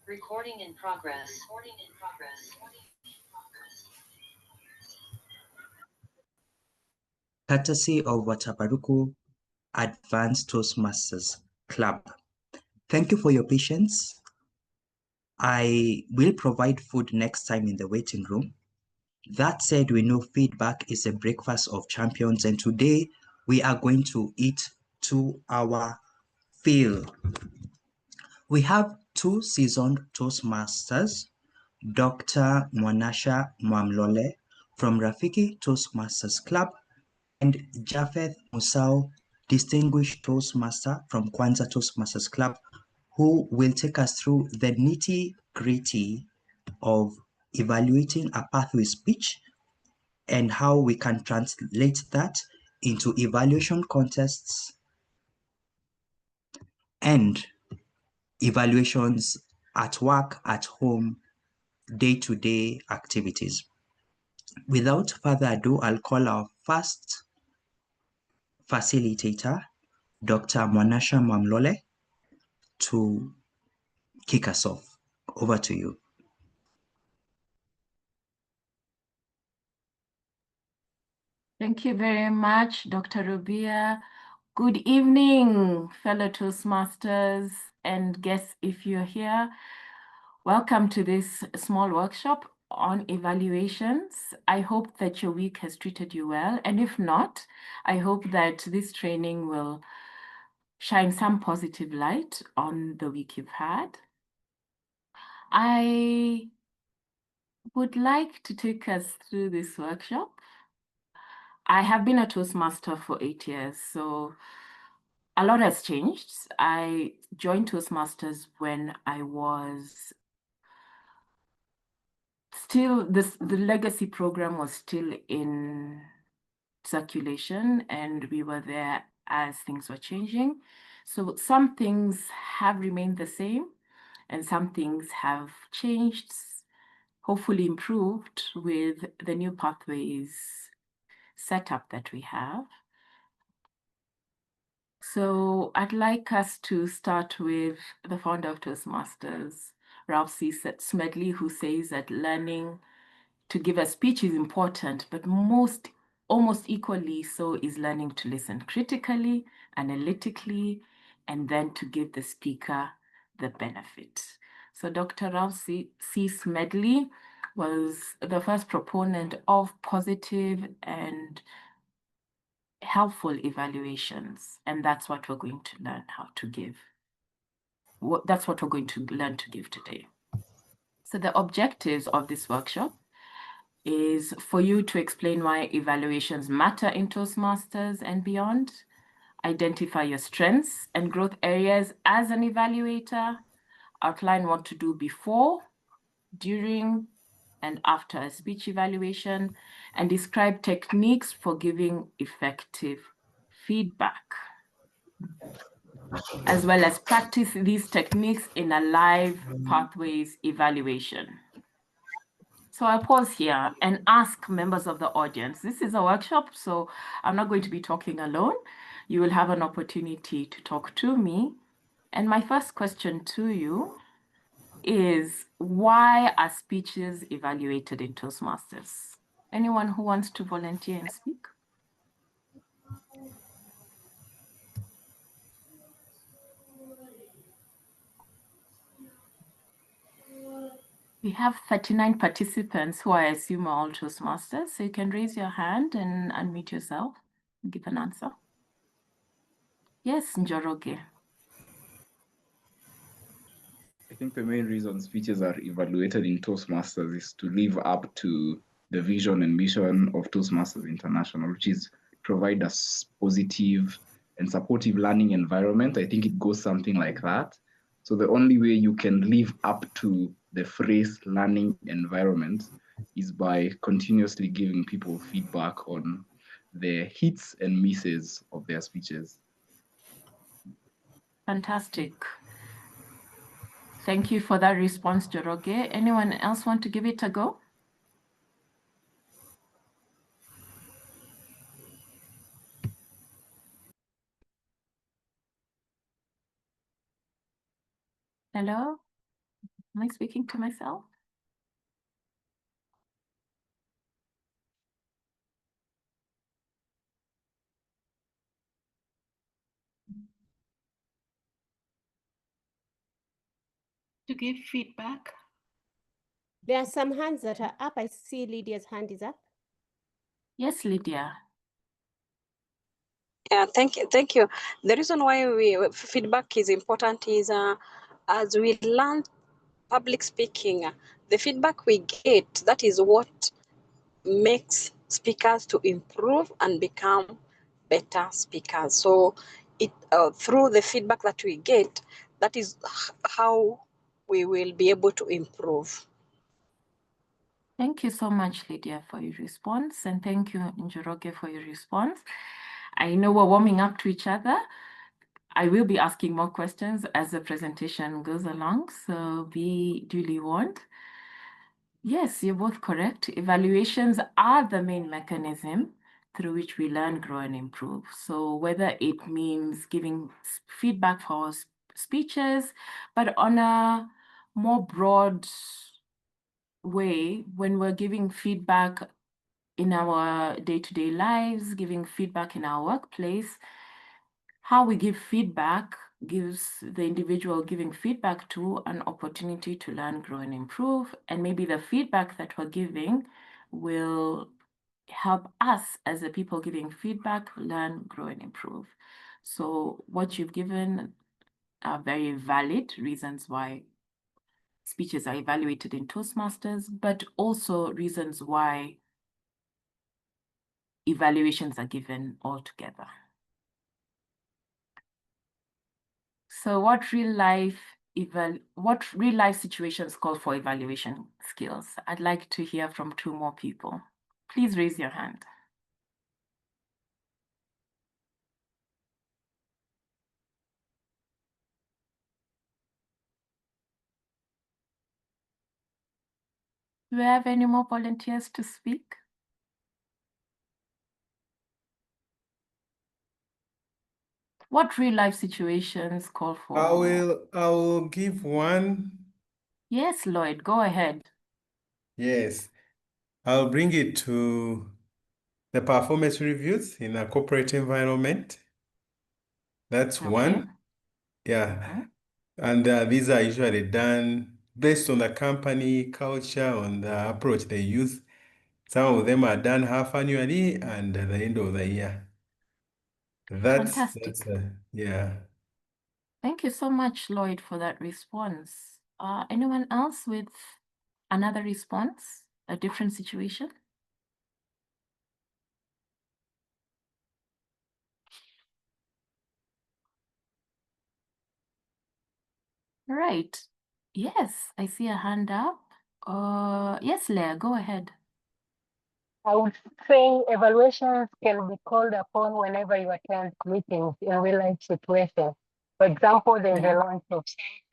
Recording in progress. Courtesy of Watabaruku Advanced Toastmasters Club. Thank you for your patience. I will provide food next time in the waiting room. That said, we know feedback is a breakfast of champions, and today we are going to eat to our fill. We have two seasoned Toastmasters, Dr. Mwanasha Mwamlole from Rafiki Toastmasters Club and Japheth Musau, Distinguished Toastmaster from Kwanzaa Toastmasters Club, who will take us through the nitty-gritty of evaluating a pathway speech and how we can translate that into evaluation contests and evaluations at work, at home, day-to-day activities. Without further ado, I'll call our first facilitator, Dr. Mwanasha Mwamlole, to kick us off. Over to you. Thank you very much, Dr. Rubia. Good evening, fellow Toastmasters and guests if you're here. Welcome to this small workshop on evaluations. I hope that your week has treated you well. And if not, I hope that this training will shine some positive light on the week you've had. I would like to take us through this workshop. I have been a Toastmaster for 8 years, so a lot has changed. I joined Toastmasters when I was still, the legacy program was still in circulation, and we were there as things were changing. So some things have remained the same, and some things have changed, hopefully improved with the new pathways setup that we have. So I'd like us to start with the founder of Toastmasters, Ralph C. Smedley, who says that learning to give a speech is important, but almost equally so is learning to listen critically, analytically, and then to give the speaker the benefit. So Dr. Ralph C. Smedley was the first proponent of positive and helpful evaluations, and that's what we're going to learn how to give. That's what we're going to learn to give today. So the objectives of this workshop is for you to explain why evaluations matter in Toastmasters and beyond, identify your strengths and growth areas as an evaluator, outline what to do before, during, and after a speech evaluation, and describe techniques for giving effective feedback, as well as practice these techniques in a live pathways evaluation. So I'll pause here and ask members of the audience. This is a workshop, so I'm not going to be talking alone. You will have an opportunity to talk to me. And my first question to you is, why are speeches evaluated in Toastmasters? Anyone who wants to volunteer and speak? We have 39 participants who I assume are all Toastmasters, so you can raise your hand and unmute yourself and give an answer. Yes, Njoroge. I think the main reason speeches are evaluated in Toastmasters is to live up to the vision and mission of Toastmasters International, which is provide a positive and supportive learning environment. I think it goes something like that. So the only way you can live up to the phrase learning environment is by continuously giving people feedback on the hits and misses of their speeches. Fantastic. Thank you for that response, Njoroge. Anyone else want to give it a go? Hello? Am I speaking to myself? To give feedback. There are some hands that are up. I see Lydia's hand is up. Yes, Lydia. Yeah, thank you. Thank you. The reason why feedback is important is as we learn public speaking, the feedback we get, that is what makes speakers to improve and become better speakers. So it through the feedback that we get, that is how we will be able to improve. Thank you so much, Lydia, for your response. And thank you, Njoroge, for your response. I know we're warming up to each other. I will be asking more questions as the presentation goes along, so be duly warned. Yes, you're both correct. Evaluations are the main mechanism through which we learn, grow, and improve. So whether it means giving feedback for speeches, but on a more broad way, when we're giving feedback in our day-to-day lives, giving feedback in our workplace, how we give feedback gives the individual giving feedback to an opportunity to learn, grow, and improve. And maybe the feedback that we're giving will help us as the people giving feedback learn, grow, and improve. So what you've given are very valid reasons why speeches are evaluated in Toastmasters, but also reasons why evaluations are given altogether. So what real life situations call for evaluation skills? I'd like to hear from 2 more people. Please raise your hand. Do we have any more volunteers to speak? What real life situations call for? I will give one. Yes, Lloyd, go ahead. Yes, I'll bring it to the performance reviews in a corporate environment. That's Okay. one. Yeah. And these are usually done based on the company culture, on the approach they use. Some of them are done half annually and at the end of the year. Fantastic. Yeah. Thank you so much, Lloyd, for that response. Anyone else with another response, a different situation? Right. Yes, I see a hand up. Yes, Leah, go ahead. I would say evaluations can be called upon whenever you attend meetings in real life situations. For example, there's a launch of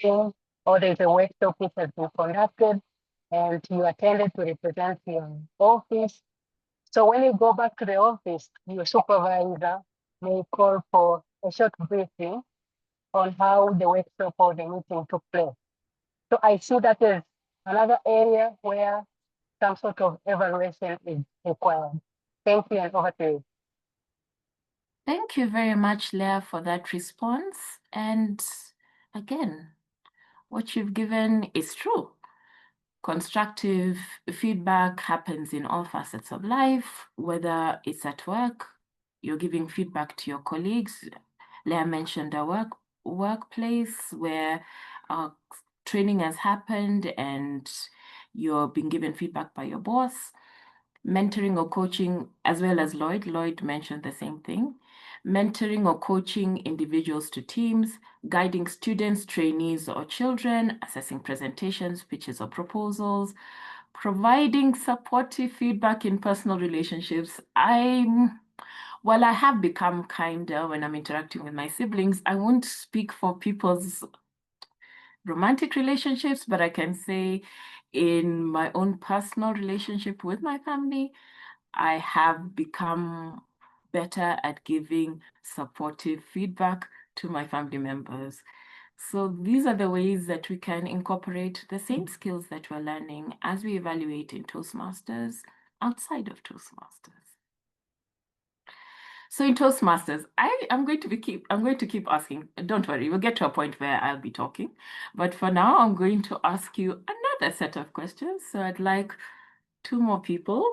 something or there's a workshop which has been conducted and you attended to represent your office. So when you go back to the office, your supervisor may call for a short briefing on how the workshop or the meeting took place. So I see that as another area where some sort of evaluation is required. Thank you, and over to you. Thank you very much, Leah, for that response. And again, what you've given is true. Constructive feedback happens in all facets of life, whether it's at work, you're giving feedback to your colleagues. Leah mentioned a workplace where training has happened and you're being given feedback by your boss. Mentoring or coaching, as well as Lloyd. Lloyd mentioned the same thing. Mentoring or coaching individuals to teams, guiding students, trainees, or children, assessing presentations, pitches, or proposals, providing supportive feedback in personal relationships. While I have become kinder when I'm interacting with my siblings, I won't speak for people's romantic relationships, but I can say in my own personal relationship with my family, I have become better at giving supportive feedback to my family members. So these are the ways that we can incorporate the same skills that we're learning as we evaluate in Toastmasters outside of Toastmasters. So in Toastmasters, I'm going to keep asking. Don't worry, we'll get to a point where I'll be talking. But for now, I'm going to ask you another set of questions. So I'd like 2 more people.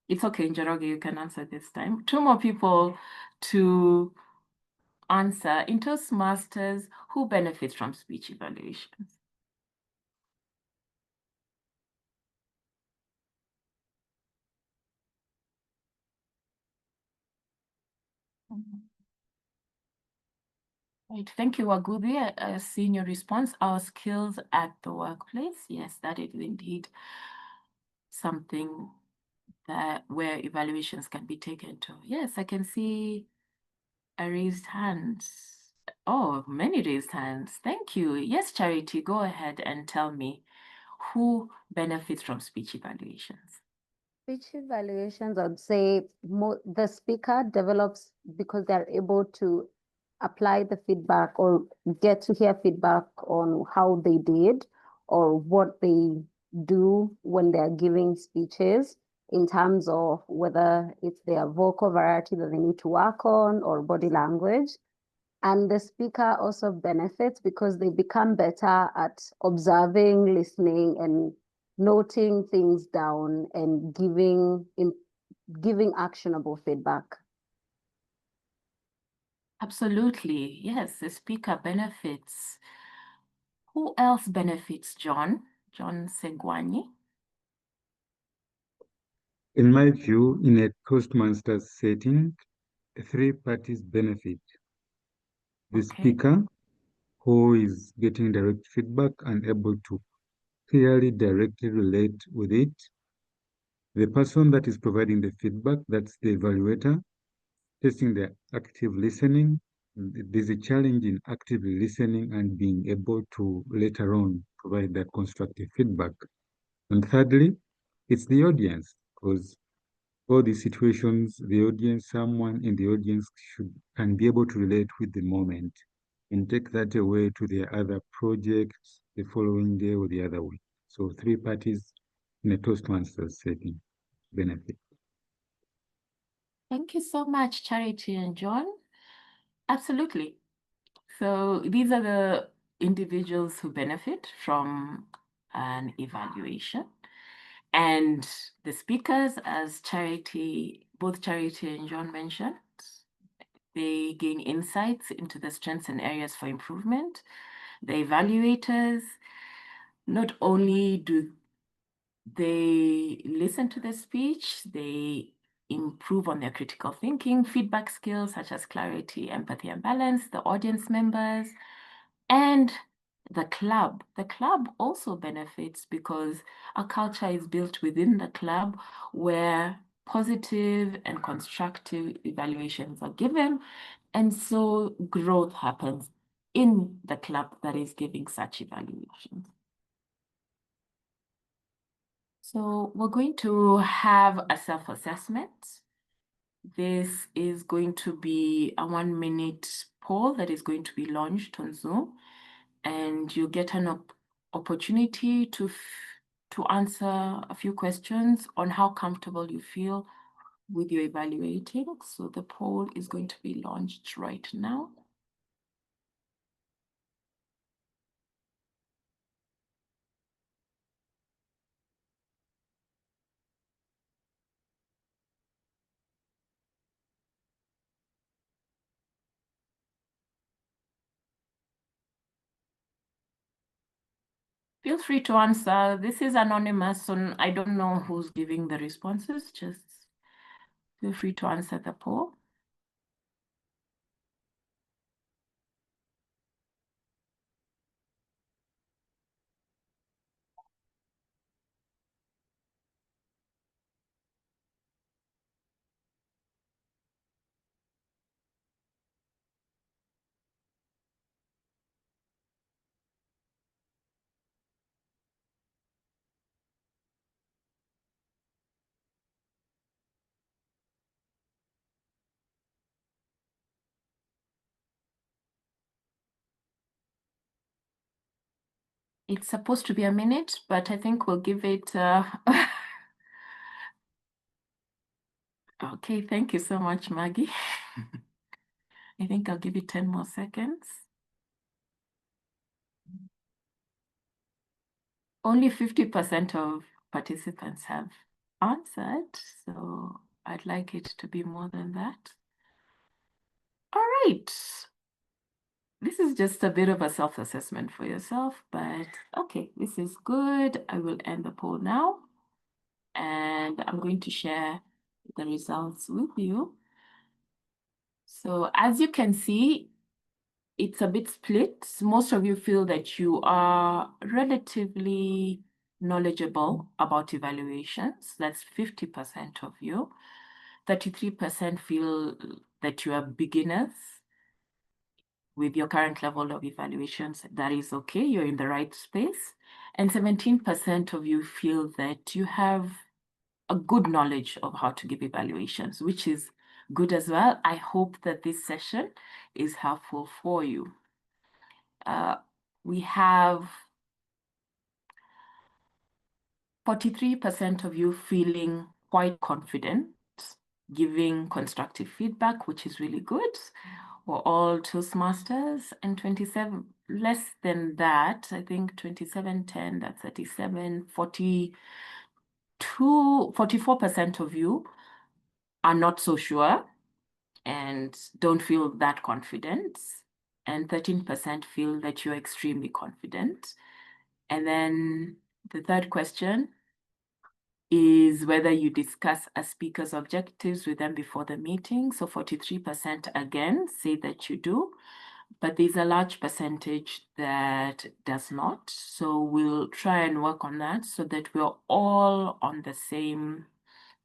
It's okay, Njoroge, you can answer this time. 2 more people to answer in Toastmasters who benefits from speech evaluations. Right. Thank you, Wagubi. I've seen your response. Our skills at the workplace. Yes, that is indeed something that where evaluations can be taken to. Yes, I can see a raised hand. Oh, many raised hands. Thank you. Yes, Charity, go ahead and tell me who benefits from speech evaluations. Speech evaluations, I'd say the speaker develops because they're able to apply the feedback or get to hear feedback on how they did or what they do when they're giving speeches in terms of whether it's their vocal variety that they need to work on or body language. And the speaker also benefits because they become better at observing, listening, and noting things down and giving actionable feedback. Absolutely. Yes, the speaker benefits. Who else benefits, John? John Segwani? In my view, in a Toastmasters setting, 3 parties benefit. The speaker, who is getting direct feedback and able to clearly, directly relate with it. The person that is providing the feedback, that's the evaluator, testing the active listening. There's a challenge in actively listening and being able to later on provide that constructive feedback. And thirdly, it's the audience, because all these situations, the audience, someone in the audience can be able to relate with the moment and take that away to their other projects the following day or the other week. So 3 parties in a Toastmasters setting benefit. Thank you so much, Charity and John. Absolutely. So these are the individuals who benefit from an evaluation. And the speakers, as both Charity and John mentioned, they gain insights into the strengths and areas for improvement. The evaluators, not only do they listen to the speech, they improve on their critical thinking, feedback skills such as clarity, empathy, and balance, the audience members, and the club. The club also benefits because a culture is built within the club where positive and constructive evaluations are given. And so growth happens in the club that is giving such evaluations. So we're going to have a self-assessment. This is going to be a 1-minute poll that is going to be launched on Zoom. And you get an opportunity to answer a few questions on how comfortable you feel with your evaluating. So the poll is going to be launched right now. Feel free to answer. This is anonymous, so I don't know who's giving the responses. Just feel free to answer the poll. It's supposed to be a minute, but I think we'll give it. Okay, thank you so much, Maggie. I think I'll give it 10 more seconds. Only 50% of participants have answered, so I'd like it to be more than that. All right. This is just a bit of a self-assessment for yourself, but okay, this is good. I will end the poll now, and I'm going to share the results with you. So as you can see, it's a bit split. Most of you feel that you are relatively knowledgeable about evaluations. That's 50% of you. 33% feel that you are beginners with your current level of evaluations. That is okay, you're in the right space. And 17% of you feel that you have a good knowledge of how to give evaluations, which is good as well. I hope that this session is helpful for you. We have 43% of you feeling quite confident, giving constructive feedback, which is really good. We're all Toastmasters, and 27, less than that, I think 27, 10, that's 37, 44% of you are not so sure and don't feel that confident. And 13% feel that you're extremely confident. And then the third question is whether you discuss a speaker's objectives with them before the meeting. So 43% again say that you do, but there's a large percentage that does not. So we'll try and work on that so that we're all on the same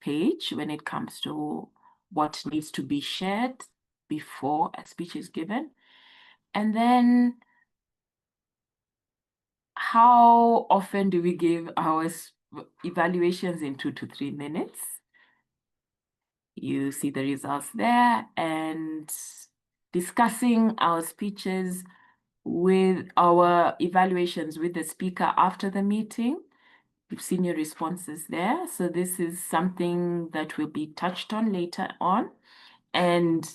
page when it comes to what needs to be shared before a speech is given. And then how often do we give our evaluations in 2 to 3 minutes? You see the results there, and discussing our speeches with our evaluations with the speaker after the meeting. You've seen your responses there. So this is something that will be touched on later on. And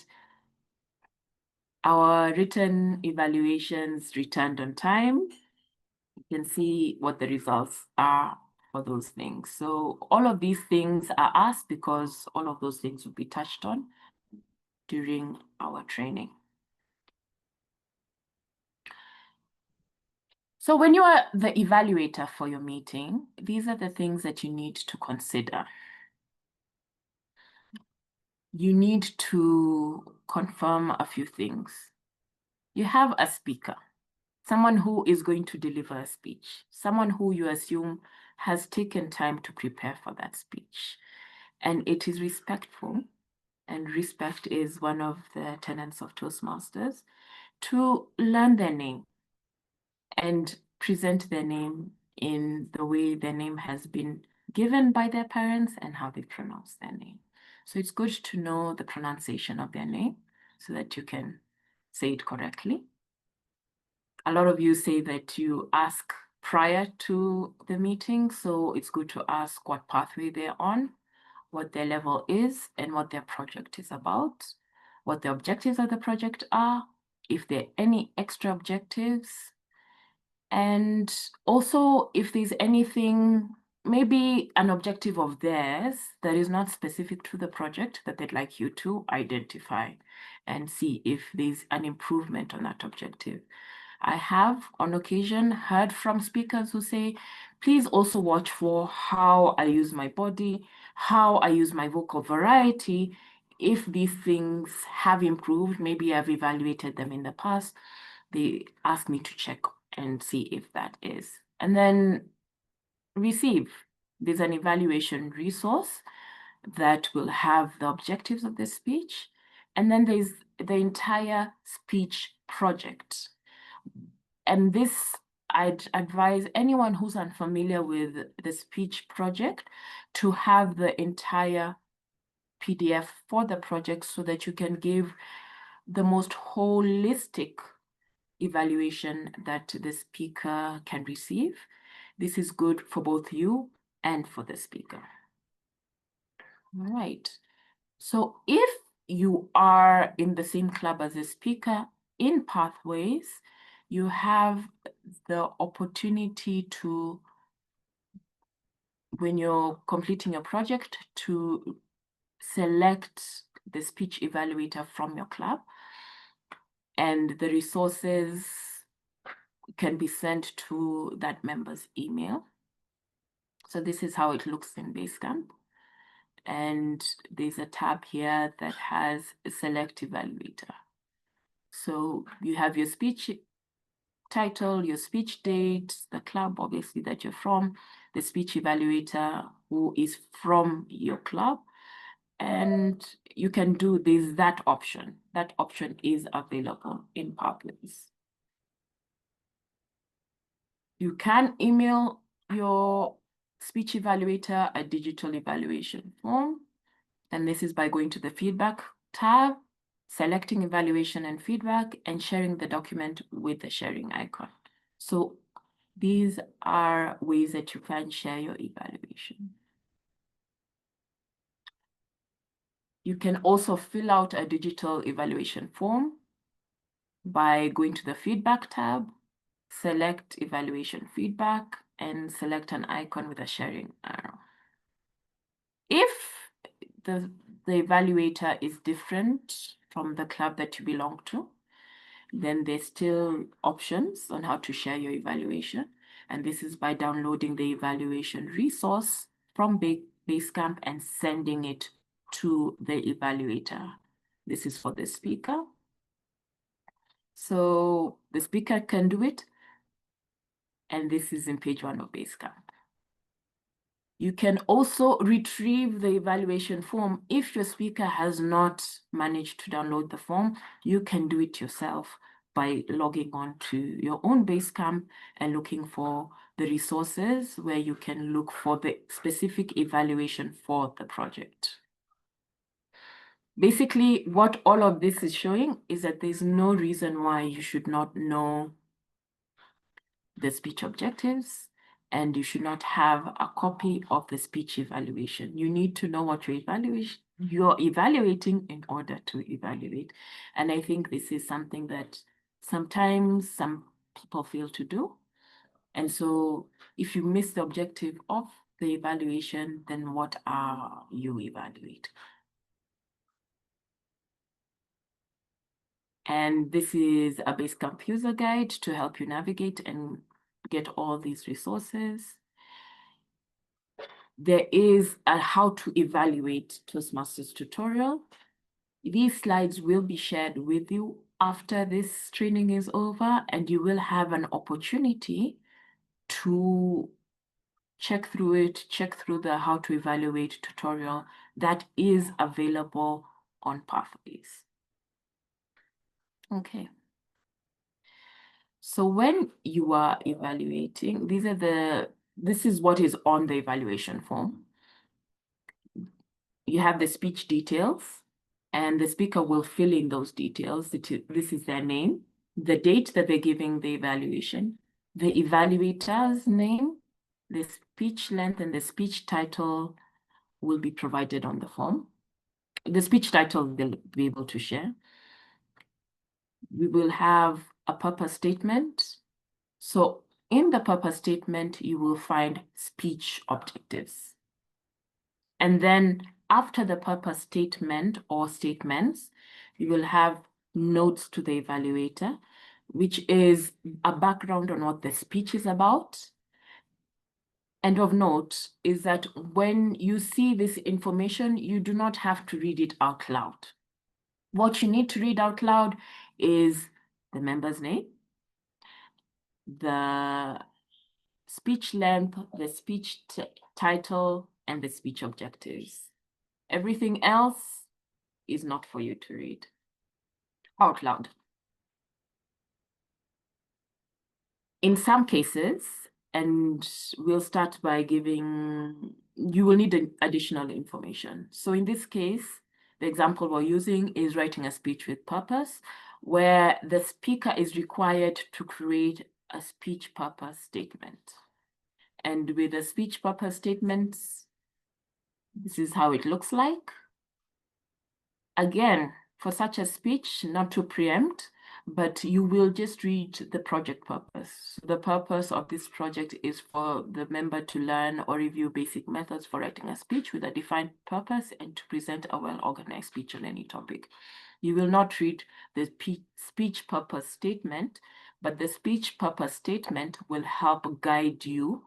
our written evaluations returned on time. You can see what the results are for those things. So all of these things are asked because all of those things will be touched on during our training. So when you are the evaluator for your meeting, these are the things that you need to consider. You need to confirm a few things. You have a speaker, someone who is going to deliver a speech, someone who you assume has taken time to prepare for that speech. And it is respectful, and respect is one of the tenets of Toastmasters, to learn their name and present their name in the way their name has been given by their parents and how they pronounce their name. So it's good to know the pronunciation of their name so that you can say it correctly. A lot of you say that you ask prior to the meeting, so it's good to ask what pathway they're on, what their level is, and what their project is about, what the objectives of the project are, if there are any extra objectives, and also if there's anything, maybe an objective of theirs that is not specific to the project that they'd like you to identify and see if there's an improvement on that objective. I have on occasion heard from speakers who say, please also watch for how I use my body, how I use my vocal variety. If these things have improved, maybe I've evaluated them in the past, they ask me to check and see if that is. And then receive. There's an evaluation resource that will have the objectives of the speech. And then there's the entire speech project. And this, I'd advise anyone who's unfamiliar with the speech project to have the entire PDF for the project so that you can give the most holistic evaluation that the speaker can receive. This is good for both you and for the speaker. All right. So if you are in the same club as a speaker in Pathways, you have the opportunity to, when you're completing your project, to select the speech evaluator from your club, and the resources can be sent to that member's email. So this is how it looks in Basecamp. And there's a tab here that has a select evaluator. So you have your speech title, your speech date, the club obviously that you're from, the speech evaluator who is from your club, and you can do this, that option. That option is available in Pathways. You can email your speech evaluator a digital evaluation form, and this is by going to the feedback tab, selecting evaluation and feedback, and sharing the document with the sharing icon. So these are ways that you can share your evaluation. You can also fill out a digital evaluation form by going to the feedback tab, select evaluation feedback, and select an icon with a sharing arrow. If the evaluator is different from the club that you belong to, then there's still options on how to share your evaluation. And this is by downloading the evaluation resource from Basecamp and sending it to the evaluator. This is for the speaker. So the speaker can do it. And this is in page 1 of Basecamp. You can also retrieve the evaluation form. If your speaker has not managed to download the form, you can do it yourself by logging on to your own Basecamp and looking for the resources where you can look for the specific evaluation for the project. Basically, what all of this is showing is that there's no reason why you should not know the speech objectives, and you should not have a copy of the speech evaluation. You need to know what you're evaluating in order to evaluate. And I think this is something that sometimes some people fail to do. And so if you miss the objective of the evaluation, then what are you evaluating? And this is a Basecamp user guide to help you navigate and get all these resources. There is a how to evaluate Toastmasters tutorial. These slides will be shared with you after this training is over, and you will have an opportunity to check through it, check through the how to evaluate tutorial that is available on Pathways. Okay. So when you are evaluating, this is what is on the evaluation form. You have the speech details, and the speaker will fill in those details. This is their name, the date that they're giving the evaluation, the evaluator's name, the speech length, and the speech title will be provided on the form. The speech title they'll be able to share. We will have a purpose statement. So in the purpose statement, you will find speech objectives. And then after the purpose statement or statements, you will have notes to the evaluator, which is a background on what the speech is about. And of note is that when you see this information, you do not have to read it out loud. What you need to read out loud is the member's name, the speech length, the speech title, and the speech objectives. Everything else is not for you to read out loud. In some cases, and we'll start by giving, you will need additional information. So in this case, the example we're using is writing a speech with purpose. where the speaker is required to create a speech purpose statement. And with a speech purpose statement, this is how it looks like. Again, for such a speech, not to preempt, but you will just read the project purpose. So the purpose of this project is for the member to learn or review basic methods for writing a speech with a defined purpose and to present a well-organized speech on any topic. You will not read the speech purpose statement, but the speech purpose statement will help guide you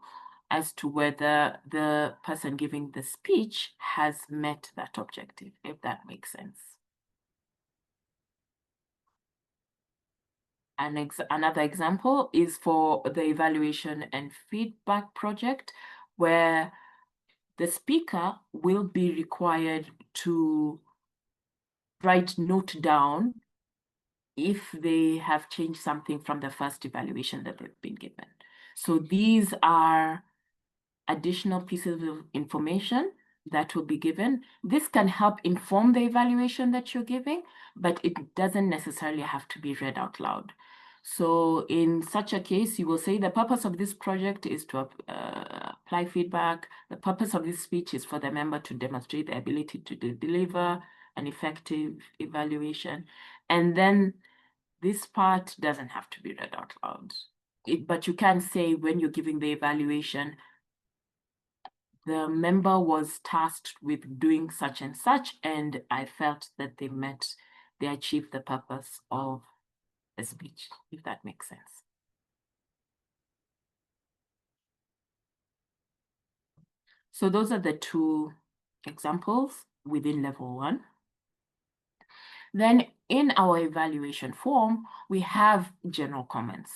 as to whether the person giving the speech has met that objective, if that makes sense. Another example is for the evaluation and feedback project, where the speaker will be required to note down if they have changed something from the first evaluation that they've been given. So these are additional pieces of information that will be given. This can help inform the evaluation that you're giving, but it doesn't necessarily have to be read out loud. So in such a case, you will say the purpose of this project is to apply feedback. The purpose of this speech is for the member to demonstrate the ability to deliver an effective evaluation. And then this part doesn't have to be read out loud. But you can say when you're giving the evaluation, the member was tasked with doing such and such, and I felt that they achieved the purpose of the speech, if that makes sense. So those are the two examples within level 1. Then in our evaluation form, we have general comments.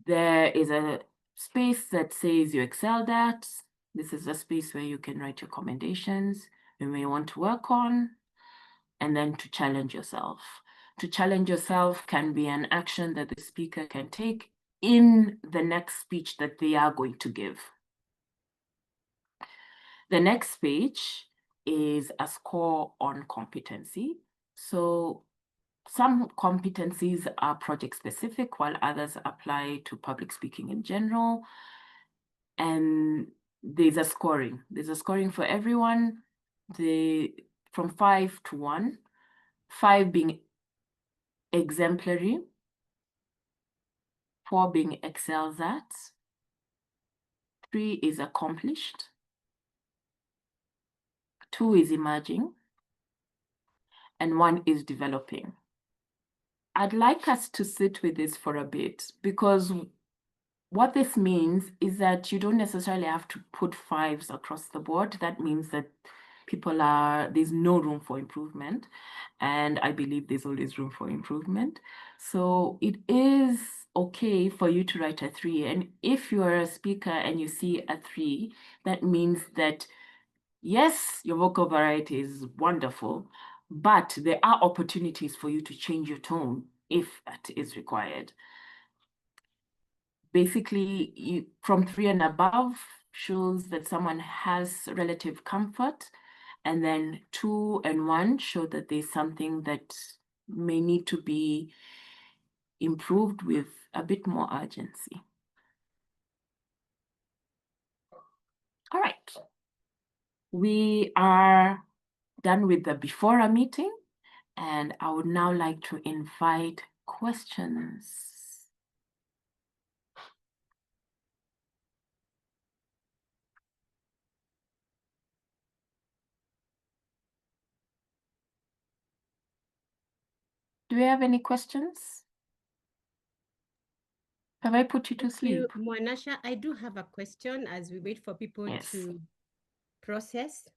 There is a space that says you excelled at. This is a space where you can write your commendations, you may want to work on, and then to challenge yourself. To challenge yourself can be an action that the speaker can take in the next speech that they are going to give. The next page is a score on competency. So some competencies are project specific, while others apply to public speaking in general. And there's a scoring. There's a scoring for everyone, from 5 to 1, 5 being exemplary, 4 being excels at, 3 is accomplished, 2 is emerging, and 1 is developing. I'd like us to sit with this for a bit, because what this means is that you don't necessarily have to put 5s across the board. That means that there's no room for improvement. And I believe there's always room for improvement. So it is okay for you to write a 3. And if you are a speaker and you see a 3, that means that, yes, your vocal variety is wonderful, but there are opportunities for you to change your tone if that is required. Basically, from 3 and above shows that someone has relative comfort, and then 2 and 1 show that there's something that may need to be improved with a bit more urgency. All right. We are done with the before a meeting, and I would now like to invite questions. Do we have any questions? Have I put you to sleep? Mwanasha, I do have a question as we wait for people to process.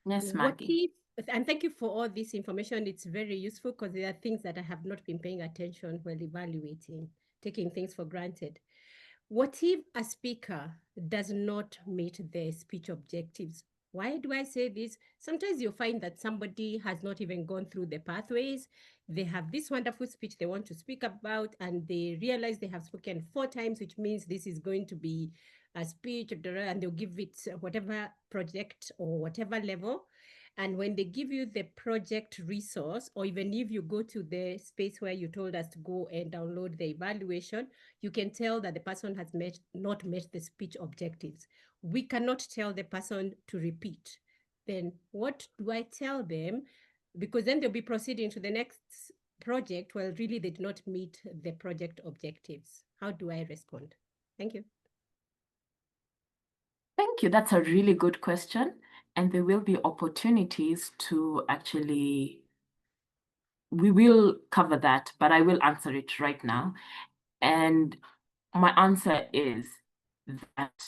Yes, Maggie. And thank you for all this information. It's very useful because there are things that I have not been paying attention while evaluating, taking things for granted. What if a speaker does not meet their speech objectives? Why do I say this? Sometimes you'll find that somebody has not even gone through the pathways. They have this wonderful speech they want to speak about, and they realize they have spoken 4 times, which means this is going to be a speech, and they'll give it whatever project or whatever level. And when they give you the project resource, or even if you go to the space where you told us to go and download the evaluation, you can tell that the person has not met the speech objectives. We cannot tell the person to repeat. Then what do I tell them? Because then they'll be proceeding to the next project. Well, really, they did not meet the project objectives. How do I respond? Thank you. Thank you. That's a really good question. And there will be opportunities to actually, we will cover that, but I will answer it right now. And my answer is that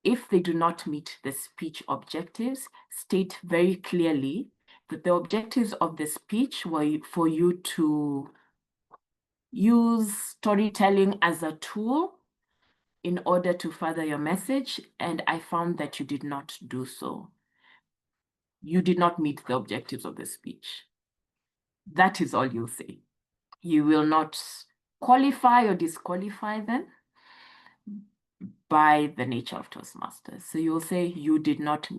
if they do not meet the speech objectives, state very clearly that the objectives of the speech were for you to use storytelling as a tool in order to further your message, and I found that you did not do so. You did not meet the objectives of the speech. That is all you'll say. You will not qualify or disqualify them by the nature of Toastmasters. So you'll say you did not,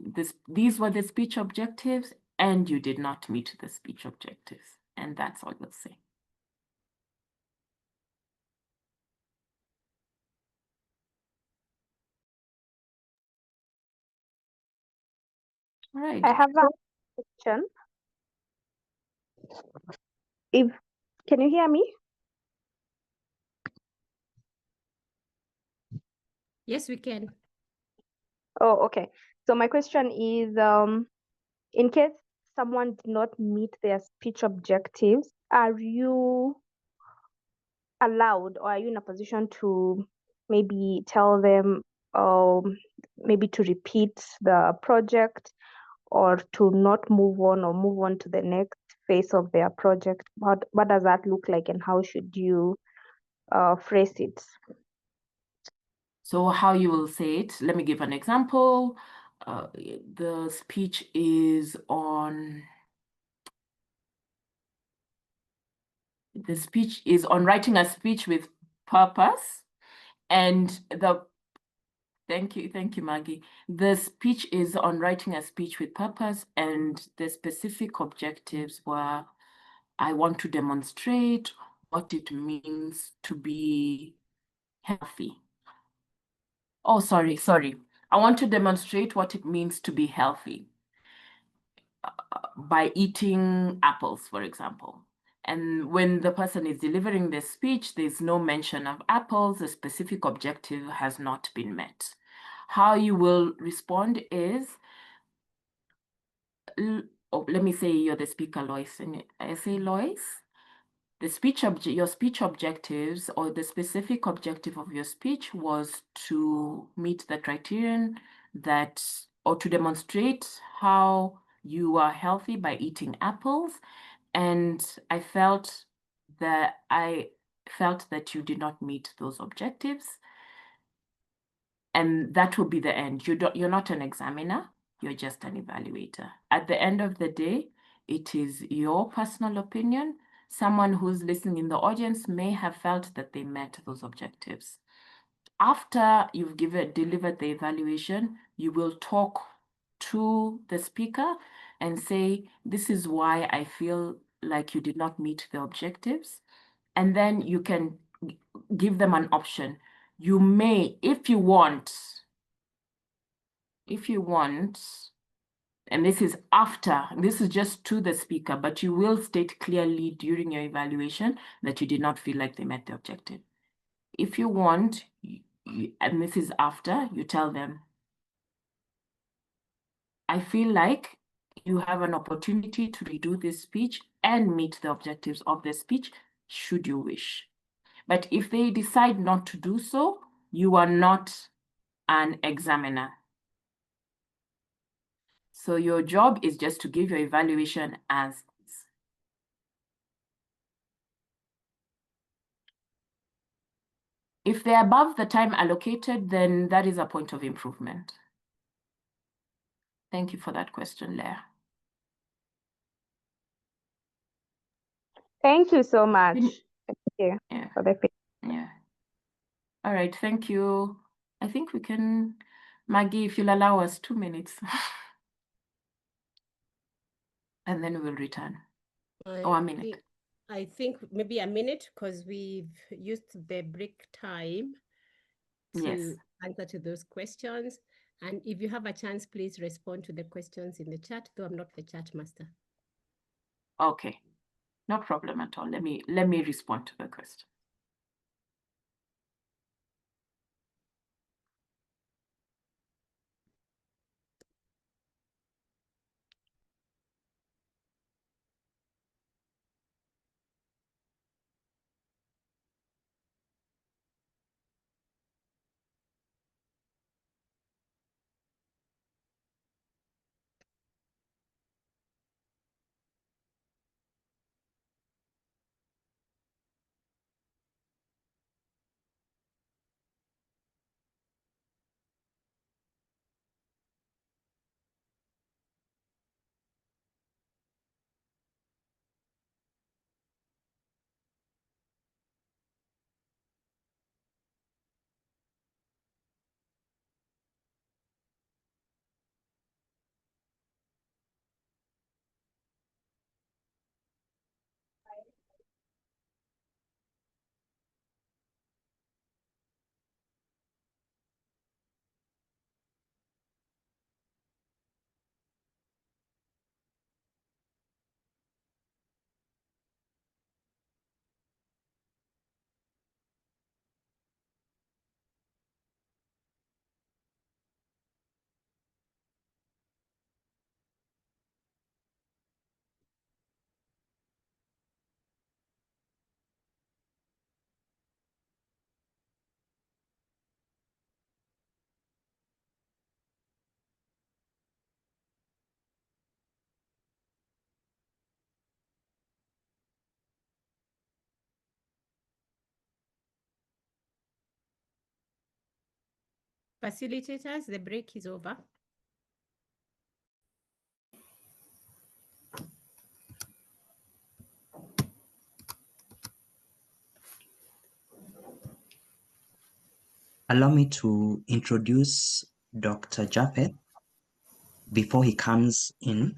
these were the speech objectives and you did not meet the speech objectives. And that's all you'll say. All right. I have a question. Can you hear me? Yes, we can. Oh, okay. So my question is, in case someone did not meet their speech objectives, are you allowed, or are you in a position to maybe tell them, maybe to repeat the project, or to not move on, or move on to the next phase of their project? What does that look like, and how should you phrase it? So how you will say it, let me give an example. The speech is on writing a speech with purpose, and thank you, Maggie. The speech is on writing a speech with purpose, and the specific objectives were, I want to demonstrate what it means to be healthy. Oh, sorry. I want to demonstrate what it means to be healthy by eating apples, for example. And when the person is delivering the speech, there's no mention of apples. The specific objective has not been met. How you will respond is, let me say you're the speaker, Lois, and I say, Lois, your speech objectives, or the specific objective of your speech, was to meet the criterion that, or to demonstrate how you are healthy by eating apples. And I felt that you did not meet those objectives. And that will be the end. You're not an examiner, you're just an evaluator. At the end of the day, it is your personal opinion. Someone who's listening in the audience may have felt that they met those objectives. After you've delivered the evaluation, you will talk to the speaker and say, this is why I feel like you did not meet the objectives. And then you can give them an option. You may, if you want, and this is just to the speaker, but you will state clearly during your evaluation that you did not feel like they met the objective. If you want, and this is after, you tell them, I feel like you have an opportunity to redo this speech and meet the objectives of the speech, should you wish. But if they decide not to do so, you are not an examiner. So your job is just to give your evaluation as is. If they're above the time allocated, then that is a point of improvement. Thank you for that question, Leah. Thank you so much. Thank you for the feedback. Yeah. All right, thank you. I think we can, Maggie, if you'll allow us 2 minutes. And then we'll return. I Or a minute. think, I think maybe a minute, because we've used the break time to answer to those questions. And if you have a chance, please respond to the questions in the chat, though I'm not the chat master. Okay, no problem at all. Let me respond to the question. Facilitators, the break is over. Allow me to introduce Dr. Japheth before he comes in.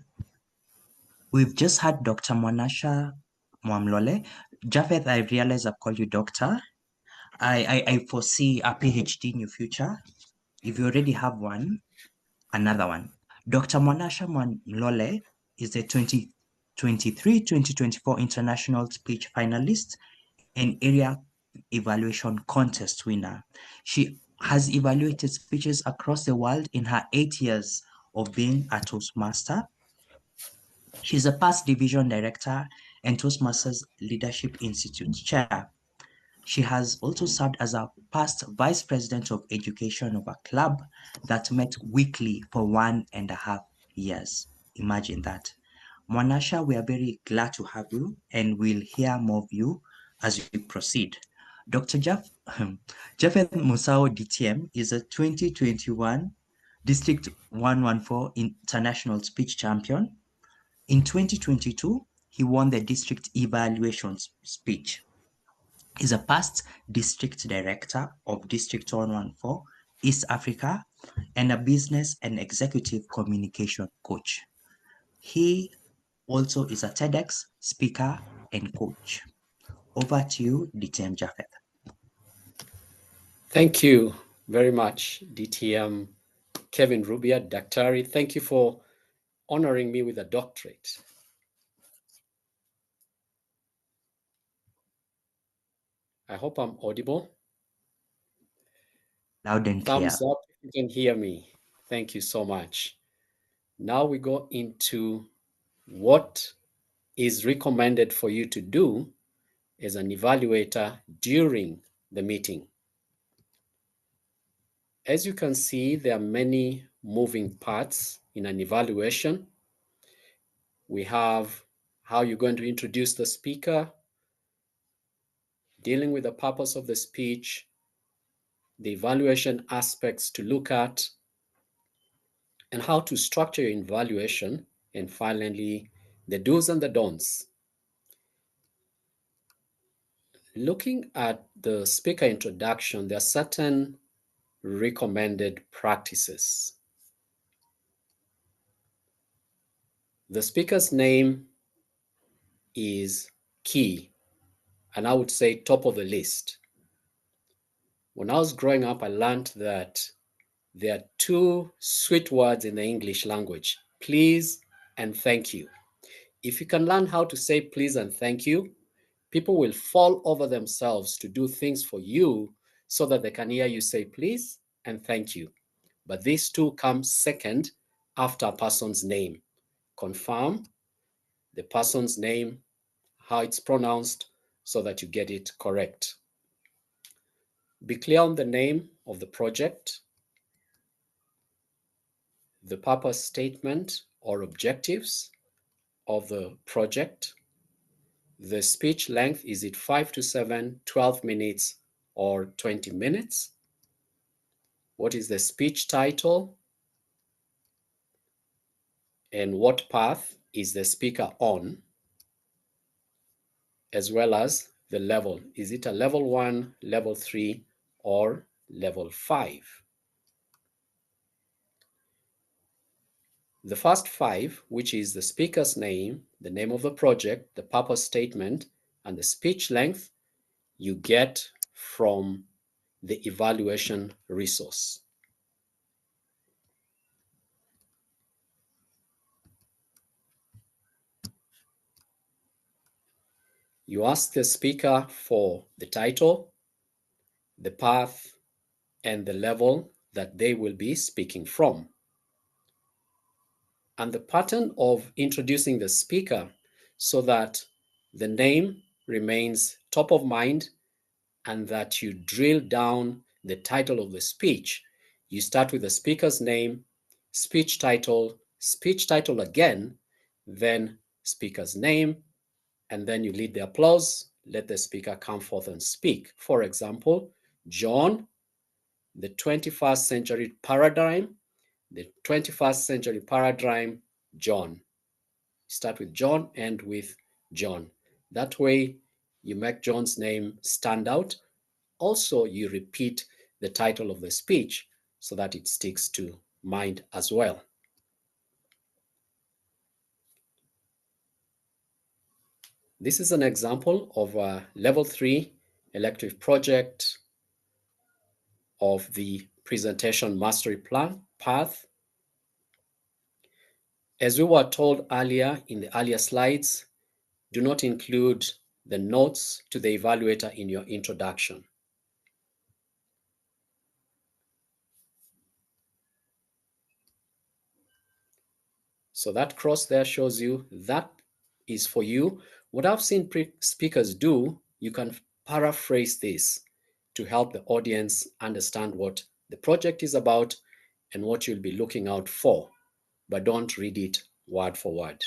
We've just had Dr. Mwanasha Mwamlole. Japheth, I realize I've called you doctor. I foresee a PhD in your future. If you already have one, another one. Dr. Mwanasha Mwamlole is a 2023-2024 International Speech finalist and area evaluation contest winner. She has evaluated speeches across the world in her 8 years of being a Toastmaster. She's a past division director and Toastmasters Leadership Institute chair. She has also served as a past vice president of education of a club that met weekly for 1.5 years. Imagine that. Mwanasha, we are very glad to have you, and we'll hear more of you as we proceed. Dr. Japheth Musao DTM is a 2021 District 114 International Speech Champion. In 2022, he won the District Evaluation Speech. He's a past District Director of District 114 East Africa and a business and executive communication coach. He also is a TEDx speaker and coach. Over to you, DTM Japheth. Thank you very much, DTM Kevin Rubia, Daktari. Thank you for honoring me with a doctorate. I hope I'm audible. Loud and clear. Thumbs up if you can hear me. Thank you so much. Now we go into what is recommended for you to do as an evaluator during the meeting. As you can see, there are many moving parts in an evaluation. We have how you're going to introduce the speaker, dealing with the purpose of the speech, the evaluation aspects to look at, and how to structure your evaluation, and finally, the do's and the don'ts. Looking at the speaker introduction, there are certain recommended practices. The speaker's name is key, and I would say top of the list. When I was growing up, I learned that there are two sweet words in the English language, please and thank you. If you can learn how to say please and thank you, people will fall over themselves to do things for you so that they can hear you say please and thank you. But these two come second after a person's name. Confirm the person's name, how it's pronounced, so that you get it correct. Be clear on the name of the project, the purpose statement or objectives of the project, the speech length, is it 5 to 7, 12 minutes, or 20 minutes? What is the speech title? And what path is the speaker on? As well as the level. Is it a level 1, level 3, or level 5? The first 5, which is the speaker's name, the name of the project, the purpose statement, and the speech length, you get from the evaluation resource. You ask the speaker for the title, the path, and the level that they will be speaking from. And the pattern of introducing the speaker so that the name remains top of mind and that you drill down the title of the speech. You start with the speaker's name, speech title again, then speaker's name, and then you lead the applause, let the speaker come forth and speak. For example, John, the 21st century paradigm, the 21st century paradigm, John. Start with John, end with John. That way you make John's name stand out. Also, you repeat the title of the speech so that it sticks to mind as well. This is an example of a level 3 elective project of the presentation mastery plan path. As we were told earlier in the earlier slides, do not include the notes to the evaluator in your introduction. So that cross there shows you that is for you. What I've seen speakers do, you can paraphrase this to help the audience understand what the project is about and what you'll be looking out for, but don't read it word for word.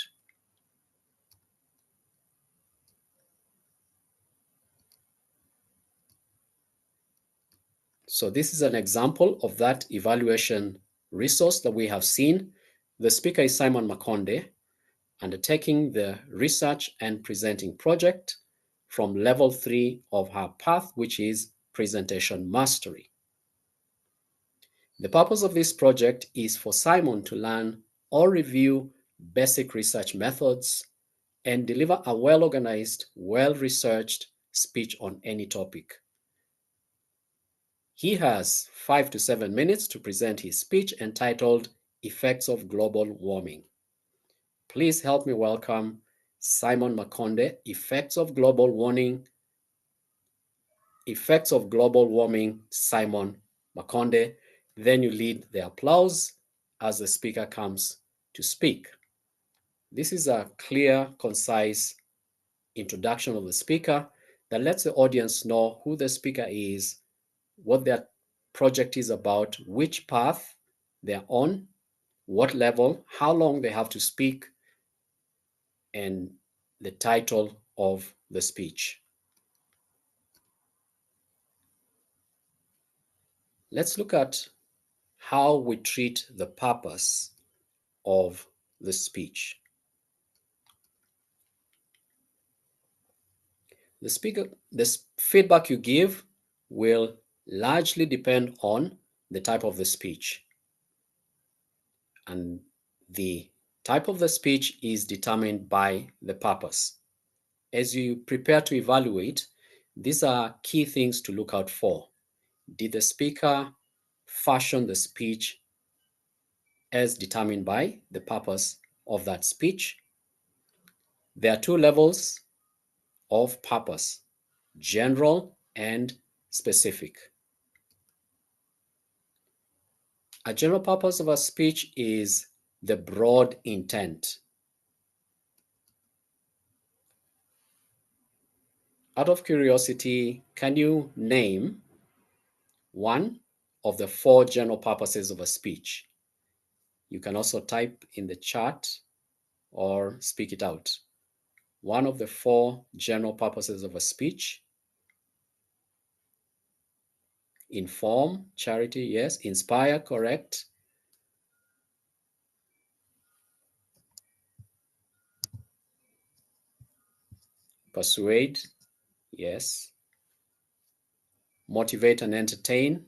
So this is an example of that evaluation resource that we have seen. The speaker is Simon Makonde, undertaking the research and presenting project from level 3 of her path, which is presentation mastery. The purpose of this project is for Simon to learn or review basic research methods and deliver a well-organized, well-researched speech on any topic. He has 5 to 7 minutes to present his speech entitled Effects of Global Warming. Please help me welcome Simon Makonde, Effects of Global Warming, Simon Makonde. Then you lead the applause as the speaker comes to speak. This is a clear, concise introduction of the speaker that lets the audience know who the speaker is, what their project is about, which path they're on, what level, how long they have to speak, and the title of the speech. Let's look at how we treat the purpose of the speech. The feedback you give will largely depend on the type of the speech and the type of the speech is determined by the purpose. As you prepare to evaluate, these are key things to look out for. Did the speaker fashion the speech as determined by the purpose of that speech? There are two levels of purpose: general and specific. A general purpose of a speech is the broad intent. Out of curiosity, can you name one of the 4 general purposes of a speech? You can also type in the chat or speak it out. One of the 4 general purposes of a speech: inform, charity, yes. Inspire, correct. Persuade, yes. Motivate and entertain.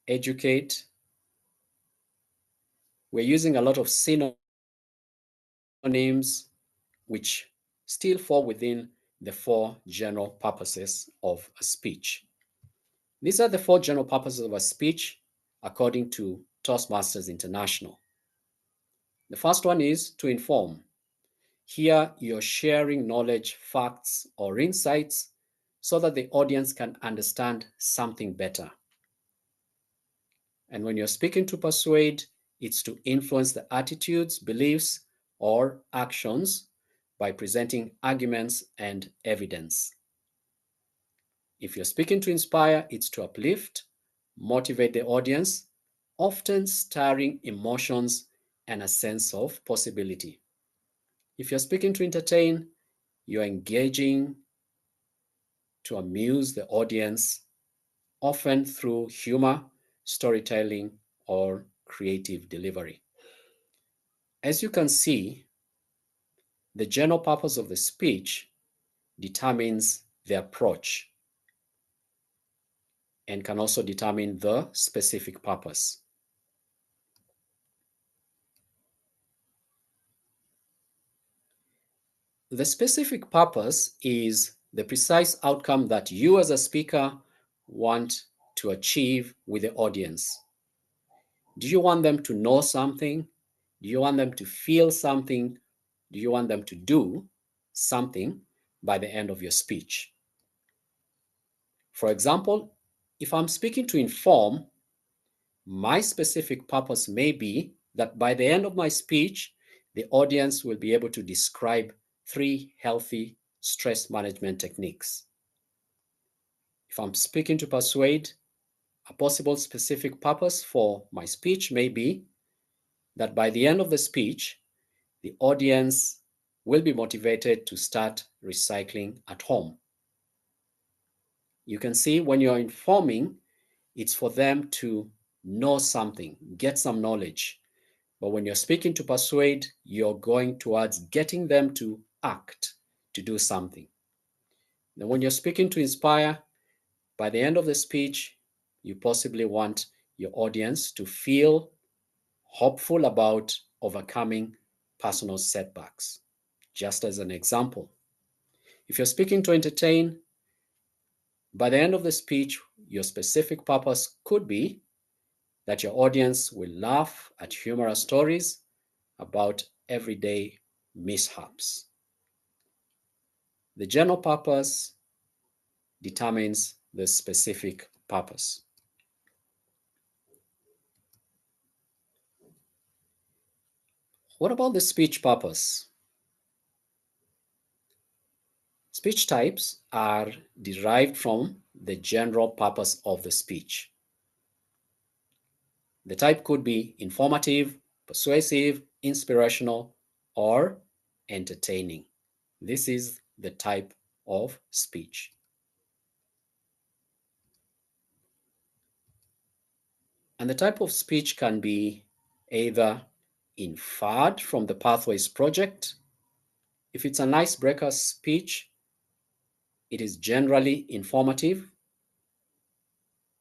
Educate. We're using a lot of synonyms which still fall within the 4 general purposes of a speech. These are the 4 general purposes of a speech according to Toastmasters International. The first one is to inform. Here you're sharing knowledge, facts, or insights so that the audience can understand something better. And when you're speaking to persuade, it's to influence the attitudes, beliefs, or actions by presenting arguments and evidence. If you're speaking to inspire, it's to uplift, motivate the audience, often stirring emotions and a sense of possibility. If you're speaking to entertain, you're engaging to amuse the audience, often through humor, storytelling, or creative delivery. As you can see, the general purpose of the speech determines the approach and can also determine the specific purpose. The specific purpose is the precise outcome that you as a speaker want to achieve with the audience. Do you want them to know something? Do you want them to feel something? Do you want them to do something by the end of your speech? For example, if I'm speaking to inform, my specific purpose may be that by the end of my speech, the audience will be able to describe 3 healthy stress management techniques. If I'm speaking to persuade, a possible specific purpose for my speech may be that by the end of the speech, the audience will be motivated to start recycling at home. You can see when you're informing, it's for them to know something, get some knowledge. But when you're speaking to persuade, you're going towards getting them to act, to do something. Then when you're speaking to inspire, by the end of the speech, you possibly want your audience to feel hopeful about overcoming personal setbacks. Just as an example, if you're speaking to entertain, by the end of the speech, your specific purpose could be that your audience will laugh at humorous stories about everyday mishaps. The general purpose determines the specific purpose. What about the speech purpose? Speech types are derived from the general purpose of the speech. The type could be informative, persuasive, inspirational, or entertaining. This is the type of speech. And the type of speech can be either inferred from the Pathways project. If it's an icebreaker speech, it is generally informative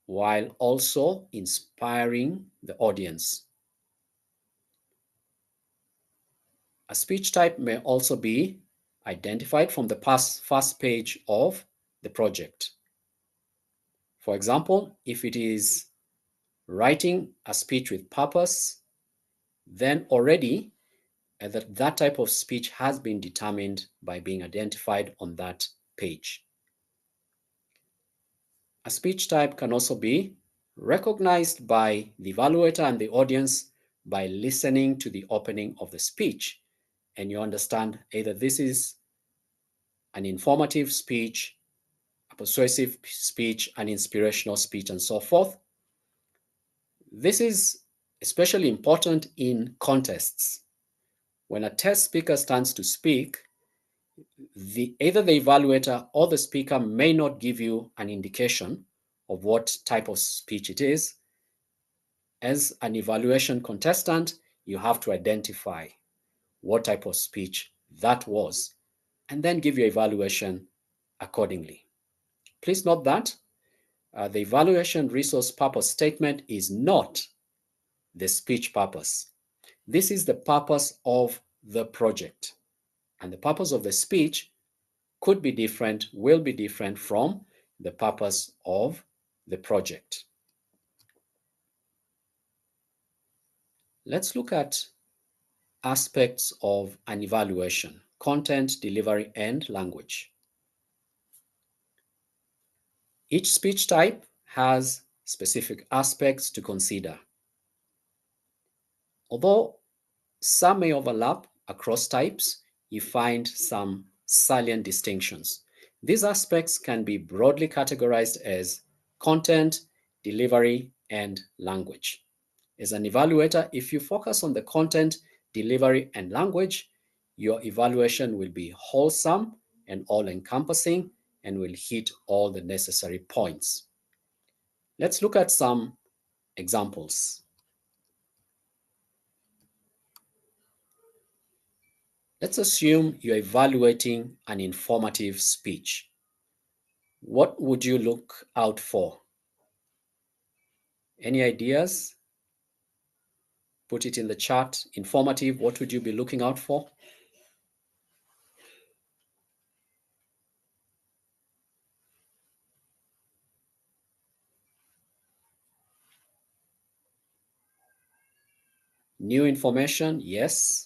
while also inspiring the audience. A speech type may also be identified from the first page of the project. For example, if it is writing a speech with purpose, then already that type of speech has been determined by being identified on that page. A speech type can also be recognized by the evaluator and the audience by listening to the opening of the speech. And you understand either this is an informative speech, a persuasive speech, an inspirational speech, and so forth. This is especially important in contests. When a test speaker stands to speak, either the evaluator or the speaker may not give you an indication of what type of speech it is. As an evaluation contestant, you have to identify what type of speech that was, and then give your evaluation accordingly. Please note that the evaluation resource purpose statement is not the speech purpose. This is the purpose of the project. And the purpose of the speech could be different, will be different from the purpose of the project. Let's look at aspects of an evaluation: content, delivery, and language. Each speech type has specific aspects to consider. Although some may overlap across types, you find some salient distinctions. These aspects can be broadly categorized as content, delivery, and language. As an evaluator, if you focus on the content, delivery, and language, your evaluation will be wholesome and all-encompassing and will hit all the necessary points. Let's look at some examples. Let's assume you're evaluating an informative speech. What would you look out for? Any ideas? Put it in the chat. Informative, what would you be looking out for? New information, yes.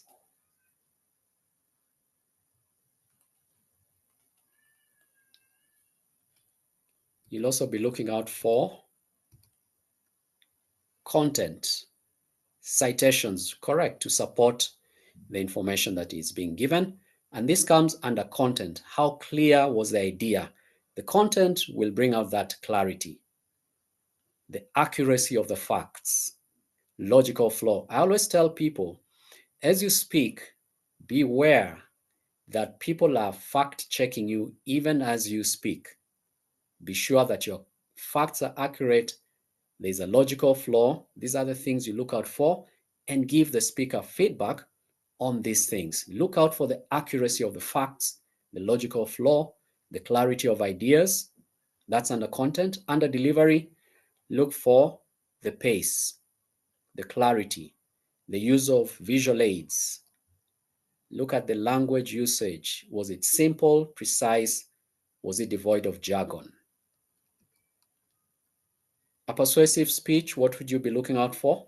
You'll also be looking out for content, citations, correct, to support the information that is being given. And this comes under content. How clear was the idea? The content will bring out that clarity, the accuracy of the facts, logical flow. I always tell people, as you speak, beware that people are fact checking you even as you speak. Be sure that your facts are accurate. There's a logical flow. These are the things you look out for, and give the speaker feedback on these things. Look out for the accuracy of the facts, the logical flow, the clarity of ideas. That's under content. Under delivery, look for the pace, the clarity, the use of visual aids. Look at the language usage. Was it simple, precise? Was it devoid of jargon? A persuasive speech, what would you be looking out for?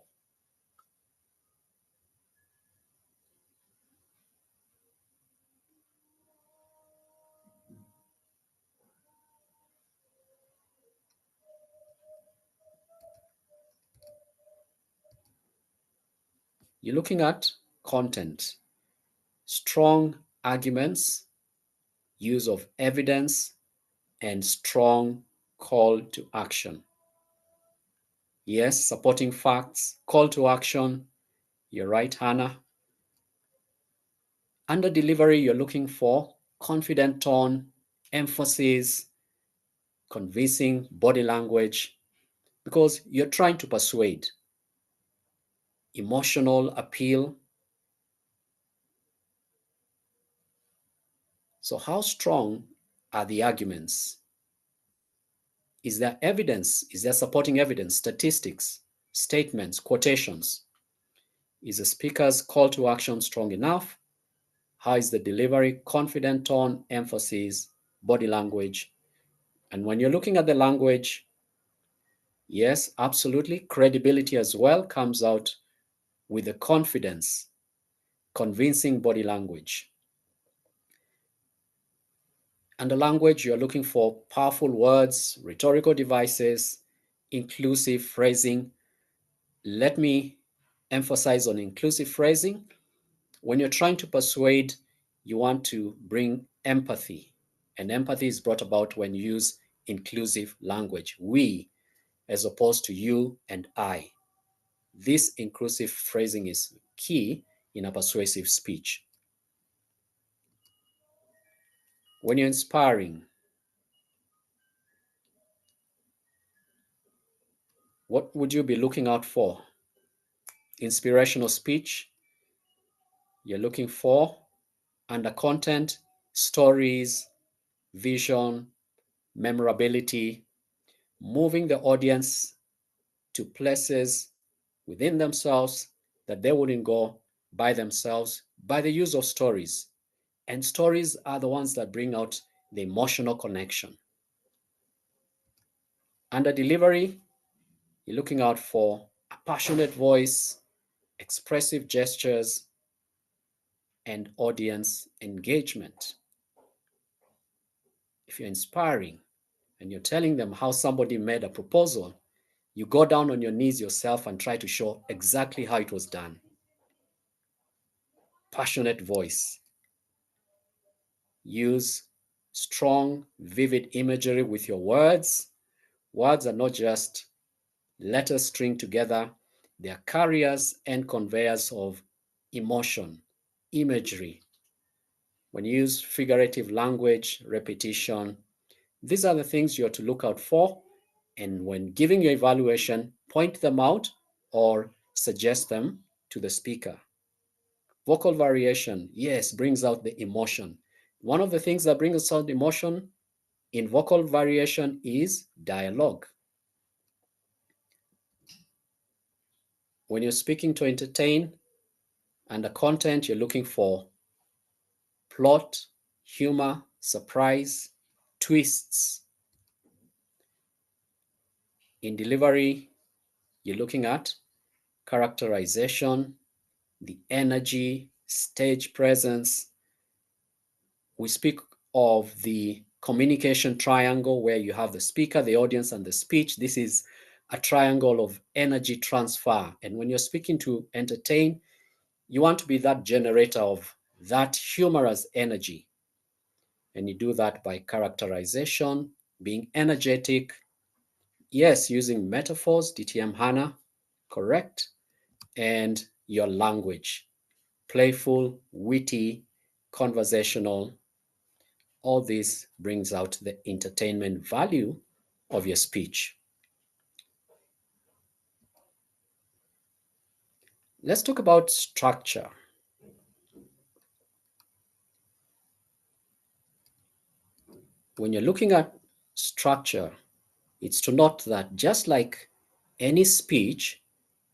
You're looking at content, strong arguments, use of evidence, and strong call to action. Yes, supporting facts, call to action. You're right, Hannah. Under delivery, you're looking for confident tone, emphasis, convincing body language, because you're trying to persuade. Emotional appeal. So how strong are the arguments? Is there evidence? Is there supporting evidence, statistics, statements, quotations? Is the speaker's call to action strong enough? How is the delivery? Confident tone, emphasis, body language. And when you're looking at the language, yes, absolutely, credibility as well comes out with the confidence, convincing body language. And the language, you're looking for powerful words, rhetorical devices, inclusive phrasing. Let me emphasize on inclusive phrasing. When you're trying to persuade, you want to bring empathy. And empathy is brought about when you use inclusive language. We, as opposed to you and I. This inclusive phrasing is key in a persuasive speech. When you're inspiring, what would you be looking out for? Inspirational speech, you're looking for under content, stories, vision, memorability, moving the audience to places within themselves that they wouldn't go by themselves by the use of stories. And stories are the ones that bring out the emotional connection. Under delivery, you're looking out for a passionate voice, expressive gestures, and audience engagement. If you're inspiring and you're telling them how somebody made a proposal, you go down on your knees yourself and try to show exactly how it was done. Passionate voice. Use strong, vivid imagery with your words. Words are not just letters string together. They are carriers and conveyors of emotion, imagery. When you use figurative language, repetition, these are the things you are to look out for. And when giving your evaluation, point them out or suggest them to the speaker. Vocal variation, yes, brings out the emotion. One of the things that brings out emotion in vocal variation is dialogue. When you're speaking to entertain, and the content you're looking for plot, humor, surprise, twists. In delivery, you're looking at characterization, the energy, stage presence. We speak of the communication triangle where you have the speaker, the audience, and the speech. This is a triangle of energy transfer. And when you're speaking to entertain, you want to be that generator of that humorous energy. And you do that by characterization, being energetic. Yes, using metaphors, DTM Hannah, correct. And your language, playful, witty, conversational. All this brings out the entertainment value of your speech. Let's talk about structure. When you're looking at structure, it's to note that just like any speech,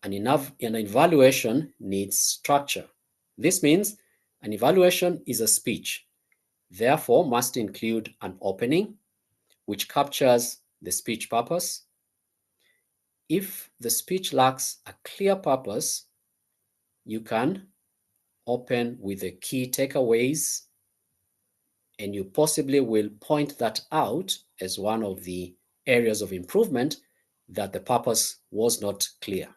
an evaluation needs structure. This means an evaluation is a speech, therefore must include an opening, which captures the speech purpose. If the speech lacks a clear purpose, you can open with the key takeaways, and you possibly will point that out as one of the areas of improvement that the purpose was not clear.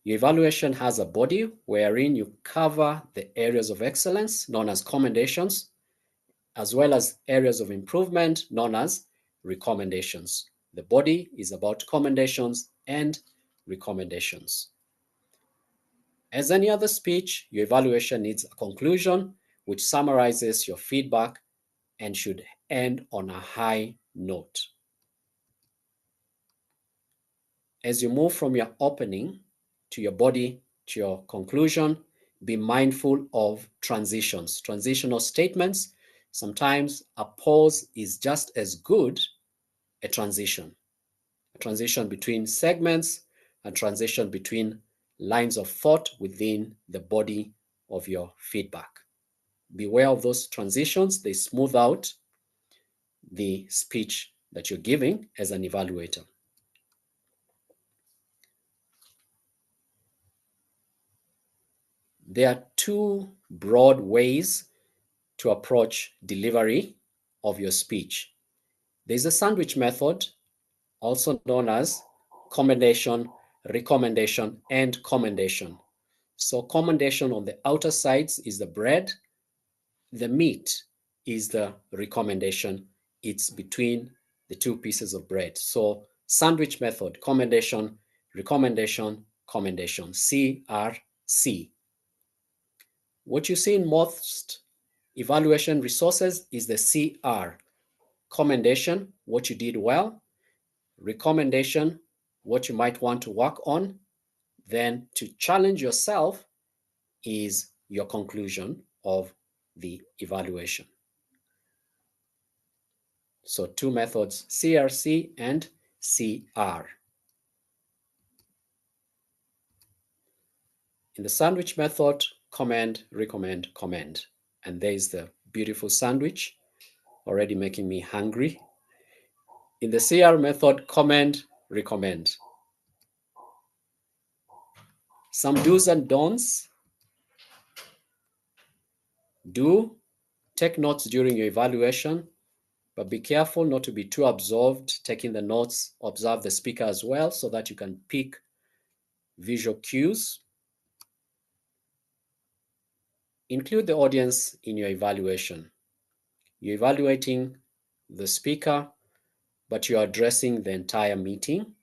Your evaluation has a body wherein you cover the areas of excellence known as commendations, as well as areas of improvement known as recommendations. The body is about commendations and recommendations. As any other speech, your evaluation needs a conclusion which summarizes your feedback and should end on a high note. As you move from your opening to your body to your conclusion, be mindful of transitions, transitional statements. Sometimes a pause is just as good a transition between segments, a transition between lines of thought within the body of your feedback. Beware of those transitions. They smooth out the speech that you're giving as an evaluator. There are two broad ways to approach delivery of your speech. There's a sandwich method, also known as commendation, recommendation, and commendation. So commendation on the outer sides is the bread. The meat is the recommendation. It's between the two pieces of bread. So sandwich method, commendation, recommendation, commendation, CRC. What you see in most evaluation resources is the CR, commendation, what you did well, recommendation, what you might want to work on, then to challenge yourself is your conclusion of the evaluation. So two methods, CRC and CR. In the sandwich method, commend, recommend, commend. And there's the beautiful sandwich, already making me hungry. In the CR method, commend, recommend. Some do's and don'ts. Do take notes during your evaluation, but be careful not to be too absorbed taking the notes. Observe the speaker as well so that you can pick visual cues. Include the audience in your evaluation. You're evaluating the speaker, but you're addressing the entire meeting.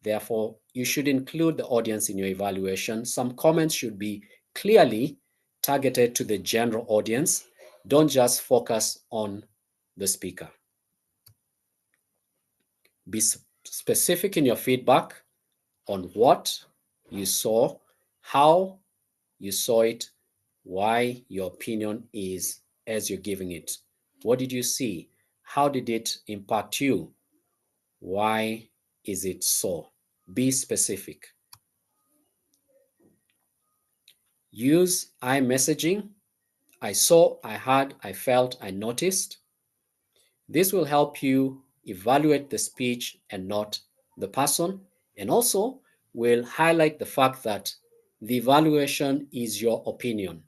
Therefore, you should include the audience in your evaluation. Some comments should be clearly targeted to the general audience. Don't just focus on the speaker. Be specific in your feedback on what you saw, how you saw it, why your opinion is as you're giving it. What did you see? How did it impact you? Why is it so? Be specific. Use I messaging. I saw, I heard, I felt, I noticed. This will help you evaluate the speech and not the person, and also will highlight the fact that the evaluation is your opinion.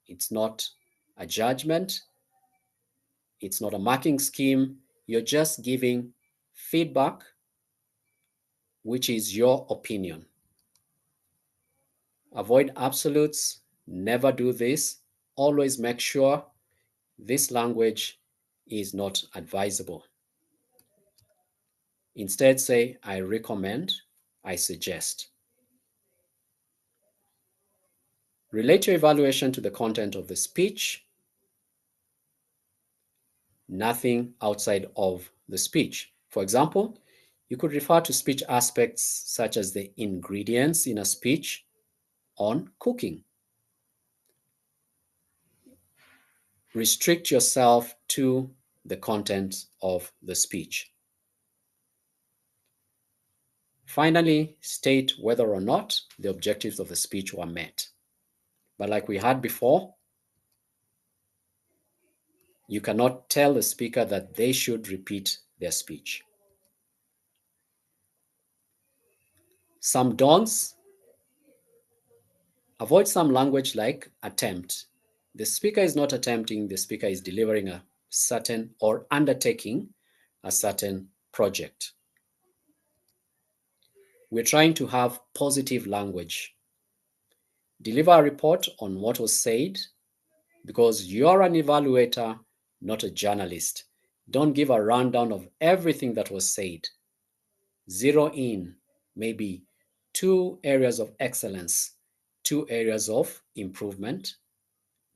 It's not a judgment. It's not a marking scheme. You're just giving feedback, which is your opinion. Avoid absolutes. Never do this. Always make sure this language is not advisable. Instead, say, I recommend, I suggest. Relate your evaluation to the content of the speech, nothing outside of the speech. For example, you could refer to speech aspects such as the ingredients in a speech on cooking. Restrict yourself to the content of the speech. Finally, state whether or not the objectives of the speech were met. But like we had before, you cannot tell the speaker that they should repeat their speech. Some don'ts. Avoid some language like attempt. The speaker is not attempting, the speaker is delivering a certain or undertaking a certain project. We're trying to have positive language. Deliver a report on what was said because you're an evaluator, not a journalist. Don't give a rundown of everything that was said. Zero in maybe 2 areas of excellence, 2 areas of improvement.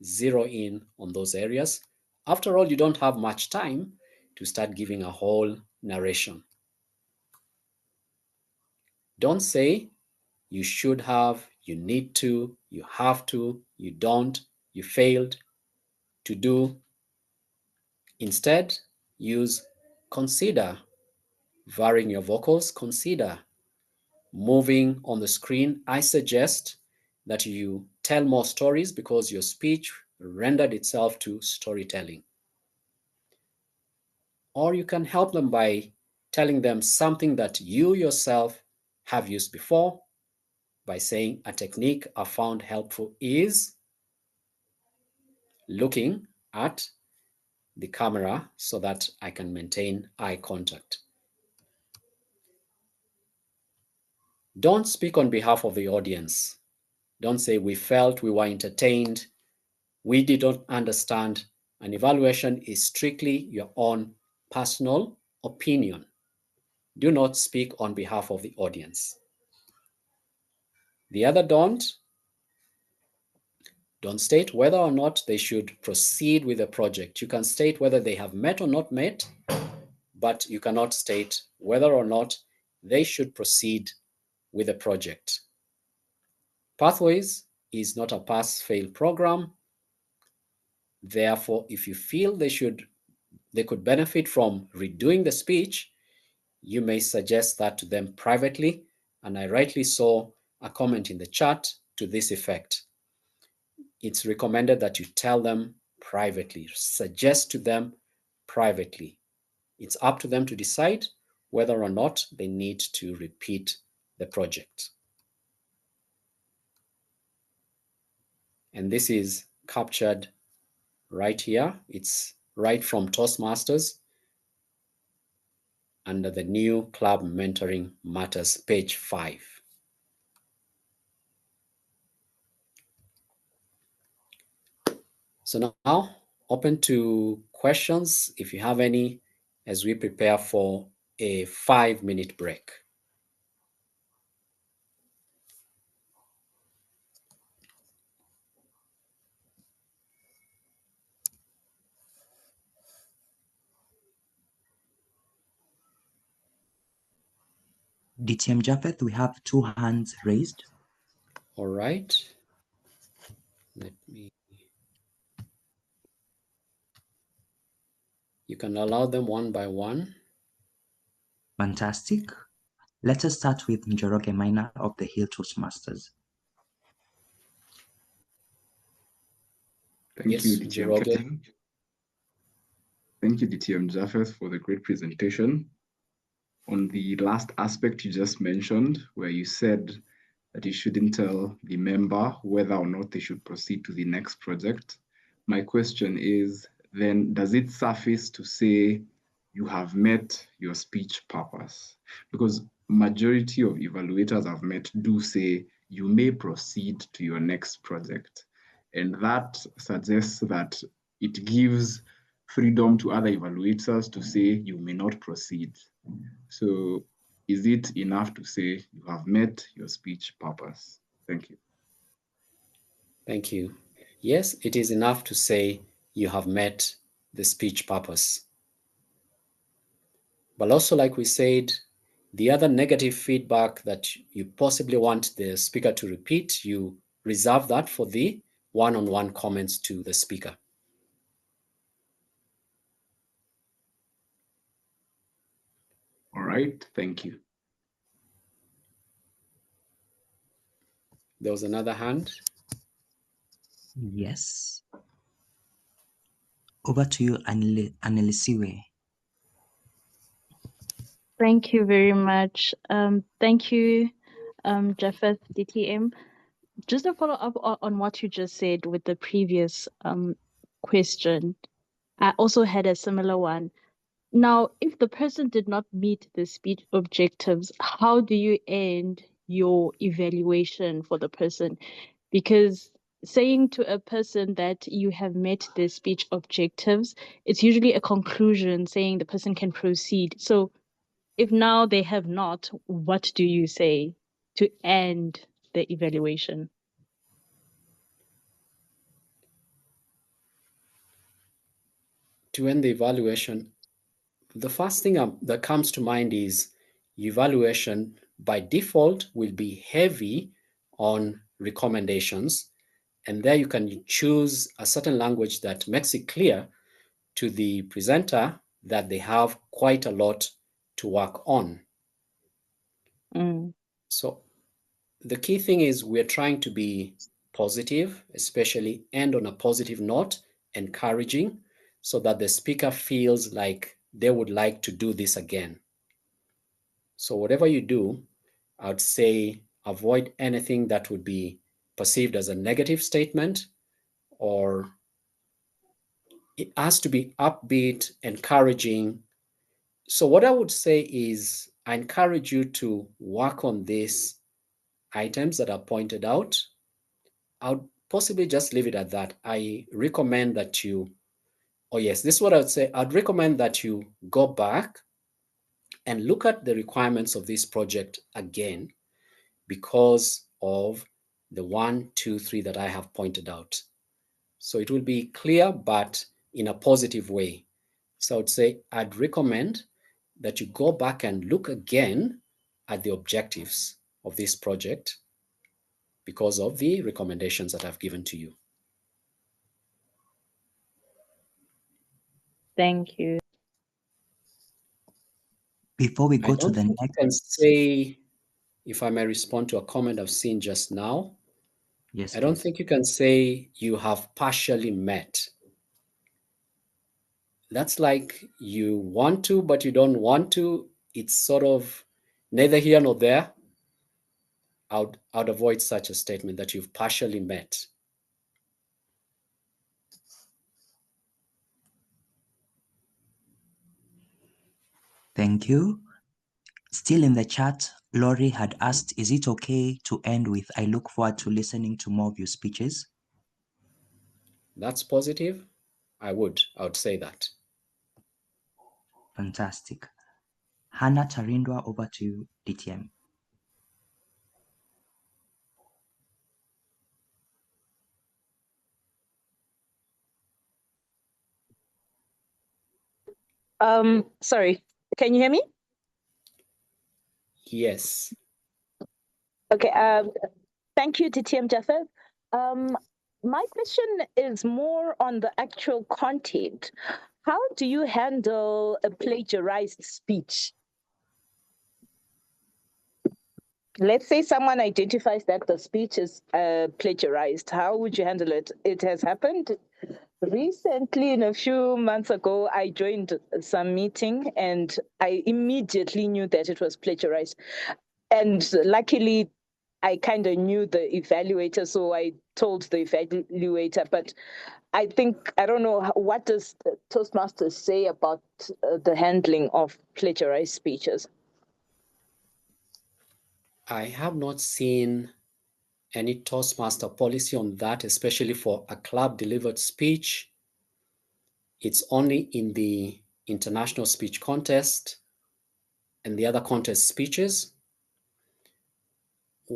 Zero in on those areas. After all, you don't have much time to start giving a whole narration. Don't say you should have, you need to, you have to, you don't, you failed to do. Instead, use consider, varying your vocals, consider moving on the screen. I suggest that you tell more stories because your speech rendered itself to storytelling. Or you can help them by telling them something that you yourself have used before, by saying a technique I found helpful is looking at the camera so that I can maintain eye contact. Don't speak on behalf of the audience. Don't say we felt, we were entertained, we did not understand. An evaluation is strictly your own personal opinion. Do not speak on behalf of the audience. The other don't state whether or not they should proceed with the project. You can state whether they have met or not met, but you cannot state whether or not they should proceed with the project. Pathways is not a pass-fail program. Therefore, if you feel they could benefit from redoing the speech, you may suggest that to them privately. And I rightly saw a comment in the chat to this effect. It's recommended that you tell them privately, suggest to them privately. It's up to them to decide whether or not they need to repeat the project. And this is captured right here. It's right from Toastmasters under the new Club Mentoring Matters, page 5. So now, open to questions if you have any, as we prepare for a 5-minute break. DTM Japheth, we have 2 hands raised. All right. Let me. You can allow them one by one. Fantastic. Let us start with Njoroge Minor of the Hill Toastmasters. Thank you, DTM Njoroge. Captain. Thank you, DTM Japheth, for the great presentation. On the last aspect you just mentioned, where you said that you shouldn't tell the member whether or not they should proceed to the next project. My question is, then does it suffice to say you have met your speech purpose? Because majority of evaluators I've met do say you may proceed to your next project. And that suggests that it gives freedom to other evaluators to say you may not proceed. So is it enough to say you have met your speech purpose? Thank you. Thank you. Yes, it is enough to say you have met the speech purpose. But also, like we said, the other negative feedback that you possibly want the speaker to repeat, you reserve that for the one-on-one comments to the speaker. All right, thank you. There was another hand. Yes. Over to you, Annelisiwe. Thank you very much. Thank you, Japheth, DTM. Just to follow up on what you just said with the previous question, I also had a similar one. Now, if the person did not meet the speech objectives, how do you end your evaluation for the person? Because saying to a person that you have met the speech objectives, it's usually a conclusion saying the person can proceed. So if now they have not, what do you say to end the evaluation? To end the evaluation, the first thing that comes to mind is evaluation by default will be heavy on recommendations. And there you can choose a certain language that makes it clear to the presenter that they have quite a lot to work on. So the key thing is we're trying to be positive, especially end on a positive note, encouraging, so that the speaker feels like they would like to do this again. So whatever you do, I'd say avoid anything that would be perceived as a negative statement, or it has to be upbeat, encouraging. So what I would say is I encourage you to work on these items that are pointed out. I would possibly just leave it at that. I recommend that you, oh yes, this is what I would say. I'd recommend that you go back and look at the requirements of this project again because of the 1, 2, 3 that I have pointed out. So it will be clear, but in a positive way. So I would say I'd recommend that you go back and look again at the objectives of this project because of the recommendations that I've given to you. Thank you. Before we I go to don't the think you next, can say, if I may respond to a comment I've seen just now, yes, I don't please. think you can say you have partially met. That's like you want to, but you don't want to. It's sort of neither here nor there. I'd avoid such a statement that you've partially met. Thank you. Still in the chat, Laurie had asked, is it okay to end with, I look forward to listening to more of your speeches? That's positive. I would say that. Fantastic. Hannah Tarindwa, over to you, DTM. Sorry, can you hear me? Yes. Okay. Thank you, DTM Jaffa. My question is more on the actual content. How do you handle a plagiarized speech? Let's say someone identifies that the speech is plagiarized. How would you handle it? It has happened recently. In a few months ago, I joined some meeting and I immediately knew that it was plagiarized. And luckily, I kind of knew the evaluator, so I told the evaluator. But I think, I don't know, what does Toastmasters say about the handling of plagiarized speeches? I have not seen any Toastmaster policy on that, especially for a club-delivered speech. It's only in the international speech contest and the other contest speeches.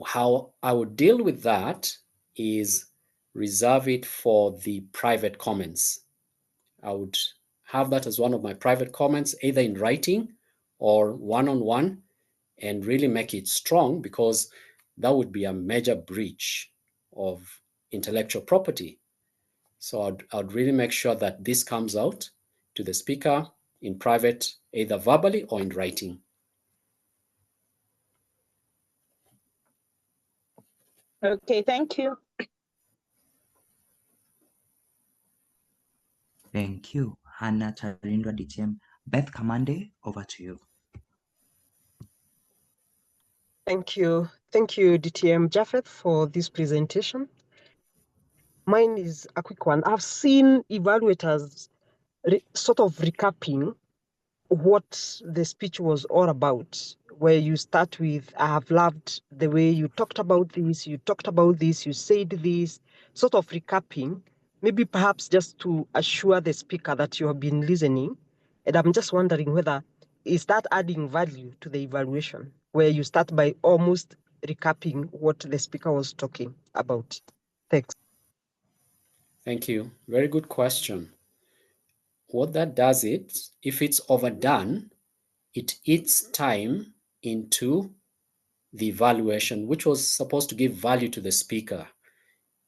How I would deal with that is reserve it for the private comments. I would have that as one of my private comments, either in writing or one-on-one, and really make it strong, because that would be a major breach of intellectual property. So I'd really make sure that this comes out to the speaker in private, either verbally or in writing. Okay, thank you. Thank you, Hannah Tarindwa, DTM. Beth Kamande, over to you. Thank you, DTM Japheth, for this presentation. Mine is a quick one. I've seen evaluators sort of recapping what the speech was all about, where you start with, I have loved the way you talked about this, you said this, sort of recapping, maybe perhaps just to assure the speaker that you have been listening. And I'm just wondering whether, is that adding value to the evaluation, where you start by almost recapping what the speaker was talking about? Thanks. Thank you. Very good question. What that does is, if it's overdone, it eats time into the evaluation, which was supposed to give value to the speaker.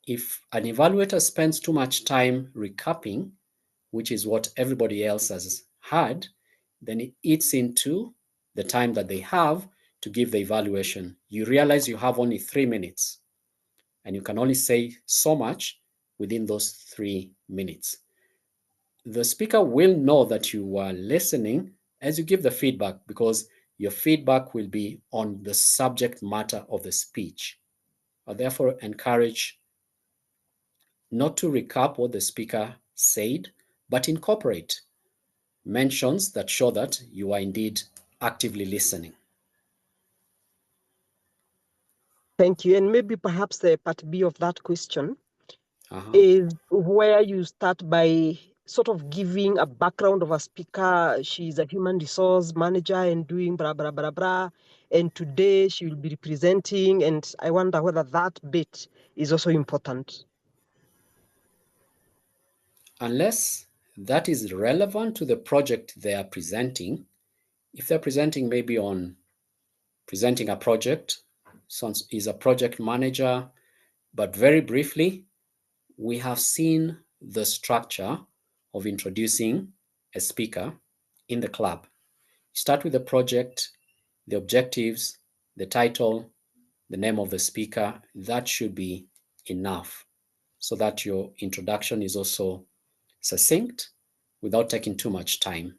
If an evaluator spends too much time recapping, which is what everybody else has had, then it eats into the time that they have to give the evaluation. You realize you have only 3 minutes. and you can only say so much within those 3 minutes. The speaker will know that you are listening as you give the feedback, because your feedback will be on the subject matter of the speech. I therefore encourage not to recap what the speaker said, but incorporate mentions that show that you are indeed actively listening. Thank you. And maybe perhaps the part B of that question is where you start by sort of giving a background of a speaker. She's a human resource manager and doing blah, blah, blah, blah. And today she will be representing. And I wonder whether that bit is also important. Unless that is relevant to the project they are presenting. If they're presenting maybe on presenting a project, so is a project manager, but very briefly, we have seen the structure of introducing a speaker in the club. Start with the project, the objectives, the title, the name of the speaker. That should be enough so that your introduction is also succinct without taking too much time.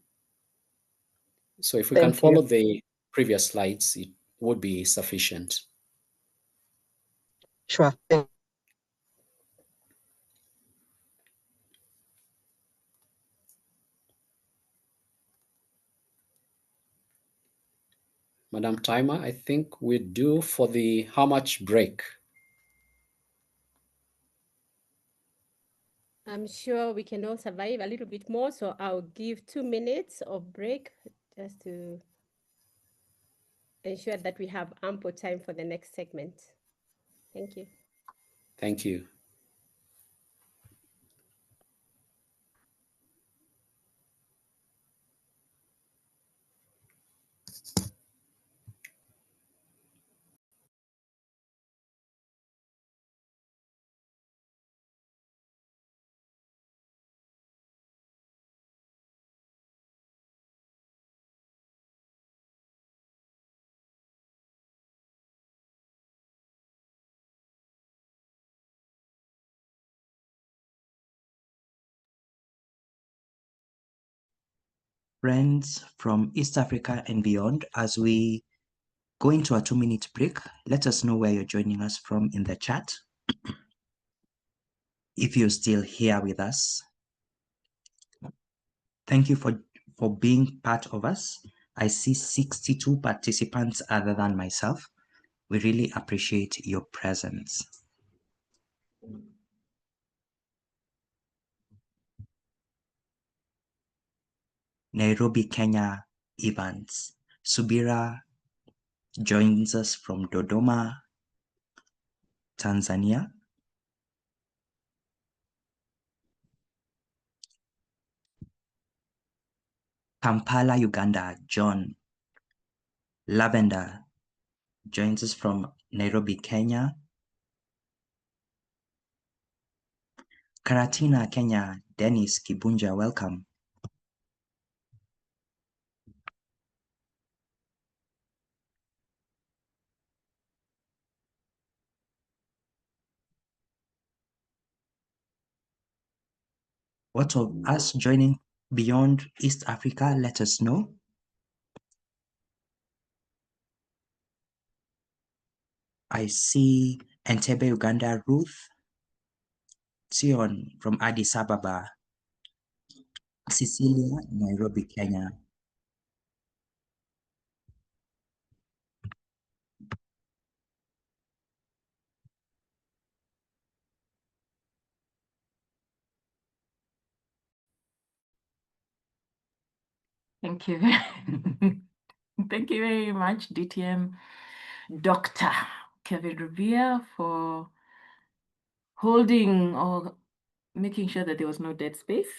So if we can follow the previous slides, it would be sufficient. Sure. Madam Timer, I think we're due for the how much break? I'm sure we can all survive a little bit more, so I'll give 2 minutes of break just to ensure that we have ample time for the next segment. Thank you. Thank you. Friends from East Africa and beyond, as we go into a 2-minute break, let us know where you're joining us from in the chat. If you're still here with us, thank you for being part of us. I see 62 participants other than myself. We really appreciate your presence. Nairobi, Kenya, Evans. Subira joins us from Dodoma, Tanzania. Kampala, Uganda, John. Lavender joins us from Nairobi, Kenya. Karatina, Kenya, Dennis Kibunja, welcome. What of us joining beyond East Africa? Let us know. I see Entebbe, Uganda, Ruth. Sion from Addis Ababa. Cecilia, Nairobi, Kenya. Thank you. Thank you very much, DTM Dr. Kevin Revere, for holding or making sure that there was no dead space.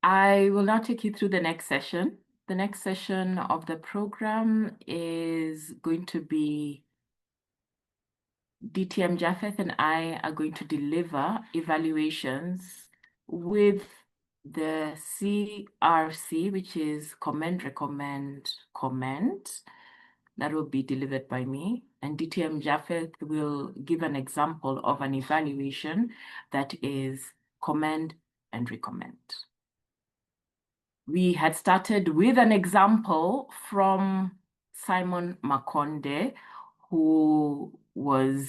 I will now take you through the next session. The next session of the program is going to be DTM Japheth and I are going to deliver evaluations with the CRC, which is comment, recommend, comment. that will be delivered by me, and DTM Japheth will give an example of an evaluation that is commend and recommend. We had started with an example from Simon Makonde, who was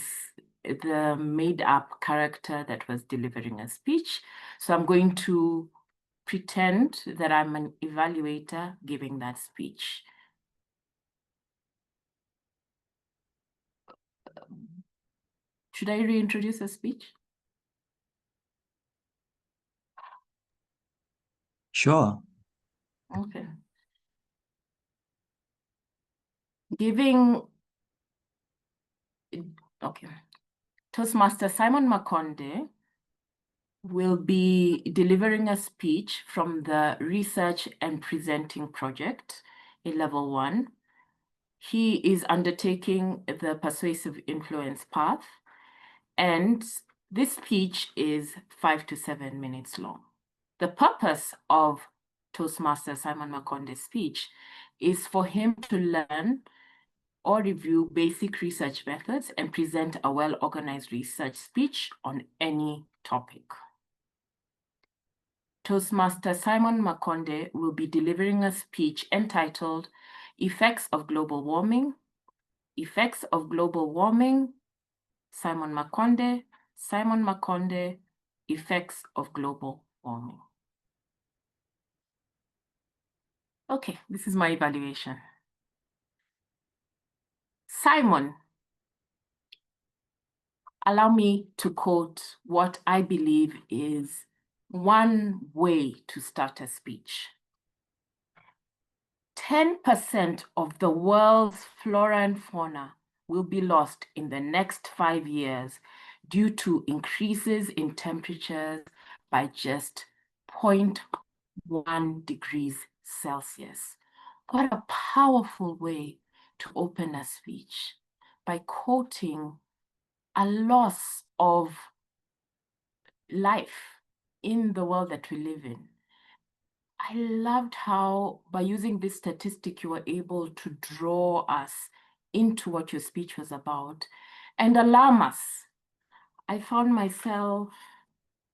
the made-up character that was delivering a speech. So I'm going to pretend that I'm an evaluator giving that speech. Should I reintroduce the speech? Sure. Okay. Okay. Toastmaster Simon Makonde will be delivering a speech from the Research and Presenting Project in Level 1. He is undertaking the Persuasive Influence path, and this speech is 5 to 7 minutes long. The purpose of Toastmaster Simon Makonde's speech is for him to learn or review basic research methods and present a well-organized research speech on any topic. Toastmaster Simon Makonde will be delivering a speech entitled Effects of Global Warming. Effects of Global Warming, Simon Makonde, Effects of Global Warming. Okay, this is my evaluation. Simon, allow me to quote what I believe is one way to start a speech. 10% of the world's flora and fauna will be lost in the next 5 years due to increases in temperatures by just 0.1 degrees Celsius. What a powerful way to open a speech, by quoting a loss of life in the world that we live in. I loved how by using this statistic, you were able to draw us into what your speech was about and alarm us. I found myself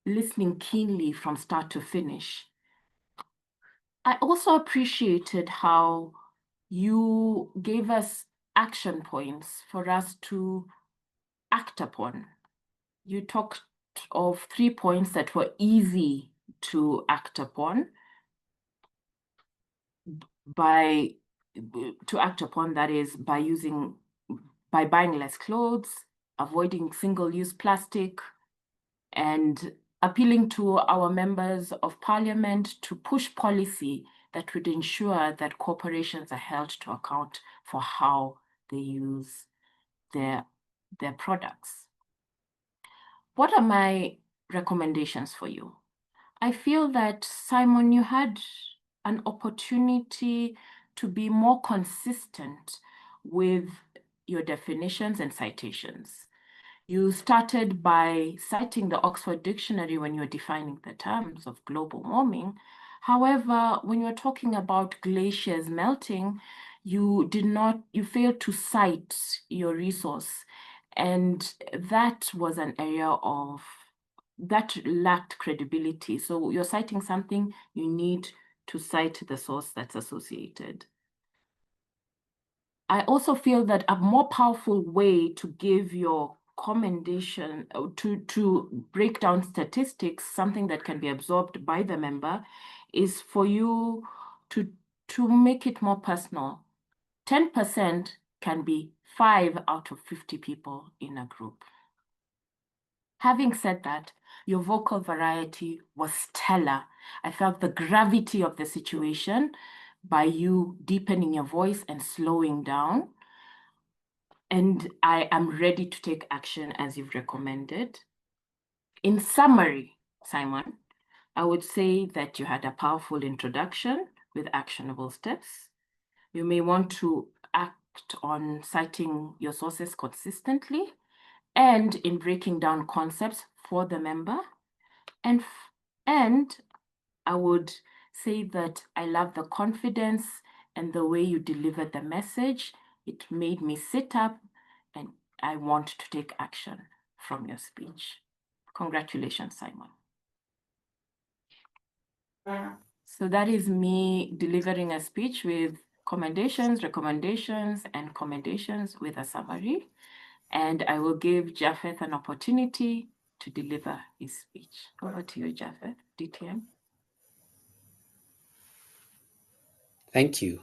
listening keenly from start to finish. I also appreciated how you gave us action points for us to act upon. You talked of 3 points that were easy to act upon. That is by buying less clothes, avoiding single-use plastic, and appealing to our members of parliament to push policy that would ensure that corporations are held to account for how they use their products. What are my recommendations for you? I feel that, Simon, you had an opportunity to be more consistent with your definitions and citations. You started by citing the Oxford Dictionary when you were defining the terms of global warming. However, when you're talking about glaciers melting, you failed to cite your resource. And that was an area that lacked credibility. So you're citing something, you need to cite the source that's associated. I also feel that a more powerful way to give your commendation, to break down statistics, something that can be absorbed by the member, is for you to make it more personal. 10% can be 5 out of 50 people in a group. Having said that, your vocal variety was stellar. I felt the gravity of the situation by you deepening your voice and slowing down. And I am ready to take action as you've recommended. In summary, Simon, I would say that you had a powerful introduction with actionable steps. You may want to act on citing your sources consistently and in breaking down concepts for the member. And I would say that I love the confidence and the way you delivered the message It made me sit up and I want to take action from your speech. Congratulations, Simon. So that is me delivering a speech with commendations, recommendations, and commendations with a summary. And I will give Japheth an opportunity to deliver his speech. Over to you, Japheth, DTM. Thank you.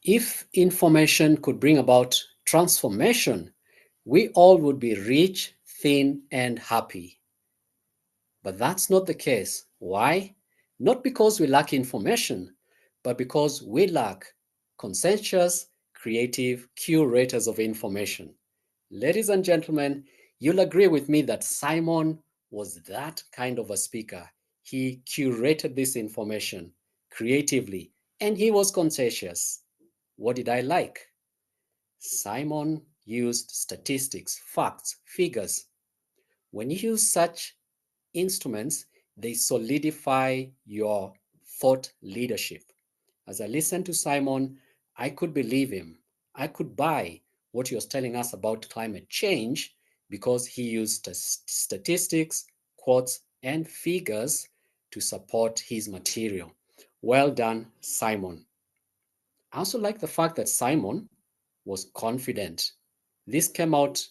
If information could bring about transformation, we all would be rich, thin, and happy. But that's not the case. Why? Not because we lack information, but because we lack conscientious, creative curators of information. Ladies and gentlemen, you'll agree with me that Simon was that kind of a speaker. He curated this information creatively, and he was conscientious. What did I like? Simon used statistics, facts, figures. When you use such instruments, they solidify your thought leadership. As I listened to Simon, I could believe him. I could buy what he was telling us about climate change because he used statistics, quotes, and figures to support his material. Well done, Simon. I also like the fact that Simon was confident. This came out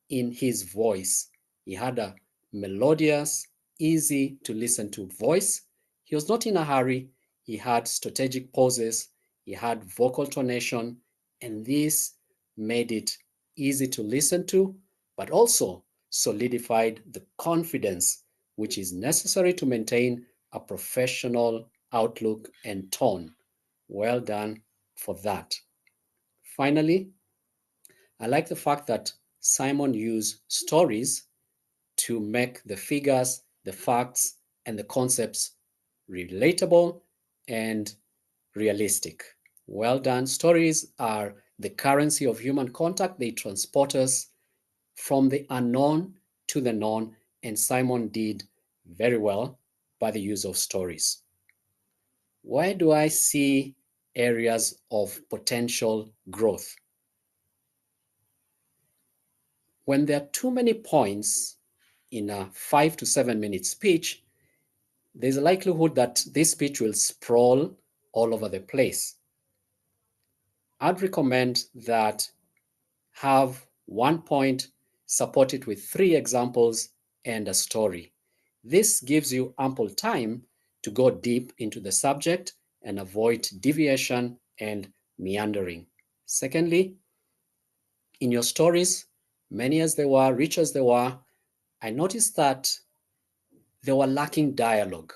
in his voice. He had a melodious, easy to listen to voice. He was not in a hurry. He had strategic pauses. He had vocal tonation, and this made it easy to listen to, but also solidified the confidence which is necessary to maintain a professional outlook and tone. Well done for that. Finally, I like the fact that Simon used stories to make the figures, the facts, and the concepts relatable and realistic. Well done. Stories are the currency of human contact. They transport us from the unknown to the known, and Simon did very well by the use of stories. Where do I see areas of potential growth? When there are too many points in a 5 to 7 minute speech, there's a likelihood that this speech will sprawl all over the place. I'd recommend that have one point supported with 3 examples and a story. This gives you ample time to go deep into the subject and avoid deviation and meandering. Secondly, in your stories, many as they were, rich as they were, I noticed that they were lacking dialogue.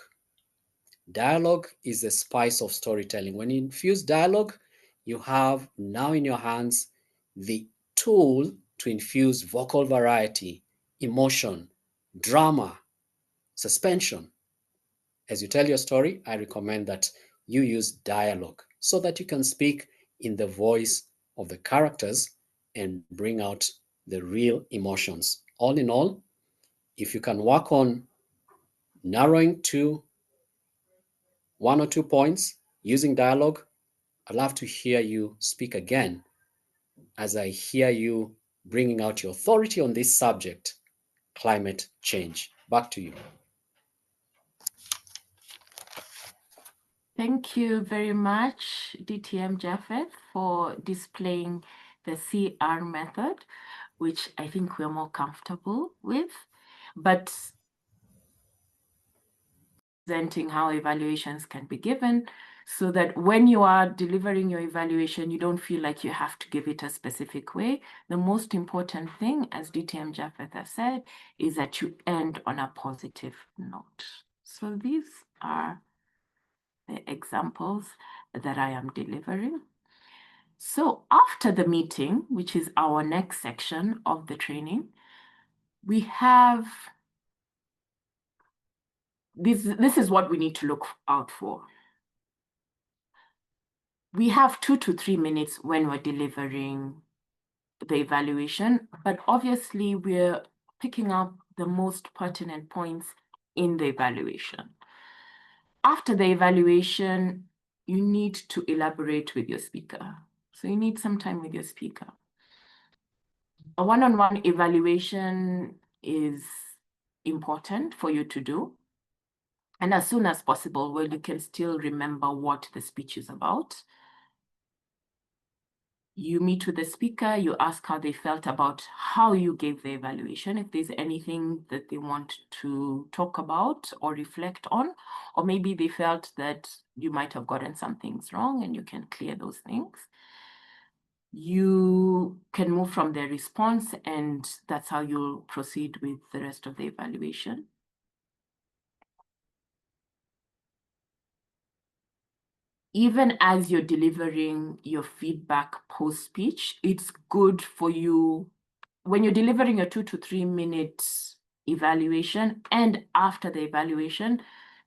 Dialogue is the spice of storytelling. When you infuse dialogue, you have now in your hands the tool to infuse vocal variety, emotion, drama, suspension. As you tell your story, I recommend that you use dialogue so that you can speak in the voice of the characters and bring out the real emotions. All in all, if you can work on narrowing to 1 or 2 points using dialogue, I'd love to hear you speak again as I hear you bringing out your authority on this subject, climate change. Back to you. Thank you very much, DTM Japheth, for displaying the CR method, which I think we're more comfortable with, but presenting how evaluations can be given so that when you are delivering your evaluation, you don't feel like you have to give it a specific way. The most important thing, as DTM Japheth has said, is that you end on a positive note. So these are the examples that I am delivering. So after the meeting, which is our next section of the training, we have this is what we need to look out for. We have 2 to 3 minutes when we're delivering the evaluation, but obviously we're picking up the most pertinent points in the evaluation. After the evaluation, you need to elaborate with your speaker. So you need some time with your speaker. A one-on-one evaluation is important for you to do. And as soon as possible, where you can still remember what the speech is about. You meet with the speaker, you ask how they felt about how you gave the evaluation, if there's anything that they want to talk about or reflect on, or maybe they felt that you might have gotten some things wrong and you can clear those things. You can move from their response, and that's how you'll proceed with the rest of the evaluation. Even as you're delivering your feedback post-speech, it's good for you when you're delivering a 2 to 3 minute evaluation, and after the evaluation,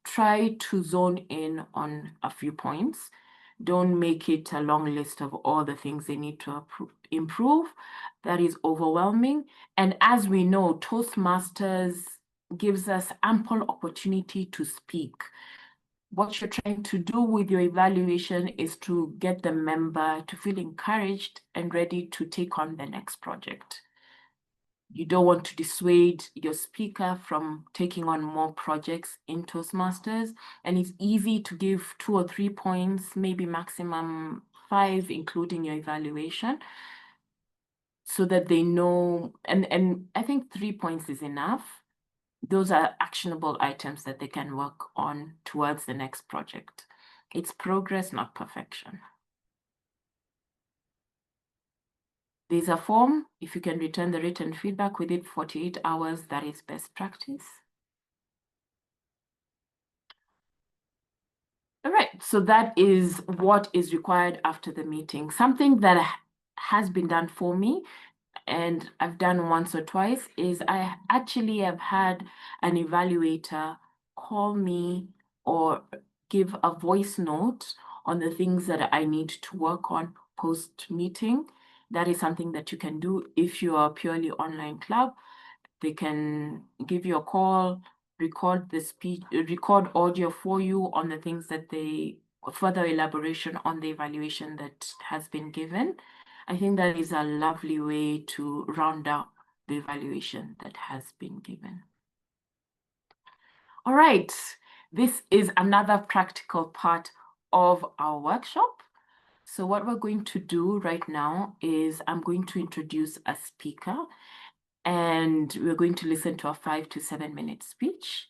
try to zone in on a few points. Don't make it a long list of all the things they need to improve. That is overwhelming. And as we know, Toastmasters gives us ample opportunity to speak. What you're trying to do with your evaluation is to get the member to feel encouraged and ready to take on the next project. You don't want to dissuade your speaker from taking on more projects in Toastmasters. And it's easy to give 2 or 3 points, maybe maximum 5, including your evaluation, so that they know, and I think 3 points is enough. Those are actionable items that they can work on towards the next project. It's progress, not perfection. There's a form. If you can return the written feedback within 48 hours, that is best practice. All right, so that is what is required after the meeting. Something that has been done for me, and I've done once or twice, is I actually have had an evaluator call me or give a voice note on the things that I need to work on post-meeting. That is something that you can do if you are a purely online club. They can give you a call, record the speech, record audio for you on the things that they, further elaboration on the evaluation that has been given. I think that is a lovely way to round up the evaluation that has been given. All right, this is another practical part of our workshop. So what we're going to do right now is I'm going to introduce a speaker, and we're going to listen to a 5 to 7 minute speech.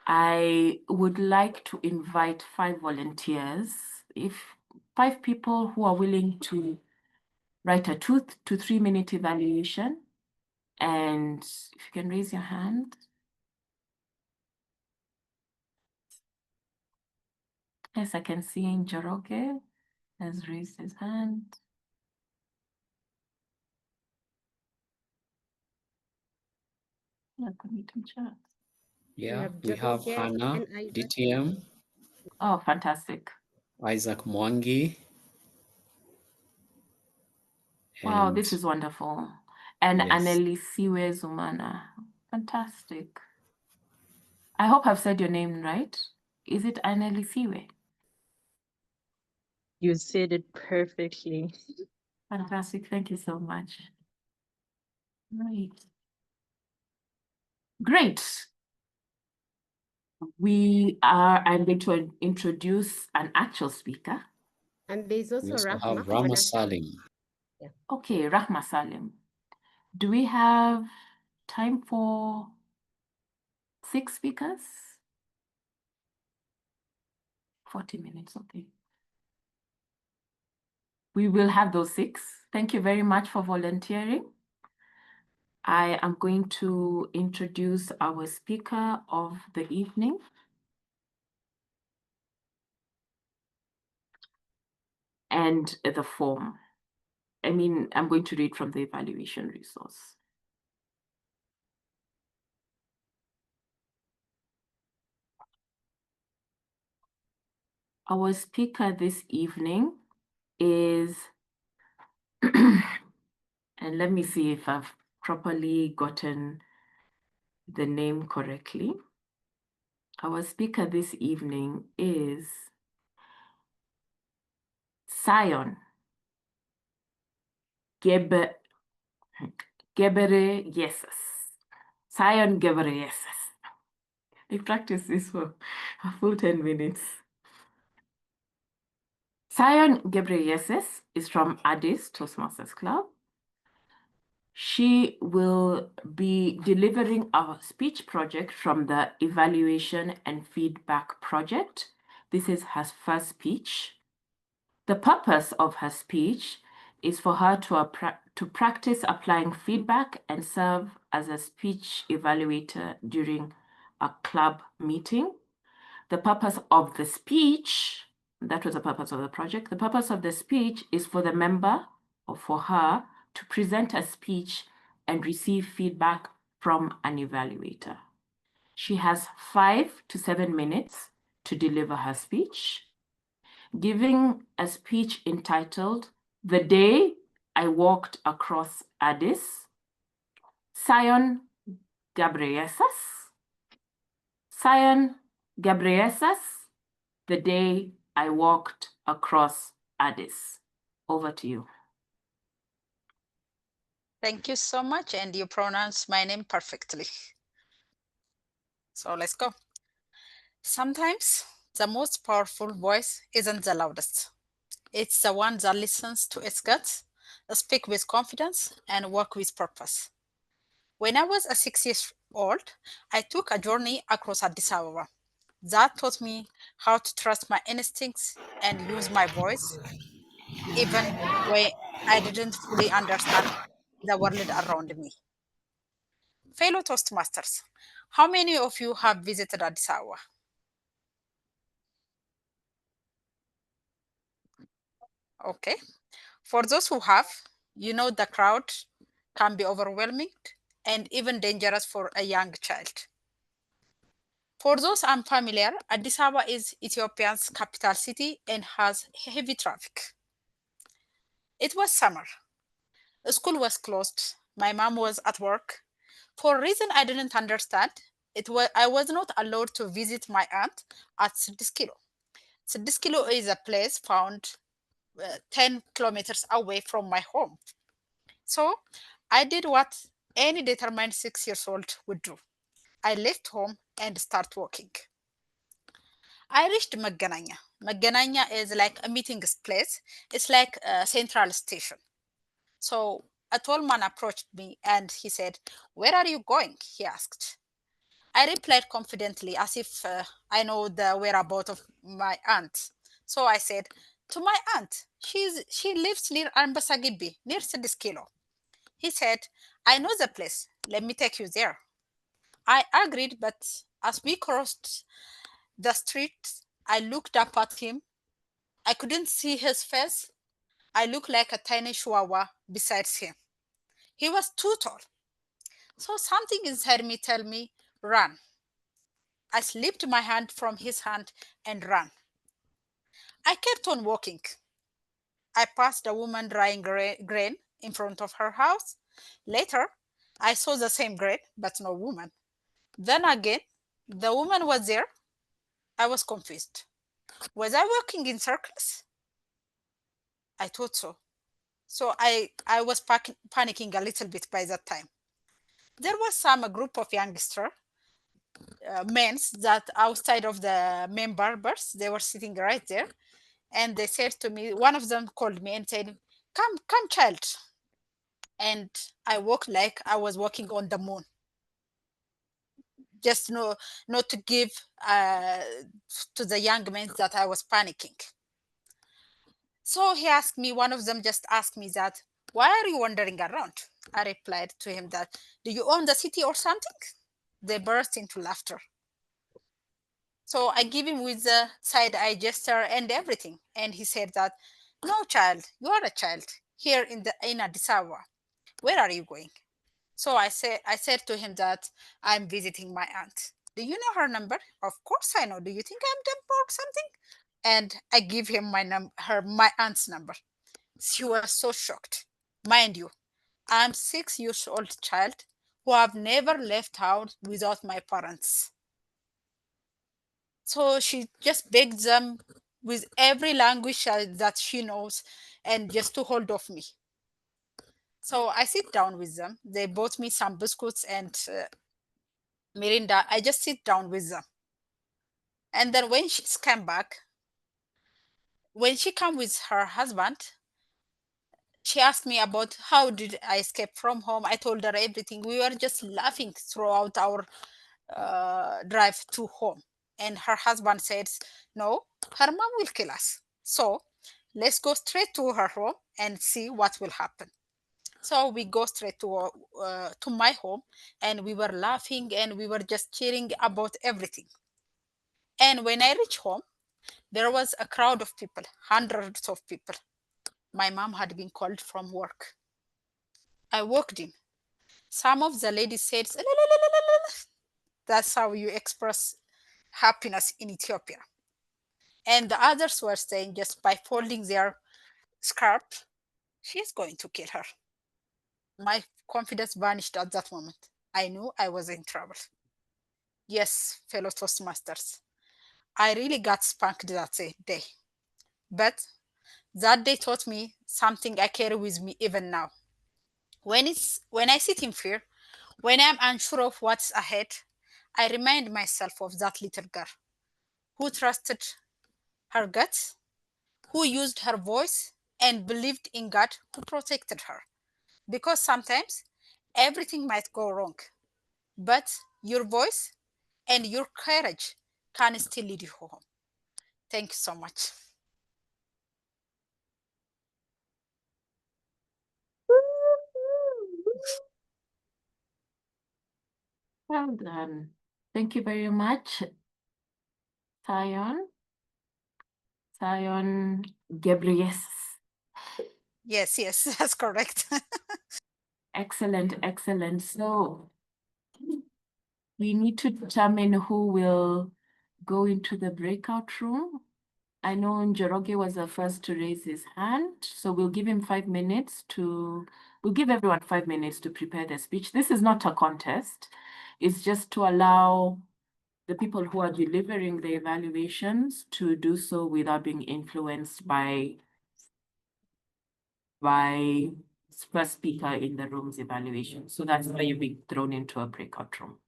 I would like to invite 5 volunteers, if 5 people who are willing to write a 2 to 3 minute evaluation. And if you can raise your hand. Yes, I can see Njoroge has raised his hand. Yeah, can meet in chat. Yeah, we have Hannah, DTM. Oh, fantastic. Isaac Mwangi. Wow, this is wonderful. And yes. Annelisiwe Zumana. Fantastic. I hope I've said your name right. Is it Annelisiwe? You said it perfectly. Fantastic. Thank you so much. Right. Great. I'm going to introduce an actual speaker. And there's also Rahma. Have Rahma Salim. Yeah. Okay, Rahma Salim. Do we have time for 6 speakers? 40 minutes, okay. We will have those 6. Thank you very much for volunteering. I am going to introduce our speaker of the evening. And the form. I'm going to read from the evaluation resource. Our speaker this evening is, and let me see if I've properly gotten the name correctly. Our speaker this evening is Sion Gebreyesus. Sion Gebreyesus. I practiced this for a full 10 minutes. Sion Gebreyesus is from Addis Toastmasters Club. She will be delivering a speech project from the Evaluation and Feedback Project. This is her first speech. The purpose of her speech is for her to practice applying feedback and serve as a speech evaluator during a club meeting. The purpose of the speech, that was the purpose of the project. The purpose of the speech is for the member or for her to present a speech and receive feedback from an evaluator. She has 5 to 7 minutes to deliver her speech, giving a speech entitled, "The Day I Walked Across Addis." Sion Gebreyesus. Sion Gebreyesus, "The Day I Walked Across Addis." Over to you. Thank you so much, and you pronounce my name perfectly. So let's go. Sometimes the most powerful voice isn't the loudest. It's the one that listens to its guts, speak with confidence, and work with purpose. When I was a 6-year-old, I took a journey across Addis Ababa. That taught me how to trust my instincts and use my voice, even when I didn't fully understand the world around me. Fellow Toastmasters, how many of you have visited Addis Ababa? Okay. For those who have, you know the crowd can be overwhelming and even dangerous for a young child. For those unfamiliar, Addis Ababa is Ethiopia's capital city and has heavy traffic. It was summer. School was closed. My mom was at work. For a reason I didn't understand, I was not allowed to visit my aunt at Sidiskilo. Sidiskilo is a place found 10 kilometers away from my home. So I did what any determined 6-year-old would do. I left home and start walking. I reached Magananya. Magananya is like a meeting place. It's like a central station. So a tall man approached me and he said, "Where are you going?" he asked. I replied confidently as if I know the whereabouts of my aunt. So I said, "To my aunt. She lives near Ambasagibi, near Sidiskilo." He said, "I know the place. Let me take you there." I agreed, but as we crossed the street, I looked up at him. I couldn't see his face. I looked like a tiny chihuahua beside him. He was too tall. So something inside me tell me, "Run." I slipped my hand from his hand and ran. I kept on walking. I passed a woman drying grain in front of her house. Later, I saw the same grain, but no woman. Then again, the woman was there. I was confused. Was I walking in circles? I thought so. So I was panicking a little bit by that time. There was a group of youngster men that outside of the main barbers, they were sitting right there. And they said to me, one of them called me and said, come child. And I walked like I was walking on the moon. Just not to give to the young men that I was panicking. So he asked me, one of them just asked me that, "Why are you wandering around?" I replied to him that, "Do you own the city or something?" They burst into laughter. So I give him with the side eye gesture and everything. And he said that, "No, child, you are a child here in Addis Ababa. Where are you going?" So I said to him that I'm visiting my aunt. "Do you know her number?" "Of course I know. Do you think I'm dumb or something?" And I give him my aunt's number. She was so shocked. Mind you, I'm 6 years old child who have never left house without my parents. So she just begged them, with every language that she knows, and just to hold off me. So I sit down with them. They bought me some biscuits and Mirinda. I just sit down with them. And then when she's come back, when she come with her husband, she asked me about how did I escape from home. I told her everything. We were just laughing throughout our drive to home. And her husband says, no, her mom will kill us. So let's go straight to her home and see what will happen. So we go straight to my home, and we were laughing and we were just cheering about everything. And when I reached home, there was a crowd of people, hundreds of people. My mom had been called from work. I walked in. Some of the ladies said, "La, la, la, la, la, la." That's how you express happiness in Ethiopia. And the others were saying, just by folding their scarf, she's going to kill her. My confidence vanished at that moment. I knew I was in trouble. Yes, fellow Toastmasters, I really got spanked that day. But that day taught me something I carry with me even now. When I sit in fear, when I'm unsure of what's ahead, I remind myself of that little girl who trusted her guts, who used her voice, and believed in God who protected her. Because sometimes everything might go wrong, but your voice and your courage can still lead you home. Thank you so much. Well done. Thank you very much, Sion. Sion Gabriel. Yes, that's correct. Excellent, excellent. So we need to determine who will go into the breakout room. I know Njoroge was the first to raise his hand, so we'll give him 5 minutes we'll give everyone 5 minutes to prepare their speech. This is not a contest. It's just to allow the people who are delivering the evaluations to do so without being influenced by first speaker in the room's evaluation. So that's why you'll be thrown into a breakout room.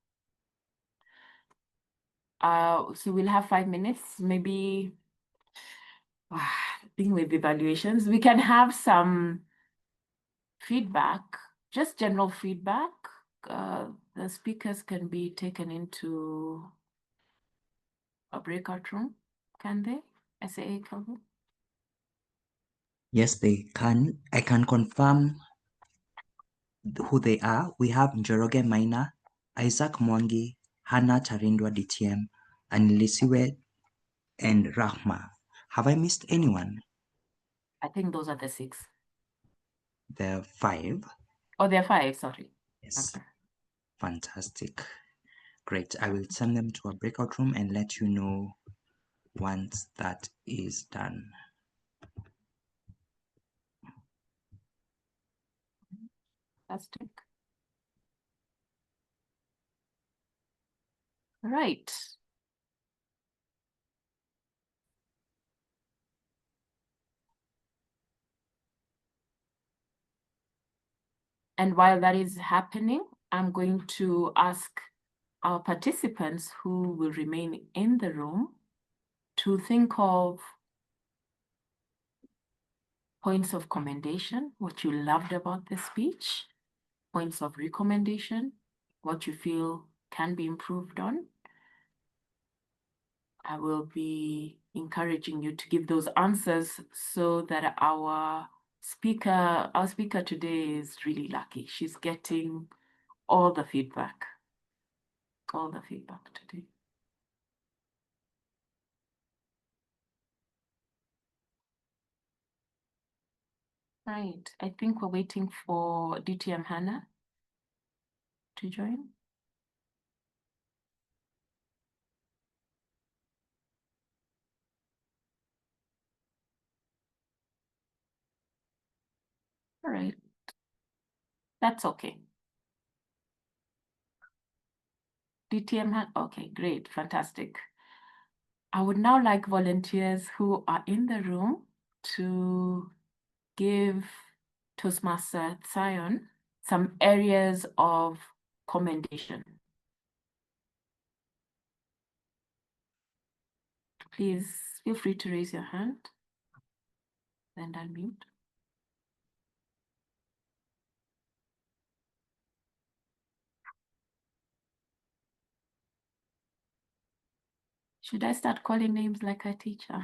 So we'll have 5 minutes, maybe. Thing with evaluations, we can have some feedback, just general feedback. The speakers can be taken into a breakout room, can they? SAA Kelvin? Yes, they can. I can confirm who they are. We have Njoroge Maina, Isaac Mwangi, Hannah Tarindwa DTM, and Lisiwe and Rahma. Have I missed anyone? I think those are the 6. There are 5. Oh, there are 5, sorry. Yes. Okay. Fantastic. Great. I will send them to a breakout room and let you know once that is done. Fantastic. All right. And while that is happening, I'm going to ask our participants who will remain in the room to think of points of commendation, what you loved about the speech, points of recommendation, what you feel can be improved on. I will be encouraging you to give those answers so that our speaker today is really lucky. She's getting all the feedback today. Right, I think we're waiting for DTM Hannah to join. All right, that's okay. DTM Hannah, okay, great, fantastic. I would now like volunteers who are in the room to give Toastmaster Zion some areas of commendation. Please feel free to raise your hand and unmute. Should I start calling names like a teacher?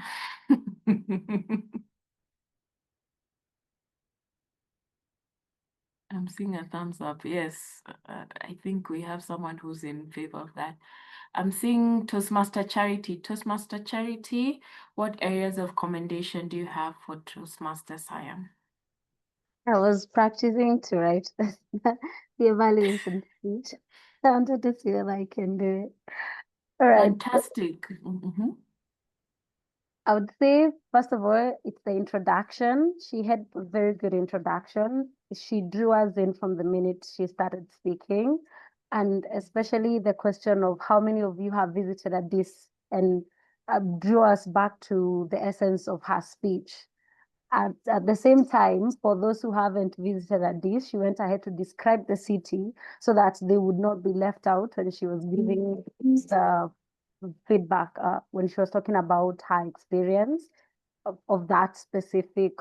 I'm seeing a thumbs up. Yes, I think we have someone who's in favor of that. I'm seeing Toastmaster Charity. Toastmaster Charity, what areas of commendation do you have for Toastmaster Zion? I was practicing to write the evaluation speech. I wanted to see if I can do it. All right. Fantastic. I would say, first of all, it's the introduction. She had a very good introduction. She drew us in from the minute she started speaking. And especially the question of how many of you have visited Addis, and drew us back to the essence of her speech. At the same time, for those who haven't visited Addis, she went ahead to describe the city so that they would not be left out when she was giving the feedback when she was talking about her experience of that specific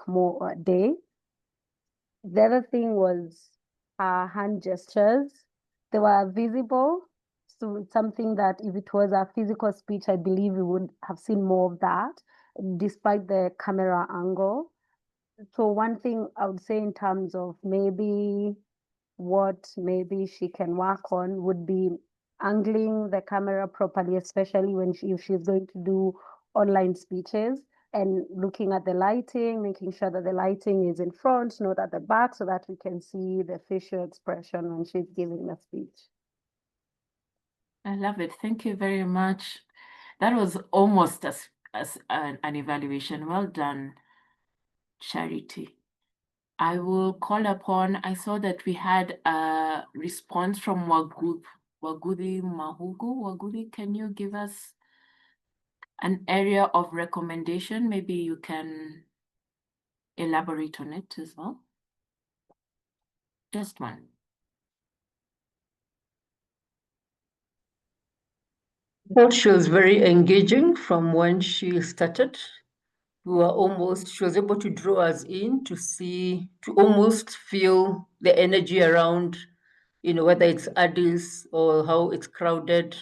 day. The other thing was her hand gestures. They were visible. So it's something that if it was a physical speech, I believe we would have seen more of that, despite the camera angle. So one thing I would say in terms of maybe what maybe she can work on would be angling the camera properly, especially when if she's going to do online speeches, and looking at the lighting, making sure that the lighting is in front, not at the back, so that we can see the facial expression when she's giving the speech. I love it. Thank you very much. That was almost as an evaluation. Well done, Charity. I will call upon, I saw that we had a response from Wagudi Mahugu. Wagudi, can you give us an area of recommendation? Maybe you can elaborate on it as well. Just one. I thought she was very engaging from when she started. She was able to draw us in to almost feel the energy around, whether it's Addis or how it's crowded.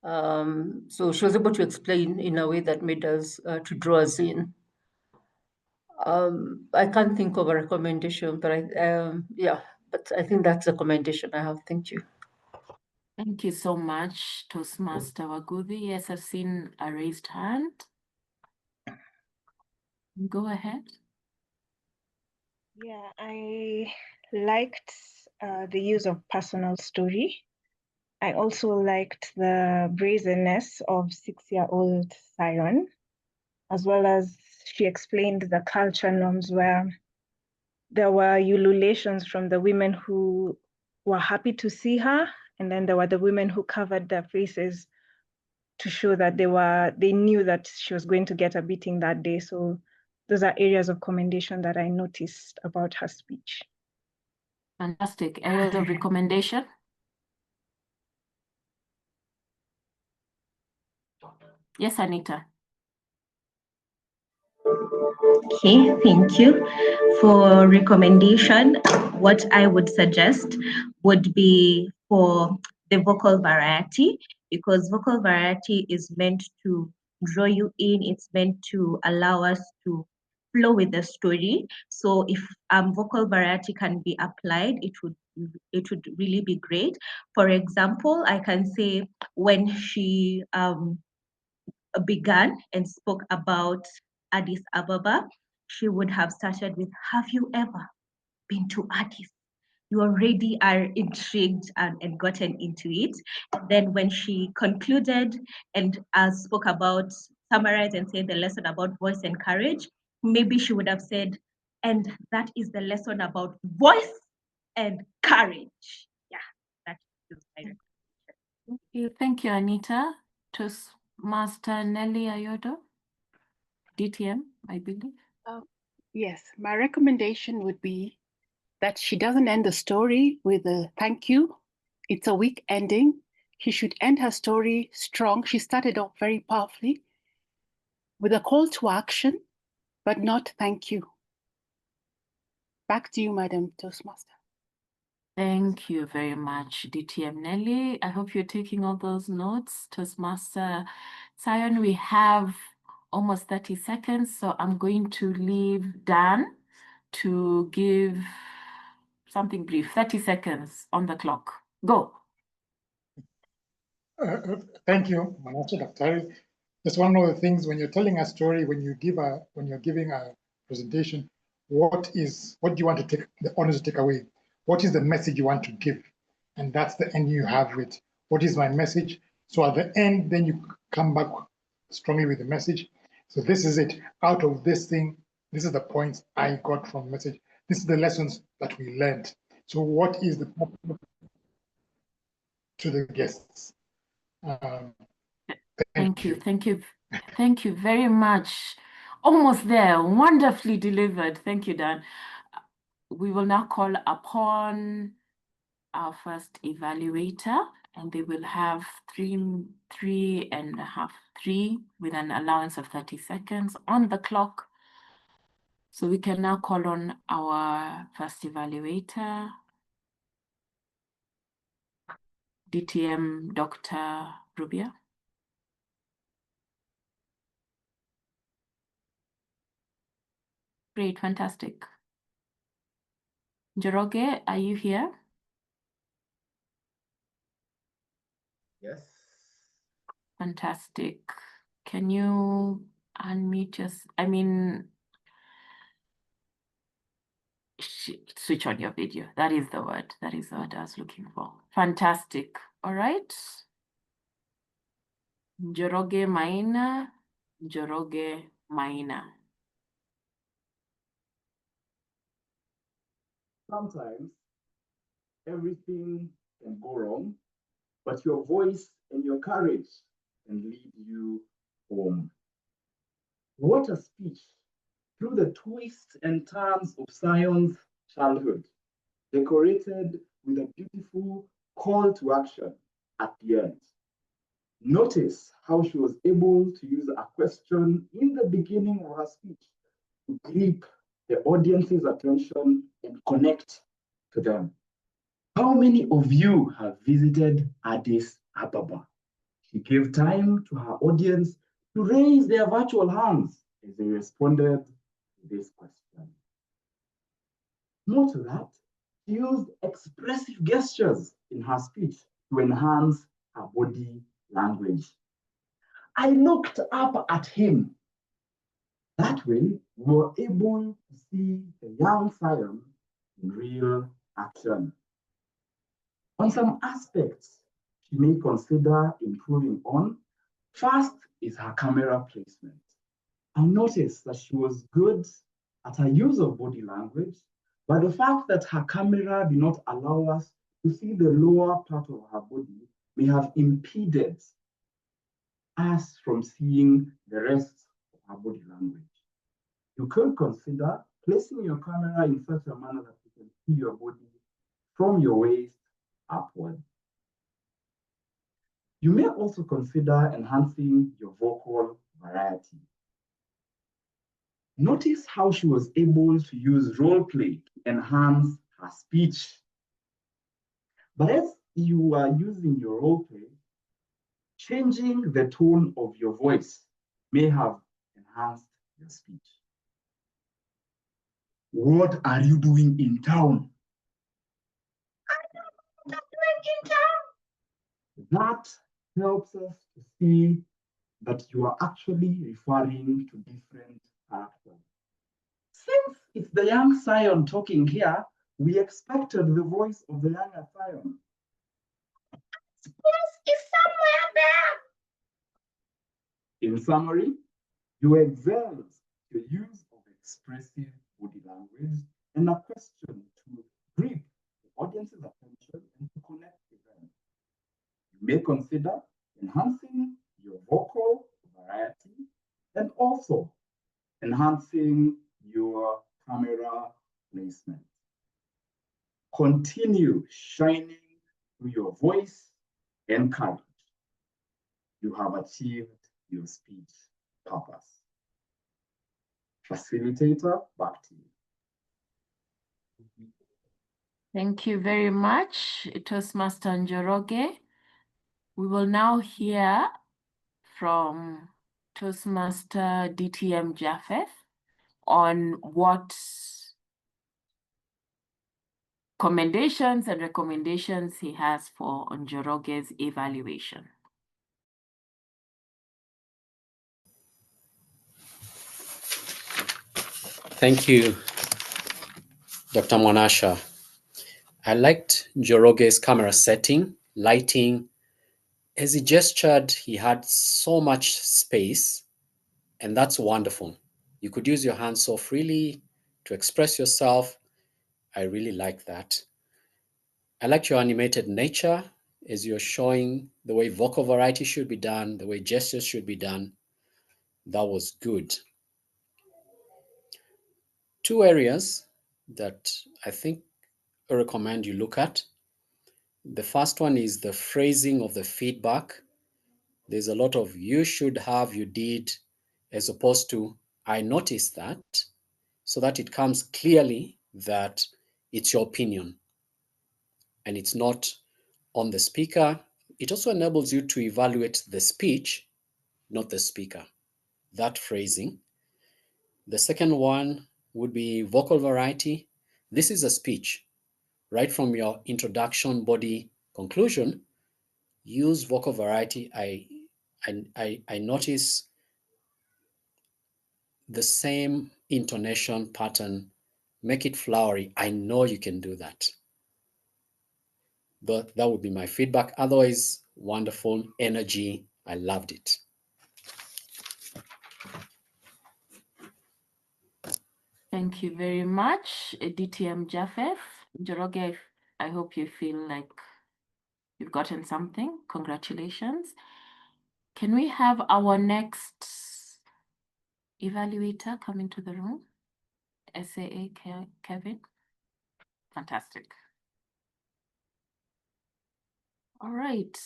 So she was able to explain in a way that made us to draw us in. I can't think of a recommendation, but but I think that's a recommendation I have. Thank you. Thank you so much, Toastmaster Wagudi. Yes, I've seen a raised hand. Go ahead. Yeah, I liked the use of personal story. I also liked the brazenness of 6-year-old Zion, as well as she explained the culture norms where there were ululations from the women who were happy to see her, and then there were the women who covered their faces to show that they knew that she was going to get a beating that day. So those are areas of commendation that I noticed about her speech. Fantastic. Areas of recommendation? Yes, Anita. Okay, thank you. For recommendation, what I would suggest would be for the vocal variety, because vocal variety is meant to draw you in, it's meant to allow us to flow with the story. So if vocal variety can be applied, it would really be great. For example, I can say when she began and spoke about Addis Ababa, she would have started with, have you ever been to Addis? You already are intrigued and gotten into it. And then when she concluded and spoke about, summarized and said the lesson about voice and courage, maybe she would have said, and that is the lesson about voice and courage. Yeah, that is my recommendation. Thank you, Anita. Master Nelly Ayodo, DTM, I believe. Yes, my recommendation would be that she doesn't end the story with a thank you. It's a weak ending. She should end her story strong. She started off very powerfully with a call to action, but not thank you. Back to you, Madam Toastmaster. Thank you very much, DTM Nelly. I hope you're taking all those notes. Toastmaster Zion, we have almost 30 seconds, so I'm going to leave Dan to give something brief. 30 seconds on the clock. Go. Thank you, Manache Daktari. Just one of the things when you're telling a story, when you're giving a presentation, what do you want to take the audience to take away? What is the message you want to give? And that's the end you have with what is my message? So at the end, then you come back strongly with the message. So this is it. Out of this thing, this is the points I got from the message. This is the lessons that we learned. So what is the to the guests? Thank you very much. Almost there, wonderfully delivered. Thank you, Dan. We will now call upon our first evaluator, and they will have three with an allowance of 30 seconds on the clock. So we can now call on our first evaluator, DTM Dr. Rubia. Great, fantastic. Njoroge, are you here? Yes. Fantastic. Can you unmute switch on your video. That is the word. That is the word I was looking for. Fantastic. All right. Njoroge Maina. Njoroge Maina. Sometimes everything can go wrong, but your voice and your courage can lead you home. What a speech through the twists and turns of Zion's childhood, decorated with a beautiful call to action at the end. Notice how she was able to use a question in the beginning of her speech to grip the audience's attention and connect to them. How many of you have visited Addis Ababa? She gave time to her audience to raise their virtual hands as they responded to this question. Note that she used expressive gestures in her speech to enhance her body language. I looked up at him. That way, we were able to see the young Zion in real action. On some aspects she may consider improving on, first is her camera placement. I noticed that she was good at her use of body language, but the fact that her camera did not allow us to see the lower part of her body may have impeded us from seeing the rest of her body language. You could consider placing your camera in such a manner that you can see your body from your waist upward. You may also consider enhancing your vocal variety. Notice how she was able to use role play to enhance her speech. But as you are using your role play, changing the tone of your voice may have enhanced your speech. What are you doing in town? That helps us to see that you are actually referring to different characters. Since it's the young Zion talking here, we expected the voice of the younger Zion. Yes, it's somewhere there. In summary, you excelled your use of expressive body language and a question to grip the audience's attention and to connect with them. You may consider enhancing your vocal adjusting your camera placement. Continue shining through your voice and courage. You have achieved your speech purpose. Facilitator, back to you. Thank you very much, Toastmaster Njoroge. We will now hear from Toastmaster DTM Japheth on what commendations and recommendations he has for Njoroge's evaluation. Thank you, Dr. Mwanasha. I liked Njoroge's camera setting, lighting. As he gestured, he had so much space, and that's wonderful. You could use your hands so freely to express yourself. I really like that. I liked your animated nature as you're showing the way vocal variety should be done, the way gestures should be done. That was good. Two areas that I think I recommend you look at. The first one is the phrasing of the feedback. There's a lot of you should have, you did, as opposed to I noticed that, so that it comes clearly that it's your opinion and it's not on the speaker. It also enables you to evaluate the speech, not the speaker. That phrasing. The second one would be vocal variety. This is a speech. Right from your introduction, body, conclusion, use vocal variety. I notice the same intonation pattern. Make it flowery. I know you can do that. But that would be my feedback. Otherwise, wonderful energy. I loved it. Thank you very much, DTM Japheth. Njoroge, I hope you feel like you've gotten something. Congratulations. Can we have our next evaluator come into the room? SAA Kevin. Fantastic. All right.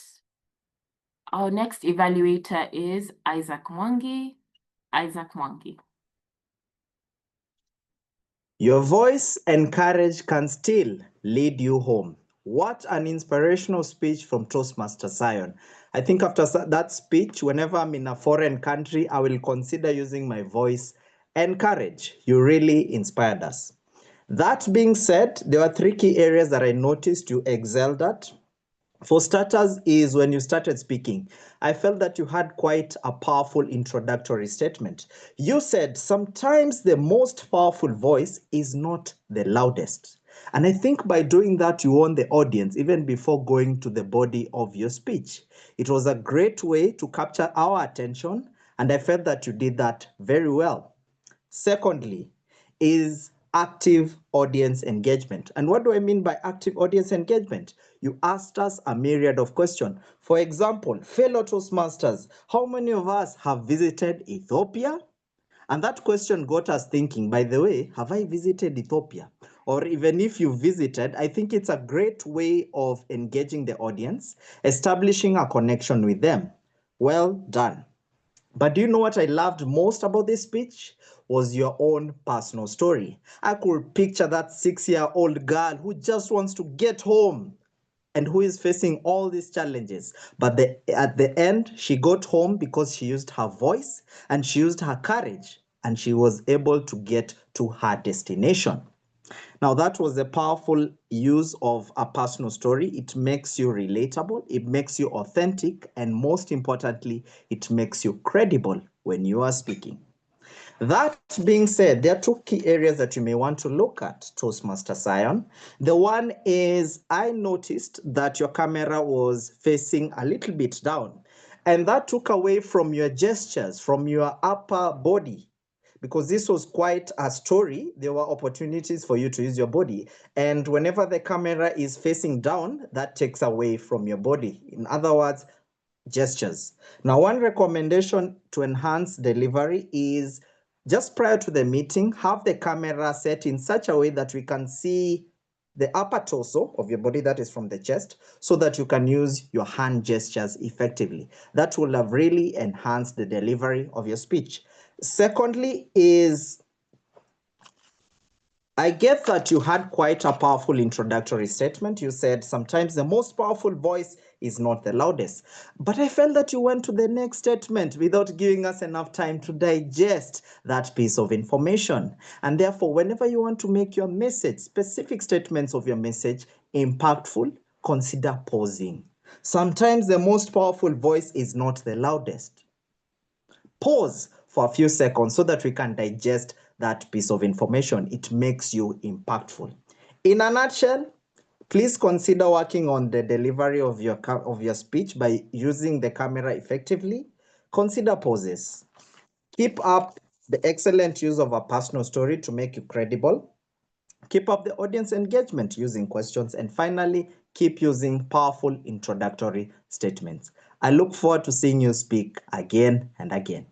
Our next evaluator is Isaac Mwangi. Isaac Mwangi. Your voice and courage can still lead you home. What an inspirational speech from Toastmaster Zion. I think after that speech, whenever I'm in a foreign country, I will consider using my voice and courage. You really inspired us. That being said, there were 3 key areas that I noticed you excelled at. For starters is when you started speaking, I felt that you had quite a powerful introductory statement. You said sometimes the most powerful voice is not the loudest. And I think by doing that, you won the audience even before going to the body of your speech. It was a great way to capture our attention, and I felt that you did that very well. Secondly, is active audience engagement. And what do I mean by active audience engagement? You asked us a myriad of questions. For example, fellow Toastmasters, how many of us have visited Ethiopia? And that question got us thinking, by the way, have I visited Ethiopia? Or even if you visited, I think it's a great way of engaging the audience, establishing a connection with them. Well done. But do you know what I loved most about this speech? Was your own personal story. I could picture that 6-year-old girl who just wants to get home and who is facing all these challenges. But at the end, she got home because she used her voice and she used her courage, and she was able to get to her destination. Now, that was a powerful use of a personal story. It makes you relatable, it makes you authentic, and most importantly, it makes you credible when you are speaking. That being said, there are 2 key areas that you may want to look at, Toastmaster Zion. The one is I noticed that your camera was facing a little bit down, and that took away from your gestures, from your upper body. Because this was quite a story, there were opportunities for you to use your body. And whenever the camera is facing down, that takes away from your body. In other words, gestures. Now, one recommendation to enhance delivery is Just prior to the meeting, have the camera set in such a way that we can see the upper torso of your body, that is from the chest, so that you can use your hand gestures effectively. That will have really enhanced the delivery of your speech. Secondly is, I get that you had quite a powerful introductory statement. You said sometimes the most powerful voice is not the loudest. But I felt that you went to the next statement without giving us enough time to digest that piece of information. And therefore, whenever you want to make your message, specific statements of your message impactful, consider pausing. Sometimes the most powerful voice is not the loudest. Pause for a few seconds so that we can digest that piece of information. It makes you impactful. In a nutshell, please consider working on the delivery of your speech by using the camera effectively. Consider pauses. Keep up the excellent use of a personal story to make you credible. Keep up the audience engagement using questions. And finally, keep using powerful introductory statements. I look forward to seeing you speak again and again.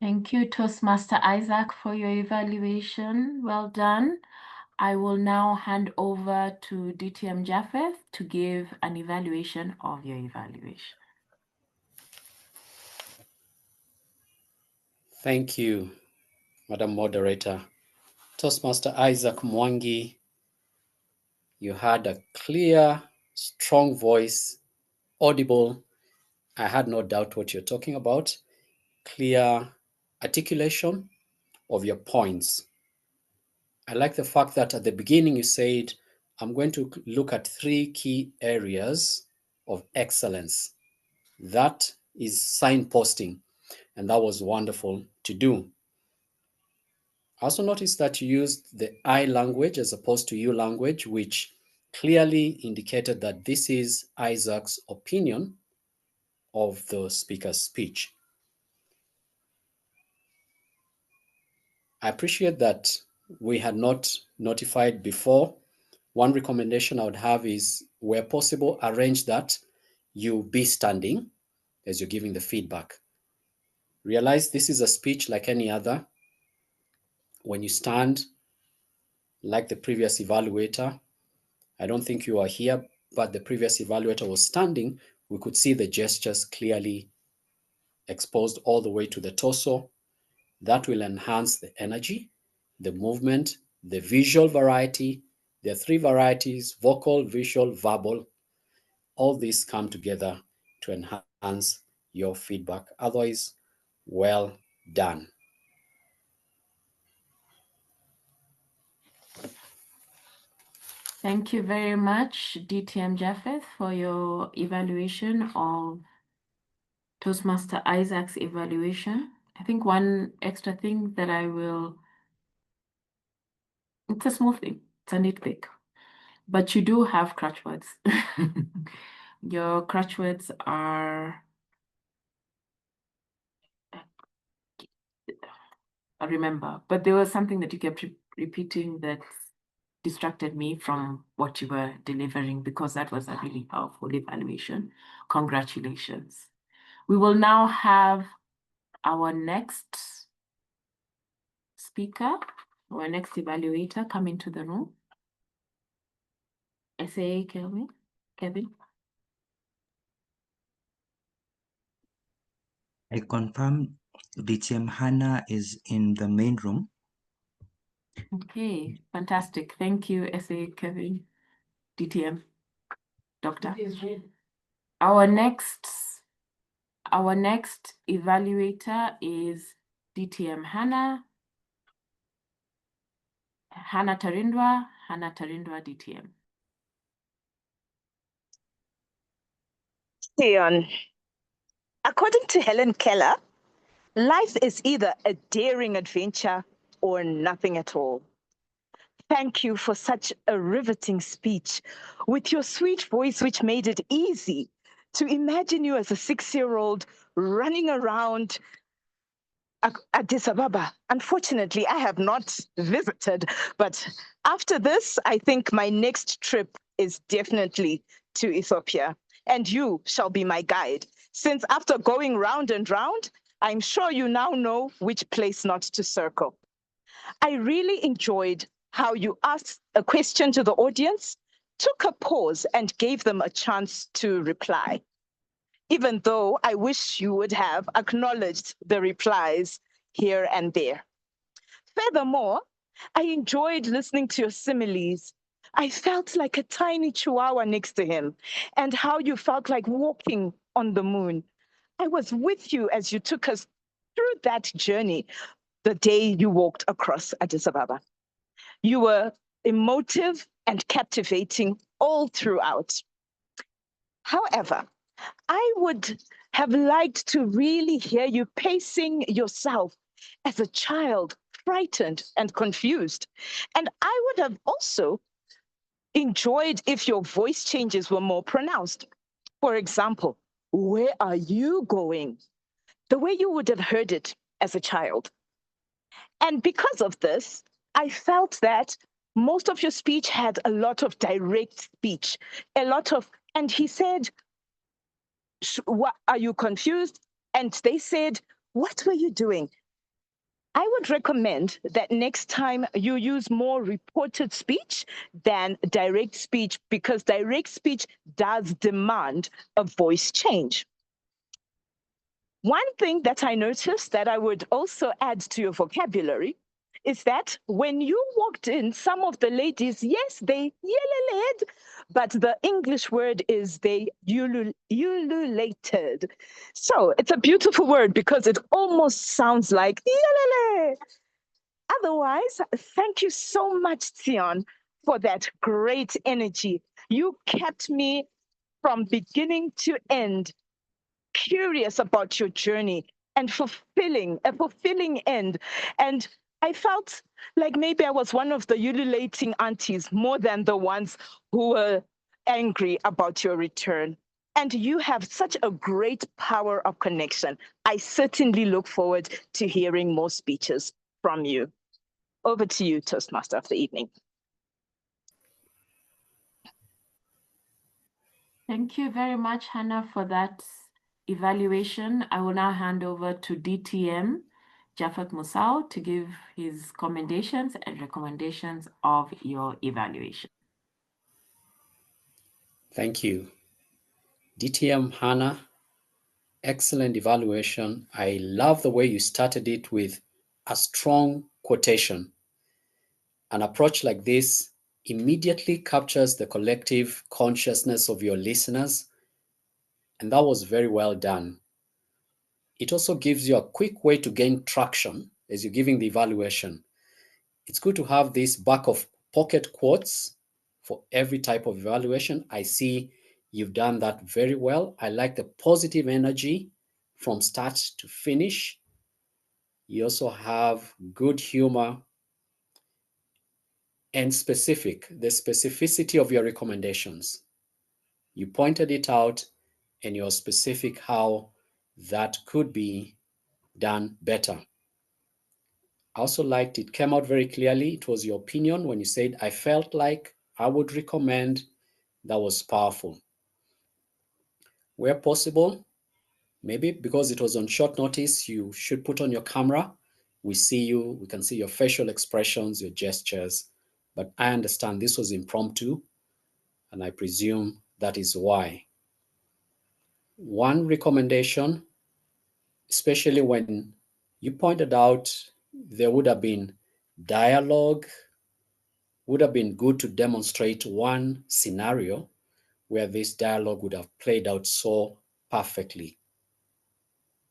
Thank you, Toastmaster Isaac, for your evaluation. Well done. I will now hand over to DTM Japheth to give an evaluation of your evaluation. Thank you, Madam Moderator. Toastmaster Isaac Mwangi, you had a clear, strong voice, audible. I had no doubt what you're talking about. Clear articulation of your points. I like the fact that at the beginning you said, I'm going to look at 3 key areas of excellence. That is signposting, and that was wonderful to do. I also noticed that you used the I language as opposed to you language, which clearly indicated that this is Isaac's opinion of the speaker's speech. I appreciate that we had not notified before. One recommendation I would have is, where possible, arrange that you be standing as you're giving the feedback. Realize this is a speech like any other. When you stand, like the previous evaluator, I don't think you are here, but the previous evaluator was standing, we could see the gestures clearly exposed all the way to the torso. That will enhance the energy, the movement, the visual variety. There are 3 varieties: vocal, visual, verbal. All these come together to enhance your feedback. Otherwise, well done. Thank you very much, DTM Japheth, for your evaluation of Toastmaster Isaac's evaluation. I think one extra thing that it's a small thing, it's a nitpick, but you do have crutch words. Your crutch words are, I remember, but there was something that you kept repeating that distracted me from what you were delivering, because that was a really powerful evaluation. Congratulations. We will now have our next speaker, our next evaluator come into the room. SA Kevin. I confirm DTM Hannah is in the main room. Okay, fantastic. Thank you, SA Kevin, DTM, Doctor. Our next evaluator is DTM Hannah Tarindwa DTM. Theon, according to Helen Keller, life is either a daring adventure or nothing at all. Thank you for such a riveting speech with your sweet voice, which made it easy to imagine you as a 6-year-old running around Addis Ababa. Unfortunately, I have not visited, but after this, I think my next trip is definitely to Ethiopia, and you shall be my guide. since after going round and round, I'm sure you now know which place not to circle. I really enjoyed how you asked a question to the audience, took a pause, and gave them a chance to reply, even though I wish you would have acknowledged the replies here and there. Furthermore, I enjoyed listening to your similes. I felt like a tiny chihuahua next to him, and how you felt like walking on the moon. I was with you as you took us through that journey the day you walked across Addis Ababa. You were emotive and captivating all throughout. However, I would have liked to really hear you pacing yourself as a child, frightened and confused. And I would have also enjoyed if your voice changes were more pronounced. For example, where are you going? The way you would have heard it as a child. And because of this, I felt that most of your speech had a lot of direct speech, and he said, what, are you confused? And they said, what were you doing? I would recommend that next time you use more reported speech than direct speech, because direct speech does demand a voice change. One thing that I noticed that I would also add to your vocabulary is that when you walked in, some of the ladies, yes, they yeleled, but the English word is they ululated. So it's a beautiful word because it almost sounds like yelele. Otherwise, thank you so much, Tion, for that great energy. You kept me from beginning to end curious about your journey and a fulfilling end. And I felt like maybe I was one of the ululating aunties more than the ones who were angry about your return. And you have such a great power of connection. I certainly look forward to hearing more speeches from you. Over to you, Toastmaster of the evening. Thank you very much, Hannah, for that evaluation. I will now hand over to DTM, Jafet Musau, to give his commendations and recommendations of your evaluation. Thank you. DTM Hannah, excellent evaluation. I love the way you started it with a strong quotation. An approach like this immediately captures the collective consciousness of your listeners, and that was very well done. It also gives you a quick way to gain traction as you're giving the evaluation. It's good to have this back of pocket quotes for every type of evaluation. I see you've done that very well. I like the positive energy from start to finish. You also have good humor and the specificity of your recommendations. You pointed it out and you're specific how that could be done better. I also liked it came out very clearly. It was your opinion when you said, I felt like I would recommend. That was powerful. Where possible, maybe because it was on short notice, you should put on your camera. We see you, we can see your facial expressions, your gestures, but I understand this was impromptu, and I presume that is why. One recommendation, especially when you pointed out there would have been dialogue, would have been good to demonstrate one scenario where this dialogue would have played out so perfectly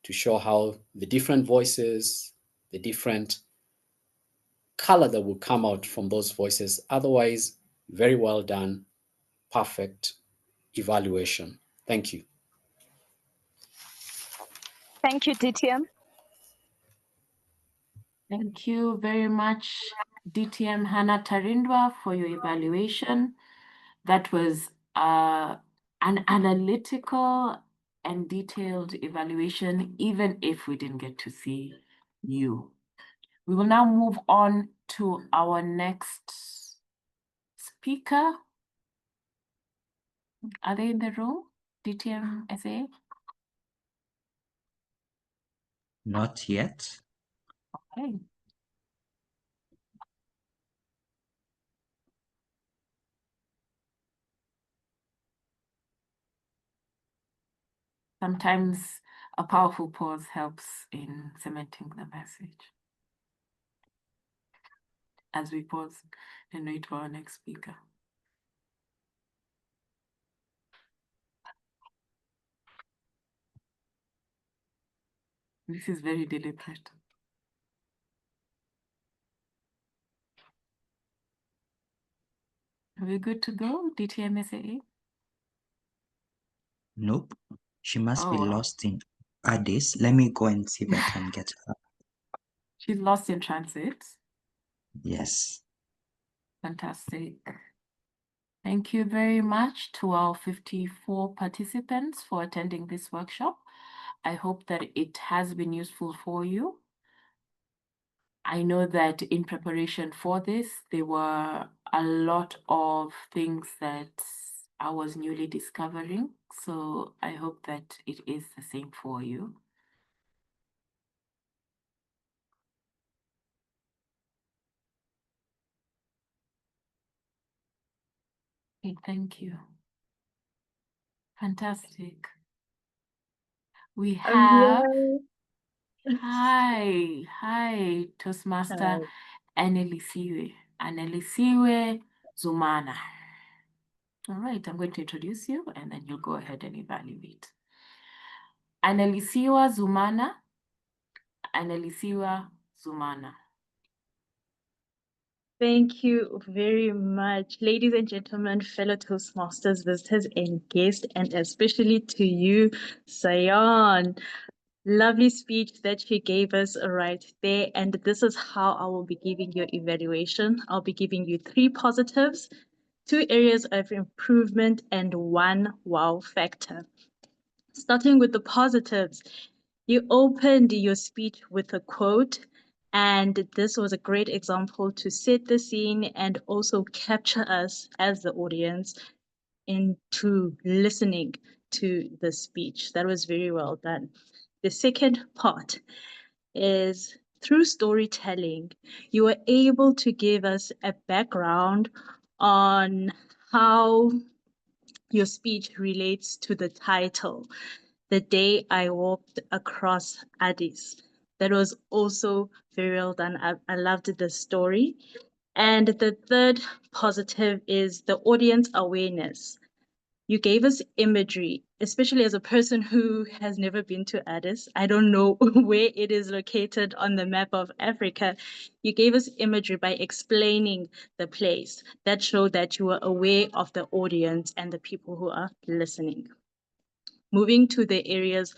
to show how the different voices, the different color that would come out from those voices. Otherwise, very well done, perfect evaluation. Thank you. Thank you, DTM. Thank you very much, DTM Hannah Tarindwa, for your evaluation. That was an analytical and detailed evaluation, even if we didn't get to see you. We will now move on to our next speaker. Are they in the room? DTM SA? Not yet. Okay. Sometimes a powerful pause helps in cementing the message. As we pause and wait for our next speaker. This is very deliberate. Are we good to go, DTMSAA? Nope. She must be Oh, wow. lost in Addis. Let me go and see if I can get her. She's lost in transit. Yes. Fantastic. Thank you very much to our 54 participants for attending this workshop. I hope that it has been useful for you. I know that in preparation for this, there were a lot of things that I was newly discovering. So I hope that it is the same for you. Okay, thank you. Fantastic. We have, hi, Toastmaster Annelisiwe Zumana. All right, I'm going to introduce you and then you'll go ahead and evaluate. Annelisiwe Zumana. Thank you very much, ladies and gentlemen, fellow Toastmasters, visitors, and guests, and especially to you, Sayon. Lovely speech that you gave us right there. And this is how I will be giving your evaluation. I'll be giving you 3 positives, 2 areas of improvement, and 1 wow factor. Starting with the positives, you opened your speech with a quote, and this was a great example to set the scene and also capture us as the audience into listening to the speech. That was very well done. The second part is through storytelling, you were able to give us a background on how your speech relates to the title, The Day I Walked Across Addis. That was also very well done. I loved the story. And the third positive is the audience awareness. You gave us imagery, especially as a person who has never been to Addis. I don't know where it is located on the map of Africa. You gave us imagery by explaining the place that showed that you were aware of the audience and the people who are listening. Moving to the areas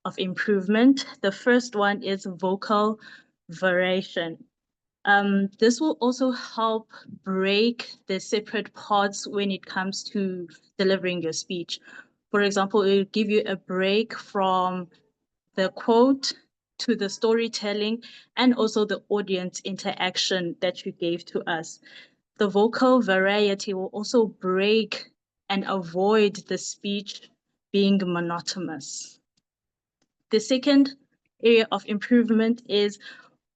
of improvement, the first one is vocal variation. This will also help break the separate parts when it comes to delivering your speech. For example, it will give you a break from the quote to the storytelling and also the audience interaction that you gave to us. The vocal variety will also break and avoid the speech being monotonous. The second area of improvement is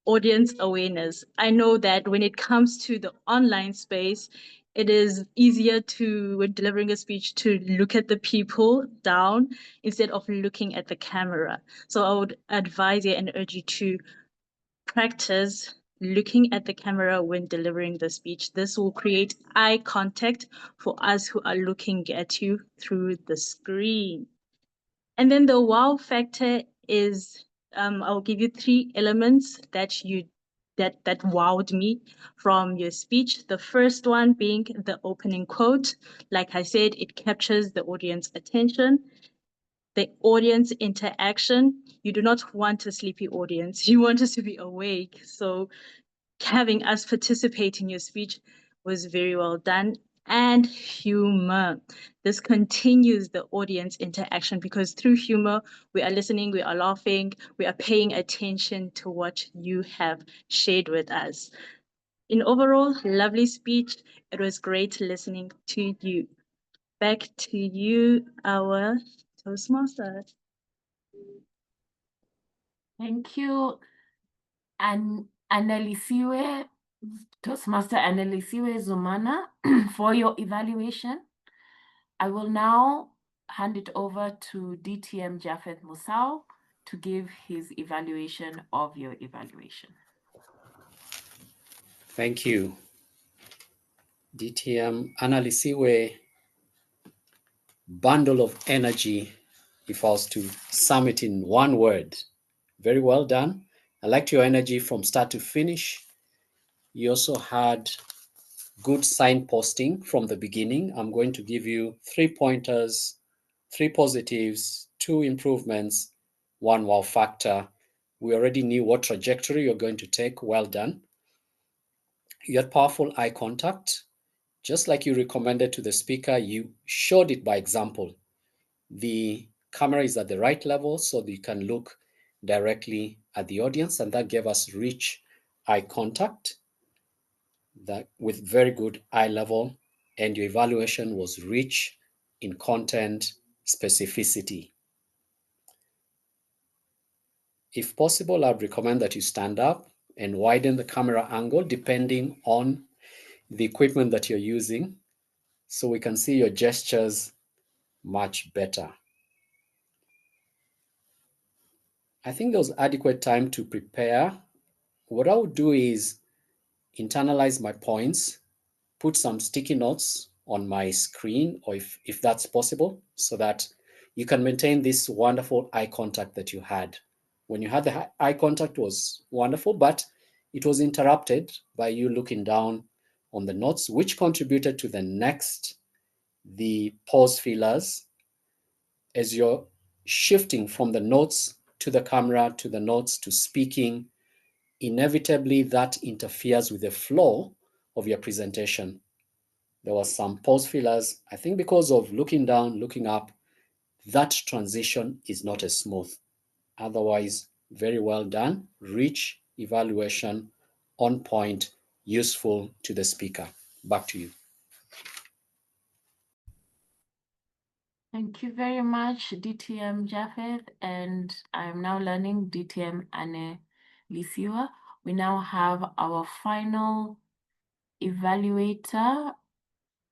audience awareness. I know that when it comes to the online space, it is easier to, when delivering a speech, to look at the people down instead of looking at the camera. So I would advise you and urge you to practice looking at the camera when delivering the speech. This will create eye contact for us who are looking at you through the screen. And then the wow factor is, I'll give you 3 elements that wowed me from your speech. The first one being the opening quote. Like I said, it captures the audience attention. The audience interaction. You do not want a sleepy audience. You want us to be awake. So having us participate in your speech was very well done. And humor. This continues the audience interaction because through humor, we are listening, we are laughing, we are paying attention to what you have shared with us. In overall, lovely speech. It was great listening to you. Back to you, our Toastmaster. Thank you. And Annelisiwe, Toastmaster Annelisiwe Zumana, for your evaluation. I will now hand it over to DTM Japheth Musau to give his evaluation of your evaluation. Thank you. DTM Annelisiwe, bundle of energy, if I was to sum it in one word. Very well done. I liked your energy from start to finish. You also had good signposting from the beginning. I'm going to give you 3 pointers, 3 positives, 2 improvements, 1 wow factor. We already knew what trajectory you're going to take. Well done. You had powerful eye contact. Just like you recommended to the speaker, you showed it by example. The camera is at the right level so that you can look directly at the audience, and that gave us rich eye contact that with very good eye level, and your evaluation was rich in content specificity. If possible, I'd recommend that you stand up and widen the camera angle depending on the equipment that you're using so we can see your gestures much better. I think there was adequate time to prepare. What I would do is internalize my points, put some sticky notes on my screen, or if that's possible, so that you can maintain this wonderful eye contact that you had. When you had the eye contact, was wonderful, but it was interrupted by you looking down on the notes, which contributed to the pause fillers. As you're shifting from the notes to the camera, to the notes, to speaking, inevitably that interferes with the flow of your presentation. There was some pause fillers. I think because of looking down, looking up, that transition is not as smooth. Otherwise, very well done, rich evaluation, on point, useful to the speaker. Back to you. Thank you very much, DTM Japheth, and I'm now learning DTM Annelisiwe. We now have our final evaluator,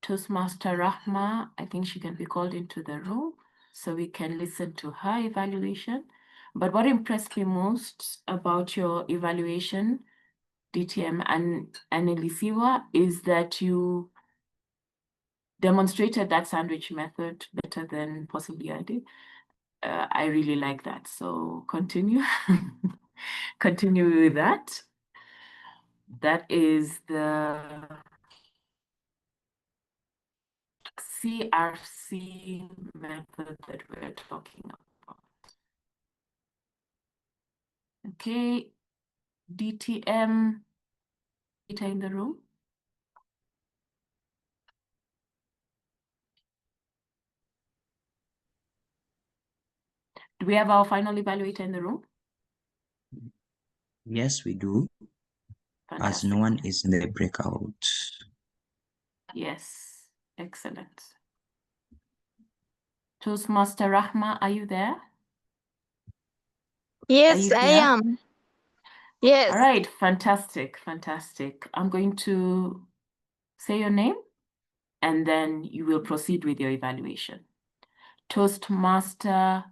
Toastmaster Rahma. I think she can be called into the room so we can listen to her evaluation. But what impressed me most about your evaluation, DTM and Annelisiwe, is that you demonstrated that sandwich method better than possibly I did. I really like that. So continue. Continue with that. That is the CRC method that we're talking about. Okay, DTM, data in the room. Do we have our final evaluator in the room? Yes, we do. Fantastic. As no one is in the breakout. Yes, excellent. Toastmaster Rahma, are you there? Yes, I am. Yes. All right, fantastic, fantastic. I'm going to say your name and then you will proceed with your evaluation. Toastmaster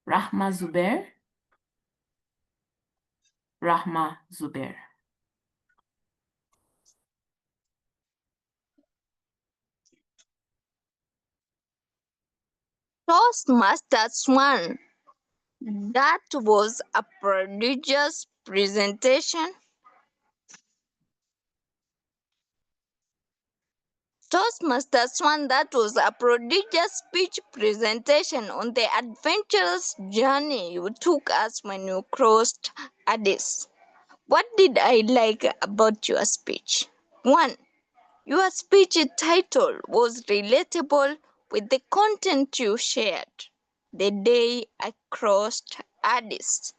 Rahma Zubair. Rahma Zubair. Toastmasters 1. That was a prodigious presentation. Toastmasters 1. That was a prodigious speech presentation on the adventurous journey you took us when you crossed Addis. What did I like about your speech? 1. Your speech title was relatable with the content you shared. The day I crossed Addis.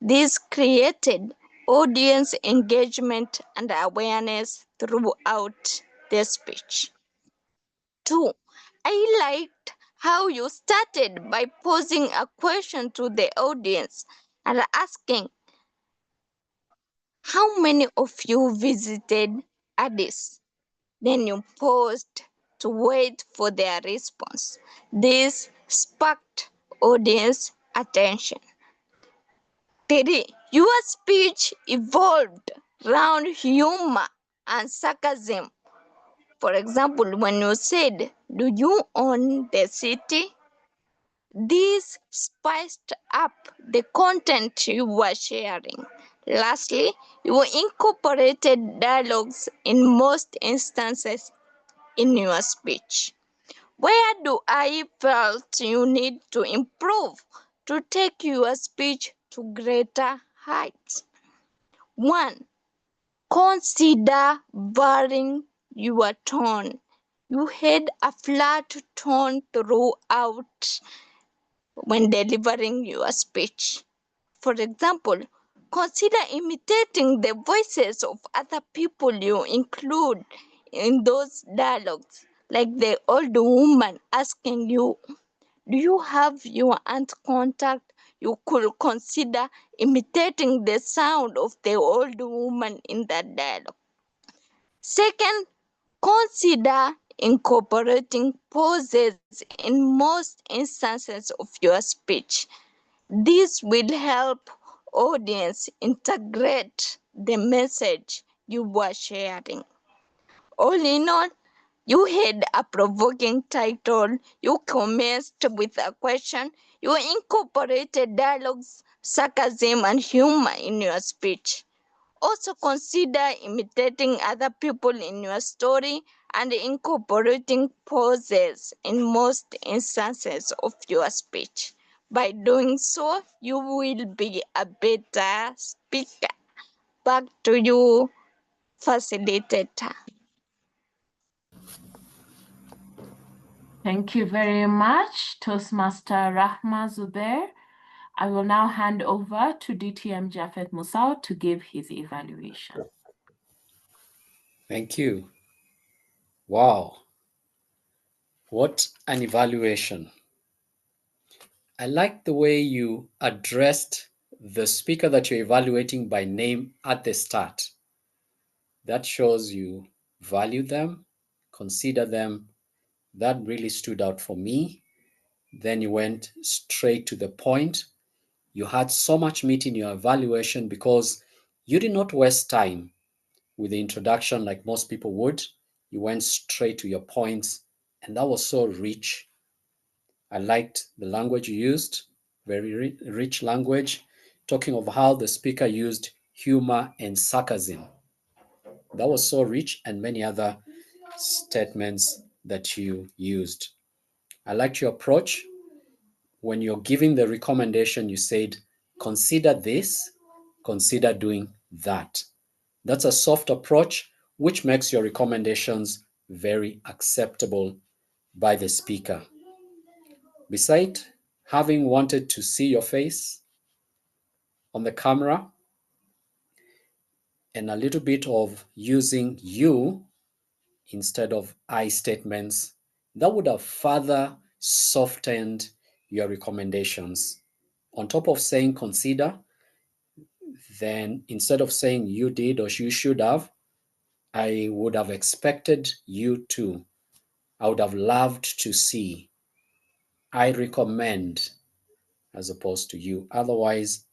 This created audience engagement and awareness throughout the speech. 2. I liked how you started by posing a question to the audience. are asking, how many of you visited Addis? Then you paused to wait for their response. This sparked audience attention. 3. Your speech evolved around humor and sarcasm. For example, when you said, "Do you own the city?" This spiced up the content you were sharing. Lastly, you incorporated dialogues in most instances in your speech. Where do I felt you need to improve to take your speech to greater heights? 1. Consider varying your tone. You had a flat tone throughout when delivering your speech. For example, consider imitating the voices of other people you include in those dialogues, like the old woman asking you, "Do you have your aunt contact?" You could consider imitating the sound of the old woman in that dialogue. Second, consider incorporating pauses in most instances of your speech. This will help audience integrate the message you were sharing. All in all, you had a provoking title, you commenced with a question, you incorporated dialogues, sarcasm, and humor in your speech. Also consider imitating other people in your story and incorporating pauses in most instances of your speech. By doing so, you will be a better speaker. Back to you, facilitator. Thank you very much, Toastmaster Rahma Zubair. I will now hand over to DTM Jafet Musau to give his evaluation. Thank you. Wow. What an evaluation. I like the way you addressed the speaker that you're evaluating by name at the start. That shows you value them, consider them. That really stood out for me. Then you went straight to the point. You had so much meat in your evaluation because you did not waste time with the introduction like most people would. You went straight to your points, and that was so rich. I liked the language you used, very rich language, talking of how the speaker used humor and sarcasm. That was so rich, and many other statements that you used. I liked your approach. When you're giving the recommendation, you said, consider this, consider doing that. That's a soft approach, which makes your recommendations very acceptable by the speaker. Besides having wanted to see your face on the camera and a little bit of using you instead of I statements, that would have further softened your recommendations. On top of saying consider, then instead of saying you did or you should have, I would have expected you to. I would have loved to see. I recommend as opposed to you. Otherwise,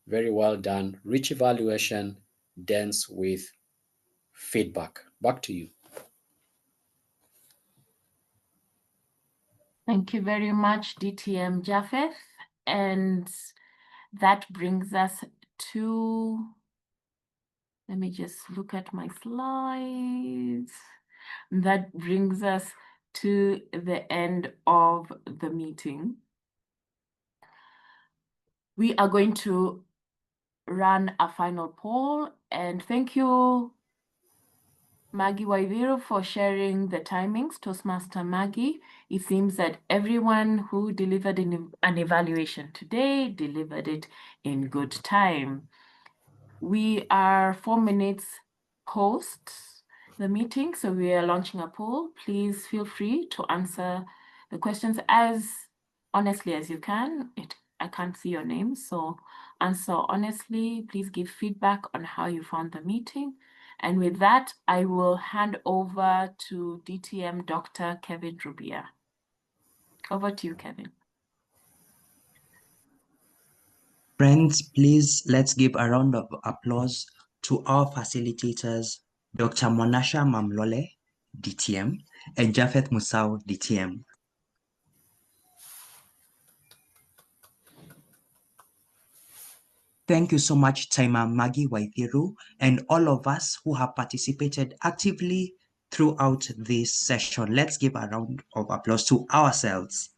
very well done. Rich evaluation, dense with feedback. Back to you. Thank you very much, DTM Japheth. And that brings us to, let me just look at my slides. That brings us to the end of the meeting. We are going to run a final poll, and thank you, Maggie Waiviro, for sharing the timings, Toastmaster Maggie. It seems that everyone who delivered an evaluation today delivered it in good time. We are 4 minutes post the meeting, so we are launching a poll. Please feel free to answer the questions as honestly as you can. I can't see your name. So answer honestly. Please give feedback on how you found the meeting. And with that, I will hand over to DTM Dr. Kevin Rubia. Over to you, Kevin. Friends, please let's give a round of applause to our facilitators, Dr. Monasha Mamlole, DTM, and Japheth Musau, DTM. Thank you so much, Taima Maggie Waithiru, and all of us who have participated actively throughout this session. Let's give a round of applause to ourselves.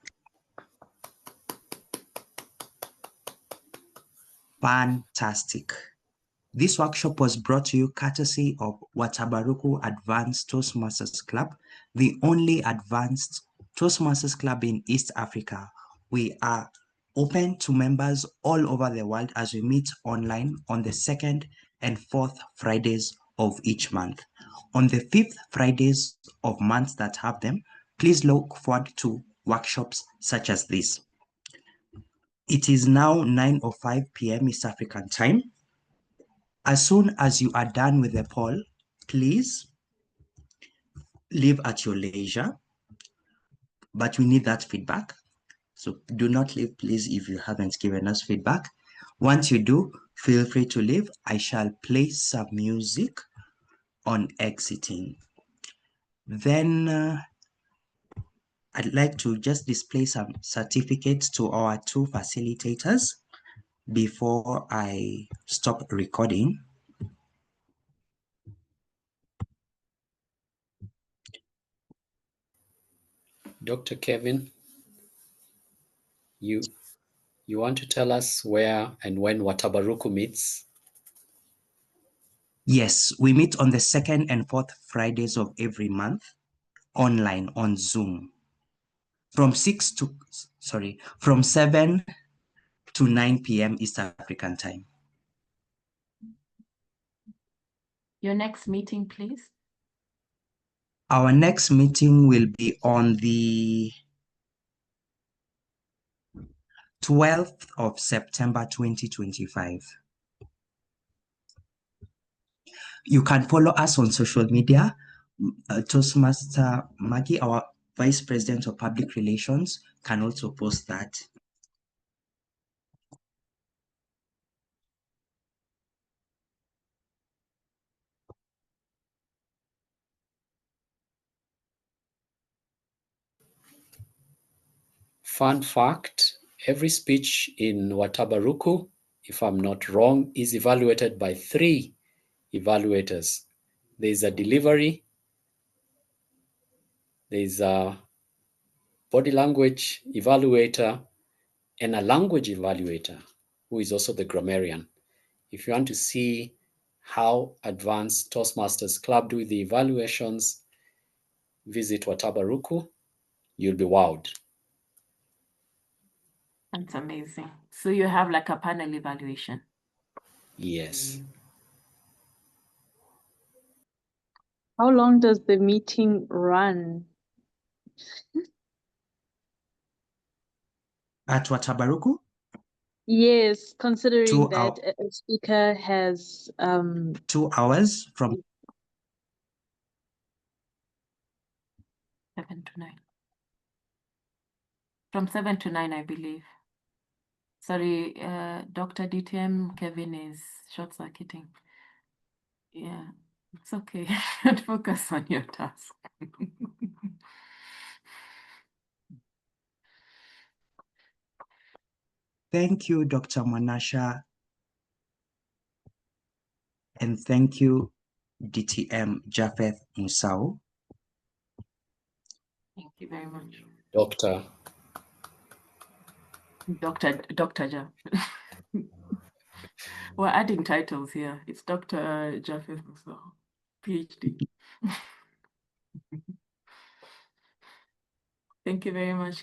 Fantastic. This workshop was brought to you courtesy of Watabaruku Advanced Toastmasters Club, the only advanced Toastmasters Club in East Africa. We are open to members all over the world as we meet online on the 2nd and 4th Fridays of each month. On the 5th Fridays of months that have them, please look forward to workshops such as this. It is now 9:05 p.m. East African time. As soon as you are done with the poll, please leave at your leisure, but we need that feedback. So do not leave, please, if you haven't given us feedback. Once you do, feel free to leave. I shall play some music on exiting. Then I'd like to just display some certificates to our two facilitators before I stop recording. Dr. Kevin, you want to tell us where and when Watabaruku meets? Yes, we meet on the 2nd and 4th Fridays of every month, online on Zoom. From 7 to 9 p.m. East African time. Your next meeting, please. Our next meeting will be on the 12th of September 2025. You can follow us on social media. Toastmaster Maggie, our Vice President of Public Relations, can also post that. Fun fact, every speech in Watabaruku, if I'm not wrong, is evaluated by 3 evaluators. There's a delivery, there's a body language evaluator, and a language evaluator, who is also the grammarian. If you want to see how Advanced Toastmasters Club do the evaluations, visit Watabaruku, you'll be wowed. That's amazing. So you have like a panel evaluation? Yes. How long does the meeting run? At Watabaruku? Yes, considering 2 that a speaker has 2 hours from 7 to 9. From 7 to 9, I believe. Sorry, Dr. DTM, Kevin is short-circuiting. Yeah, it's okay. Focus on your task. Thank you, Dr. Monasha. And thank you, DTM Japheth Musau. Thank you very much. Dr. Japheth. We're adding titles here. It's Dr. Japheth Musau, PhD. Thank you very much.